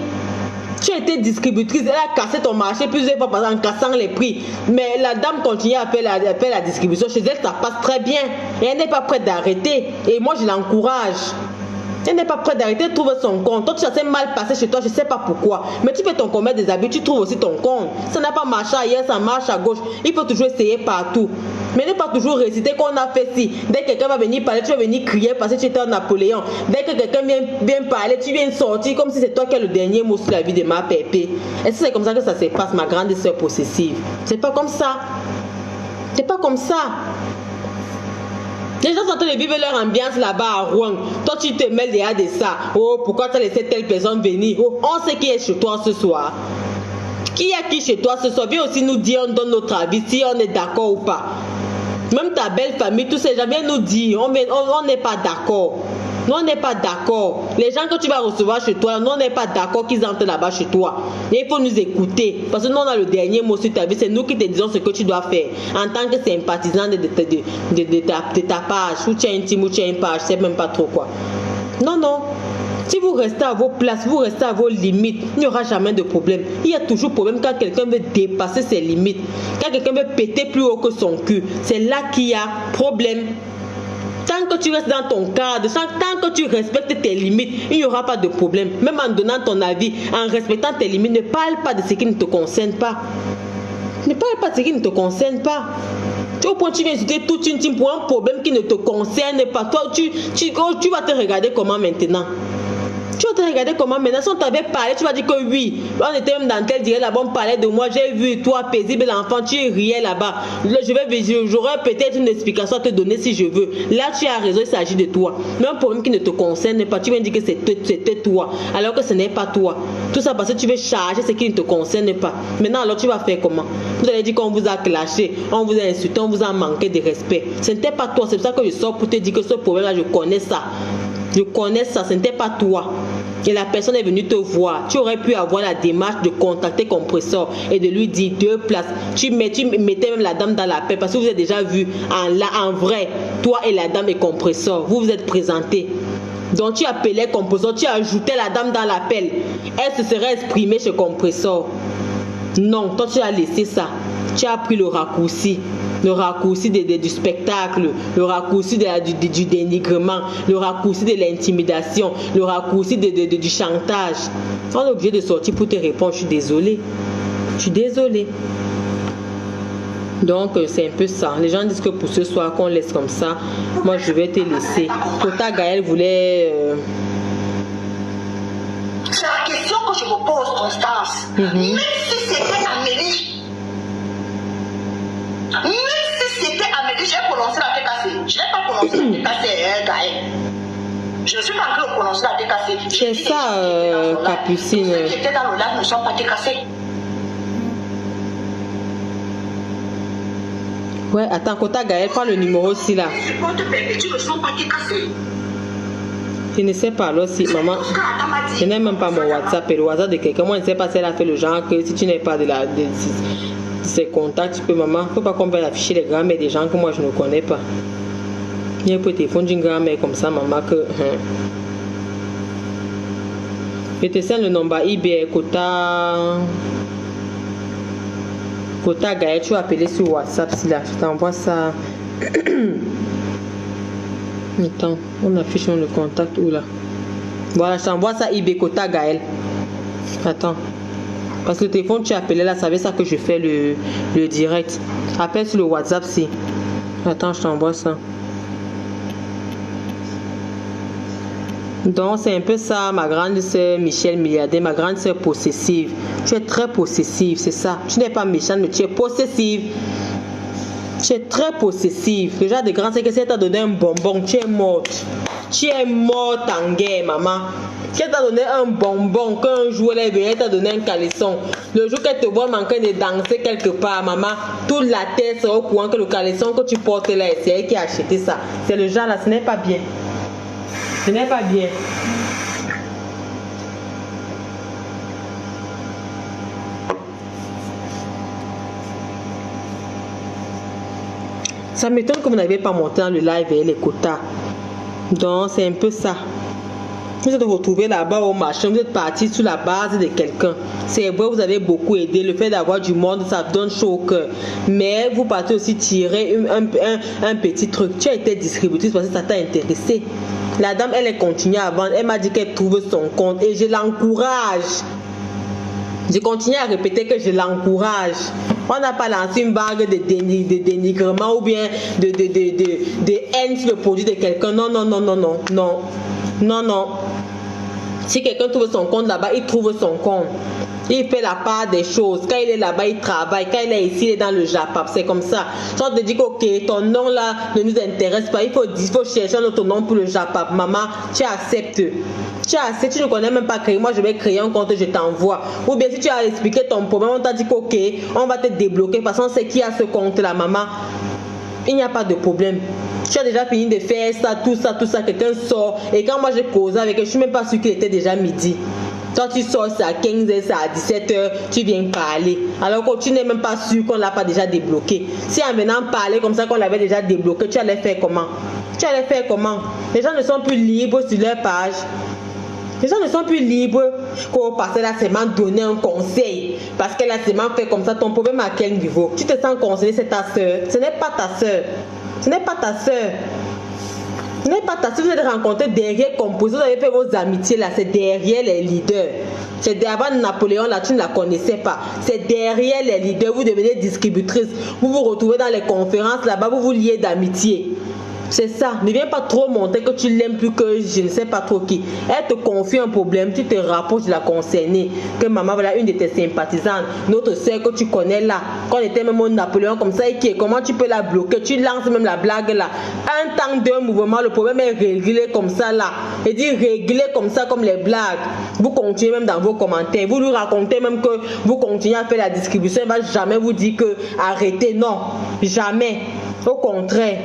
Tu as été distributrice, elle a cassé ton marché plusieurs fois en cassant les prix. Mais la dame continue à faire la distribution. Chez elle, ça passe très bien. Et elle n'est pas prête d'arrêter. Et moi, je l'encourage. Elle n'est pas prête d'arrêter de trouver son compte. Toi, tu as mal passé chez toi, je ne sais pas pourquoi. Mais tu fais ton commerce des habits, tu trouves aussi ton compte. Ça n'a pas marché ailleurs, ça marche à gauche. Il faut toujours essayer partout. Mais ne pas toujours réciter qu'on a fait ci. Dès que quelqu'un va venir parler, tu vas venir crier parce que tu étais un Napoléon. Dès que quelqu'un vient parler, tu viens sortir comme si c'est toi qui as le dernier mot sur la vie de ma pépé. Est-ce que c'est comme ça que ça se passe, ma grande sœur possessive? C'est pas comme ça. C'est pas comme ça. Les gens sont en train de vivre leur ambiance là-bas à Rouen. Toi, tu te mêles derrière de ça. Oh, pourquoi tu as laissé telle personne venir? Oh, on sait qui est chez toi ce soir. Qui est qui chez toi ce soir? Viens aussi nous dire, on donne notre avis, si on est d'accord ou pas. Même ta belle famille, tous ces gens viennent nous dire, on n'est pas d'accord. Nous, on n'est pas d'accord. Les gens que tu vas recevoir chez toi, nous, on n'est pas d'accord qu'ils entrent là-bas chez toi. Et il faut nous écouter. Parce que nous, on a le dernier mot sur ta vie. C'est nous qui te disons ce que tu dois faire. En tant que sympathisant de ta page. Ou tu as une team ou tu as une page. Je ne sais même pas trop quoi. Non. Si vous restez à vos places, vous restez à vos limites, il n'y aura jamais de problème. Il y a toujours problème quand quelqu'un veut dépasser ses limites. Quand quelqu'un veut péter plus haut que son cul. C'est là qu'il y a problème. Tant que tu restes dans ton cadre, tant que tu respectes tes limites, il n'y aura pas de problème. Même en donnant ton avis, en respectant tes limites, ne parle pas de ce qui ne te concerne pas. Ne parle pas de ce qui ne te concerne pas. Au point tu viens insulter toute une team pour un problème qui ne te concerne pas. Toi, tu vas te regarder comment maintenant? Tu vas te regarder comment maintenant? Si on t'avait parlé, tu vas dire que oui. On était même dans tel direct là-bas, on parlait de moi. J'ai vu toi, paisible l'enfant, tu riais là-bas. J'aurais peut-être une explication à te donner si je veux. Là, tu as raison, il s'agit de toi. Mais un problème qui ne te concerne pas, tu viens dire que c'était toi. Alors que ce n'est pas toi. Tout ça parce que tu veux charger ce qui ne te concerne pas. Maintenant, alors tu vas faire comment? Vous allez dire qu'on vous a clashé, on vous a insulté, on vous a manqué de respect. Ce n'était pas toi. C'est pour ça que je sors pour te dire que ce problème-là, je connais ça. Je connais ça, ce n'était pas toi. Et la personne est venue te voir. Tu aurais pu avoir la démarche de contacter Compresseur et de lui dire 2 places. Tu mettais même la dame dans la paix parce que vous avez déjà vu en vrai, toi et la dame et Compresseur. Vous vous êtes présentés. Donc tu appelais Compresseur, tu ajoutais la dame dans l'appel. Elle se serait exprimée chez Compresseur. Non, toi tu as laissé ça. Tu as pris le raccourci du spectacle, le raccourci du dénigrement, le raccourci de l'intimidation, le raccourci du chantage. On est obligé de sortir pour te répondre. Je suis désolée. Donc, c'est un peu ça. Les gens disent que pour ce soir, qu'on laisse comme ça. Moi, je vais te laisser. Kota Gaël voulait... C'est la question que je me pose, Constance. Même si c'était Amélie, j'ai prononcé la TKC. Je n'ai pas prononcé la TKC, Gaël. Je ne suis pas en train de prononcer la TKC. C'est ça, Capucine. Ceux qui étaient dans le lac ne sont pas TKC. Ouais, attends, Kota Gaël, prends le numéro aussi là. Les supports perpétuels ne sont pas TKC. Je ne sais pas, alors si maman, je n'ai même pas mon WhatsApp et le WhatsApp de quelqu'un. Moi, je ne sais pas si elle a fait le genre que si tu n'es pas de ses contacts, tu peux, maman, il ne faut pas qu'on vienne afficher les grands-mères des gens que moi je ne connais pas. Il y a un peu de téléphone d'une grand-mère comme ça, maman, que. Je te sers le nombre IB, Kota Gaël, tu vas appeler sur WhatsApp si là, je t'envoie ça. Attends, on affiche le contact où là? Voilà, je t'envoie ça IB Kota Gaël. Attends. Parce que le téléphone tu as appelé là, ça veut ça que je fais le direct. Appelle sur le WhatsApp si. Attends, je t'envoie ça. Donc c'est un peu ça, ma grande sœur Michel Milliardaire, ma grande sœur possessive. Tu es très possessive, c'est ça. Tu n'es pas méchante, mais tu es possessive. Tu es très possessive. Le genre de grande sœur que si elle t'a donné un bonbon, tu es morte. Tu es morte en guerre, maman. Si elle t'a donné un bonbon, qu'un jour elle est venue, elle t'a donné un caleçon. Le jour qu'elle te voit manquer de danser quelque part, maman, toute la tête sera au courant que le caleçon que tu portes là, c'est elle qui a acheté ça. C'est le genre là, ce n'est pas bien. Ce n'est pas bien. Ça m'étonne que vous n'avez pas monté dans le live et les quotas. Donc, c'est un peu ça. Vous êtes retrouvés là-bas au marché, vous êtes partis sur la base de quelqu'un. C'est vrai, vous avez beaucoup aidé. Le fait d'avoir du monde, ça donne chaud au cœur. Mais vous partez aussi tirer un petit truc. Tu as été distributrice parce que ça t'a intéressé. La dame, elle est continuée à vendre. Elle m'a dit qu'elle trouve son compte et je l'encourage. Je continue à répéter que je l'encourage. On n'a pas lancé une vague de dénigrement ou bien de haine sur le produit de quelqu'un. Non, non, non, non, non, non. Non, non. Si quelqu'un trouve son compte là-bas, il trouve son compte. Il fait la part des choses. Quand il est là-bas, il travaille. Quand il est ici, il est dans le Japap. C'est comme ça. Si on te dit que ok, ton nom là ne nous intéresse pas, il faut chercher un autre nom pour le Japap. Maman, tu acceptes. Tu ne connais même pas créer. Moi, je vais créer un compte, je t'envoie. Ou bien si tu as expliqué ton problème, on t'a dit que ok, on va te débloquer parce qu'on sait qui a ce compte là, maman. Il n'y a pas de problème. Tu as déjà fini de faire ça, tout ça, quelqu'un sort. Et quand moi j'ai causé avec elle, je ne suis même pas sûre qu'il était déjà midi. Toi tu sors, c'est à 15h, c'est à 17h, tu viens parler. Alors que tu n'es même pas sûr qu'on ne l'a pas déjà débloqué. Si en venant parler comme ça qu'on l'avait déjà débloqué, tu allais faire comment? Les gens ne sont plus libres sur leur page. Les gens ne sont plus libres qu'au passé là seulement donner un conseil. Parce qu'elle a seulement fait comme ça. Ton problème à quel niveau? Tu te sens conseiller, c'est ta soeur. Ce n'est pas ta soeur. Ce n'est pas ta soeur. Ce n'est pas ta soeur. Vous êtes rencontrés derrière composé. Vous avez fait vos amitiés là. C'est derrière les leaders. C'est derrière Napoléon là. Tu ne la connaissais pas. C'est derrière les leaders. Vous devenez distributrice. Vous vous retrouvez dans les conférences là-bas. Vous vous liez d'amitié. C'est ça, ne viens pas trop montrer que tu l'aimes plus que je ne sais pas trop qui. Elle te confie un problème, tu te rapproches de la concernée. Que maman, voilà une de tes sympathisantes, notre soeur que tu connais là, quand on était même au Napoléon comme ça, et qui est, comment tu peux la bloquer? Tu lances même la blague là. Un temps d'un mouvement, le problème est réglé comme ça là. Et dit réglé comme ça, comme les blagues. Vous continuez même dans vos commentaires. Vous lui racontez même que vous continuez à faire la distribution. Elle ne va jamais vous dire que arrêtez. Non, jamais. Au contraire.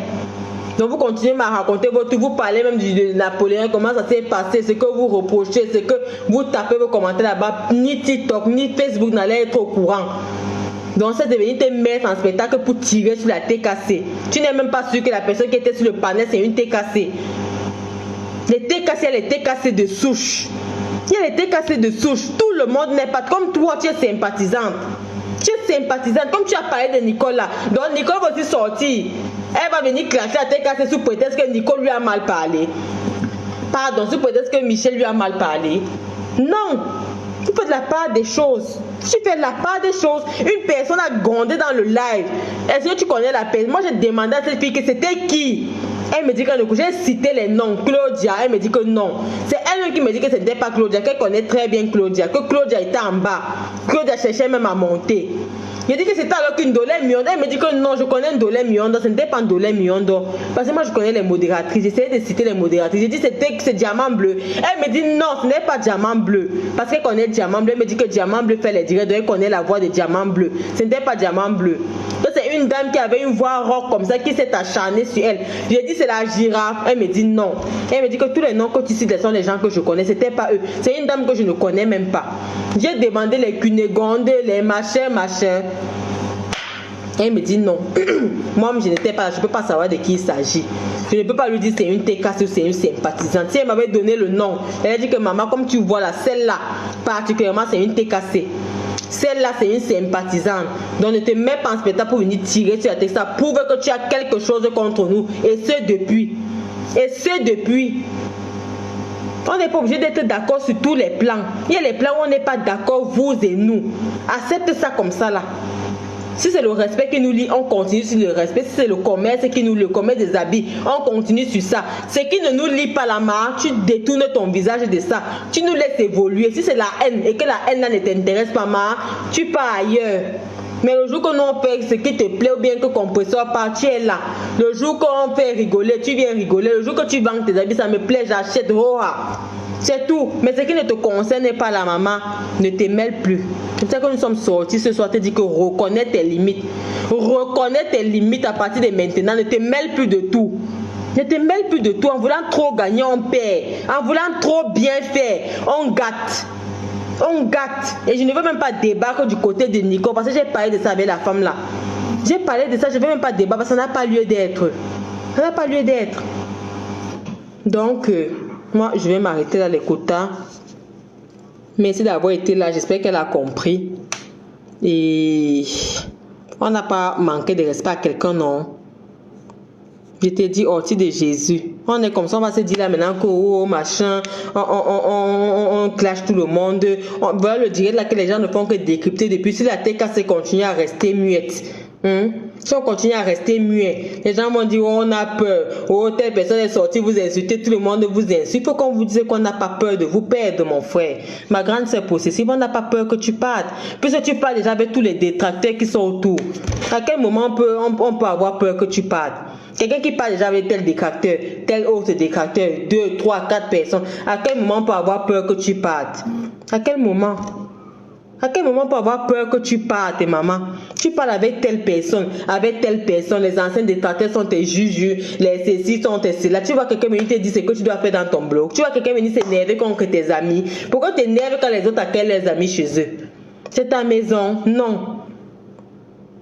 Donc vous continuez à raconter votre... Vous parlez même de Napoléon, comment ça s'est passé, ce que vous reprochez, ce que vous tapez vos commentaires là-bas. Ni TikTok, ni Facebook n'allait être au courant. Donc c'est devenu te mettre en spectacle pour tirer sur la TKC. Tu n'es même pas sûr que la personne qui était sur le panel c'est une TKC. Les TKC, il y a les TKC de souche. Il y a les TKC de souche. Tout le monde n'est pas... Comme toi, tu es sympathisante. Tu es sympathisante. Comme tu as parlé de Nicole là. Donc Nicole va aussi sortir. Elle va venir clasher la TKC sous prétexte que Nicole lui a mal parlé. Pardon, sous prétexte que Michel lui a mal parlé. Non. Tu fais de la part des choses. Tu fais de la part des choses. Une personne a grondé dans le live. Est-ce que tu connais la personne? Moi, j'ai demandé à cette fille que c'était qui. Elle me dit qu'elle ne couche. J'ai cité les noms. Claudia. Elle me dit que non. C'est elle qui me dit que ce n'était pas Claudia. Qu'elle connaît très bien Claudia. Que Claudia était en bas. Claudia cherchait même à monter. Je dis que c'était alors qu'une Ndolé Miondo. Elle me dit que non, je connais Ndolé Miondo. Ce n'était pas Ndolé Miondo. Parce que moi, je connais les modératrices. J'essayais de citer les modératrices. J'ai dit que c'est Diamant Bleu. Elle me dit non, ce n'est pas Diamant Bleu. Parce qu'elle connaît Diamant Bleu. Elle me dit que Diamant Bleu fait les directs. Donc elle connaît la voix de Diamant Bleu. Ce n'était pas Diamant Bleu. Donc c'est une dame qui avait une voix rock comme ça, qui s'est acharnée sur elle. J'ai dit c'est la girafe. Elle me dit non. Elle me dit que tous les noms que tu cites sont les gens que je connais. C'était pas eux. C'est une dame que je ne connais même pas. J'ai demandé les Cunégonde, les machins. Elle me dit non. Moi, je n'étais pas là. Je ne peux pas savoir de qui il s'agit. Je ne peux pas lui dire c'est une TKC ou c'est une sympathisante. Si elle m'avait donné le nom, elle a dit que maman, comme tu vois là, celle-là, particulièrement, c'est une TKC. Celle-là, c'est une sympathisante. Donc, ne te mets pas en spectacle pour venir tirer sur la tête. Ça prouve que tu as quelque chose contre nous. Et ce, depuis. On n'est pas obligé d'être d'accord sur tous les plans. Il y a les plans où on n'est pas d'accord, vous et nous. Accepte ça comme ça, là. Si c'est le respect qui nous lie, on continue sur le respect. Si c'est le commerce qui nous lie, le commerce des habits, on continue sur ça. Ce qui ne nous lie pas la marque, tu détournes ton visage de ça. Tu nous laisses évoluer. Si c'est la haine et que la haine là ne t'intéresse pas, tu pars ailleurs. Mais le jour que nous on fait ce qui te plaît ou bien que compresseur part, tu es là. Le jour qu'on fait rigoler, tu viens rigoler. Le jour que tu vends tes habits, ça me plaît, j'achète. C'est tout. Mais ce qui ne te concerne pas, la maman, ne te mêle plus. C'est ça que nous sommes sortis ce soir, te dit que reconnais tes limites. Reconnais tes limites à partir de maintenant. Ne te mêle plus de tout. Ne te mêle plus de tout. En voulant trop gagner, on perd. En voulant trop bien faire, on gâte. On gâte. Et je ne veux même pas débattre du côté de Nico parce que j'ai parlé de ça avec la femme là. J'ai parlé de ça, je ne veux même pas débattre parce que ça n'a pas lieu d'être. Ça n'a pas lieu d'être. Donc, moi, je vais m'arrêter là les quotas. Merci d'avoir été là. J'espère qu'elle a compris. Et on n'a pas manqué de respect à quelqu'un, non. Je t'ai dit, ortie de Jésus. On est comme ça, on va se dire là maintenant que oh, machin, on clash tout le monde. Voilà le direct là que les gens ne font que décrypter depuis. Si la TKC continue à rester muette. Si on continue à rester muet, les gens vont dire oh, on a peur, oh telle personne est sortie, vous insultez, tout le monde vous insulte. Il faut qu'on vous dise qu'on n'a pas peur de vous perdre, mon frère. Ma grande sœur possessive, on n'a pas peur que tu partes. Puisque tu parles déjà avec tous les détracteurs qui sont autour. À quel moment on peut avoir peur que tu partes? Quelqu'un qui parle déjà avec tel détracteur, tel autre détracteur, 2, 3, 4 personnes. À quel moment on peut avoir peur que tu partes? À quel moment? À quel moment on peut avoir peur que tu partes, maman? Tu parles avec telle personne, les anciens détracteurs sont tes juges, les ceci sont tes cela. Tu vois quelqu'un venir te dire ce que tu dois faire dans ton blog. Tu vois quelqu'un venir s'énerver contre tes amis. Pourquoi t'énerves quand les autres accueillent leurs amis chez eux? C'est ta maison? Non.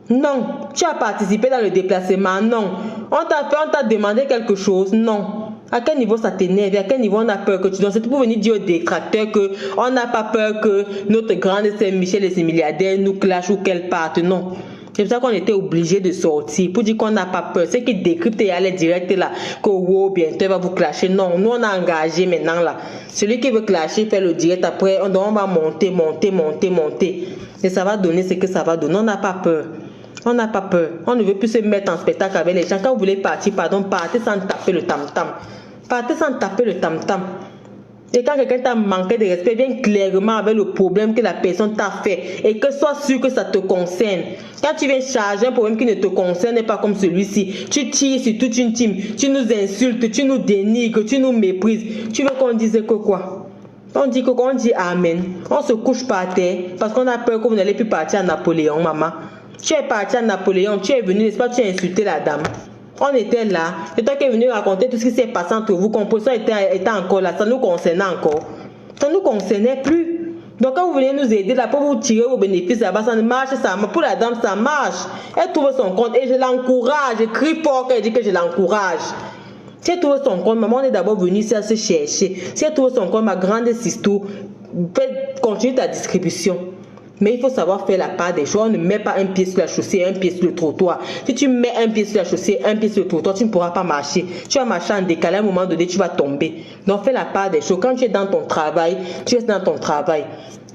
Non. Tu as participé dans le déplacement? Non. On t'a demandé quelque chose? Non. À quel niveau ça t'énerve? À quel niveau on a peur que tu donnes? C'est pour venir dire aux détracteurs qu'on n'a pas peur que notre grande sœur Michel et ses milliardaires nous clashent ou qu'elle parte. Non. C'est pour ça qu'on était obligé de sortir pour dire qu'on n'a pas peur. Ceux qui décryptent et aller direct là, que wow, bientôt il va vous clasher. Non, nous on a engagé maintenant là. Celui qui veut clasher fait le direct après. On va monter. Et ça va donner ce que ça va donner. On n'a pas peur. On n'a pas peur. On ne veut plus se mettre en spectacle avec les gens. Quand vous voulez partir, partez sans taper le tam-tam. Partez sans taper le tam-tam. Et quand quelqu'un t'a manqué de respect, viens clairement avec le problème que la personne t'a fait. Et que sois sûr que ça te concerne. Quand tu viens charger un problème qui ne te concerne pas comme celui-ci, tu tires sur toute une team. Tu nous insultes, tu nous dénigres, tu nous méprises. Tu veux qu'on dise que quoi? On dit amen. On se couche par terre parce qu'on a peur que vous n'allez plus partir à Napoléon, maman. Tu es parti à Napoléon, tu es venu, n'est-ce pas, tu as insulté la dame. On était là, c'est toi qui es venu raconter tout ce qui s'est passé entre vous, composition était encore là, ça nous concernait encore. Ça ne nous concernait plus. Donc quand vous venez nous aider là pour vous tirer vos bénéfices là-bas, ça ne marche, ça marche. Pour la dame, ça marche. Elle trouve son compte et je l'encourage, je crie fort quand elle dit que je l'encourage. Si elle trouve son compte, maman, on est d'abord venu ici à se chercher. Si elle trouve son compte, ma grande sister, continue ta distribution. Mais il faut savoir faire la part des choses. On ne met pas un pied sur la chaussée et un pied sur le trottoir. Si tu mets un pied sur la chaussée, un pied sur le trottoir, tu ne pourras pas marcher. Tu vas marcher en décalé, à un moment donné, tu vas tomber. Donc fais la part des choses. Quand tu es dans ton travail, tu restes dans ton travail.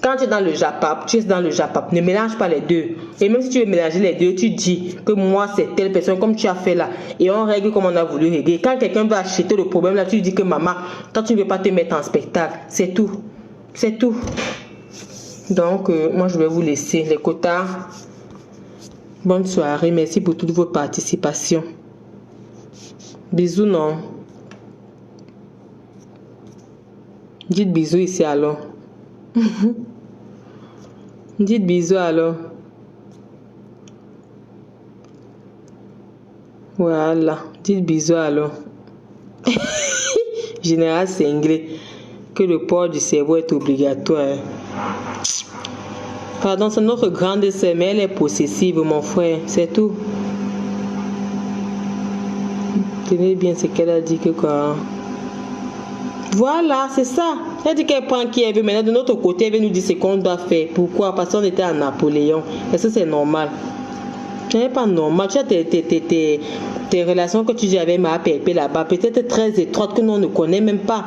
Quand tu es dans le Japap, tu es dans le Japap. Ne mélange pas les deux. Et même si tu veux mélanger les deux, tu dis que moi c'est telle personne comme tu as fait là. Et on règle comme on a voulu régler. Quand quelqu'un va acheter le problème là, tu lui dis que maman, toi tu ne veux pas te mettre en spectacle. C'est tout. C'est tout. Donc moi je vais vous laisser les quotas. Bonne soirée. Merci pour toutes vos participations. Bisous non. Dites bisous ici alors. Dites bisous alors. Voilà. Dites bisous alors. Général cinglé. Que le port du cerveau est obligatoire. Pardon, c'est notre grande sœur, mais elle est possessive, mon frère. C'est tout. Tenez bien ce qu'elle a dit que quoi. Voilà, c'est ça. Elle dit qu'elle prend qui elle veut. Maintenant, de notre côté, elle veut nous dire ce qu'on doit faire. Pourquoi? Parce qu'on était à Napoléon. Est-ce que c'est normal? Ce n'est pas normal. Tu as tes relations que tu dis avec ma pépé là-bas, peut-être très étroites que nous on ne connaît même pas.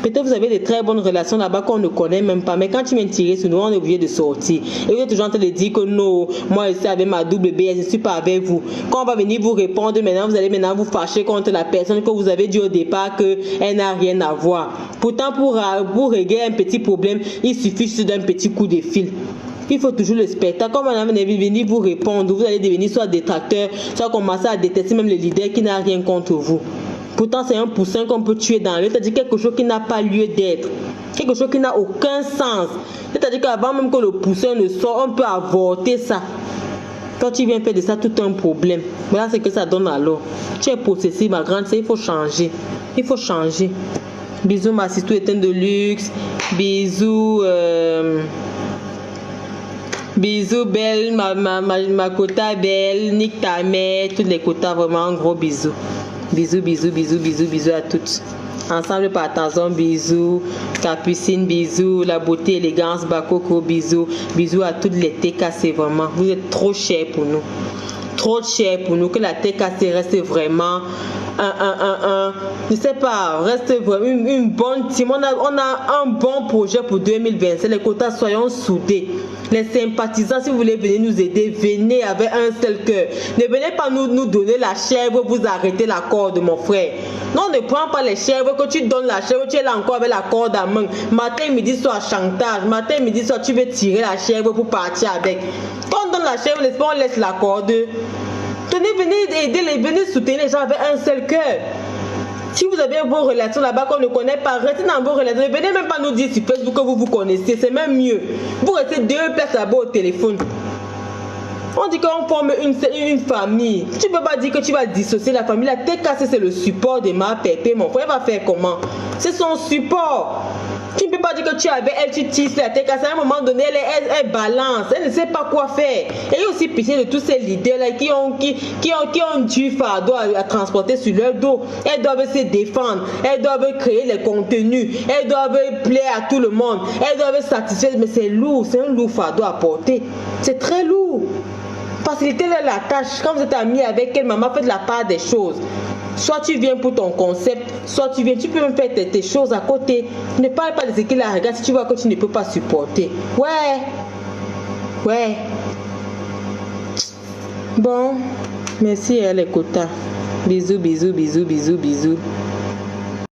Peut-être vous avez de très bonnes relations là-bas qu'on ne connaît même pas. Mais quand tu viens tirer sur nous, on est obligé de sortir. Et vous êtes toujours en train de dire que non, moi je suis avec ma double B, je ne suis pas avec vous. Quand on va venir vous répondre, maintenant vous allez vous fâcher contre la personne que vous avez dit au départ qu'elle n'a rien à voir. Pourtant, pour régler un petit problème, il suffit juste d'un petit coup de fil. Il faut toujours le spectacle. Comme on va venir vous répondre, vous allez devenir soit détracteur, soit commencer à détester même le leader qui n'a rien contre vous. Pourtant, c'est un poussin qu'on peut tuer dans l'œuf. C'est-à-dire quelque chose qui n'a pas lieu d'être. Quelque chose qui n'a aucun sens. C'est-à-dire qu'avant même que le poussin ne sorte, on peut avorter ça. Quand tu viens faire de ça tout un problème. Voilà ce que ça donne alors. Tu es possessive, ma grande, il faut changer. Il faut changer. Bisous, ma sister éteinte de luxe. Bisous, bisous, belle, ma quota belle. Nique ta mère. Tous les quotas, vraiment, un gros bisou. Bisous, bisous, bisous, bisous, bisous à toutes. Ensemble partageons, bisous. Capucine, bisous. La beauté, élégance, Bakoko, bisous. Bisous à toutes les TKC, vraiment. Vous êtes trop chers pour nous. Trop cher pour nous. Que la TKC reste vraiment je sais pas, reste vraiment une bonne team. On a un bon projet pour 2020. Les quotas, soyons soudés. Les sympathisants, si vous voulez venir nous aider, venez avec un seul cœur. Ne venez pas nous donner la chèvre, vous arrêtez la corde, mon frère. Non, ne prends pas les chèvres, que tu donnes la chèvre, tu es là encore avec la corde à main. Matin, midi, soir, chantage. Matin, midi, soir, tu veux tirer la chèvre pour partir avec. Quand on donne la chèvre, on laisse la corde. Venez aider, venez soutenir les gens avec un seul cœur. Si vous avez vos relations là-bas qu'on ne connaît pas, restez dans vos relations. Ne venez même pas nous dire sur Facebook que vous vous connaissez. C'est même mieux. Vous restez 2 places là-bas au téléphone. On dit qu'on forme une famille. Tu ne peux pas dire que tu vas dissocier la famille. La TKC, c'est le support de ma pépé. Mon frère va faire comment? C'est son support. Tu ne peux pas dire que tu es avec elle, tu tisses la TKC. À un moment donné, elle balance. Elle ne sait pas quoi faire. Et il y a aussi pitié de tous ces leaders-là qui ont du fardeau à transporter sur leur dos. Elles doivent se défendre. Elles doivent créer les contenus. Elles doivent plaire à tout le monde. Elles doivent satisfaire. Mais c'est lourd. C'est un lourd fardeau à porter. C'est très lourd. Facilitez-leur la tâche. Quand vous êtes amis avec elle, maman, faites la part des choses. Soit tu viens pour ton concept, soit tu viens, tu peux même faire tes choses à côté. Ne parle pas de ce qu'il a regardé si tu vois que tu ne peux pas supporter. Ouais. Bon, merci les quotas. Bisous, bisous, bisous, bisous, bisous.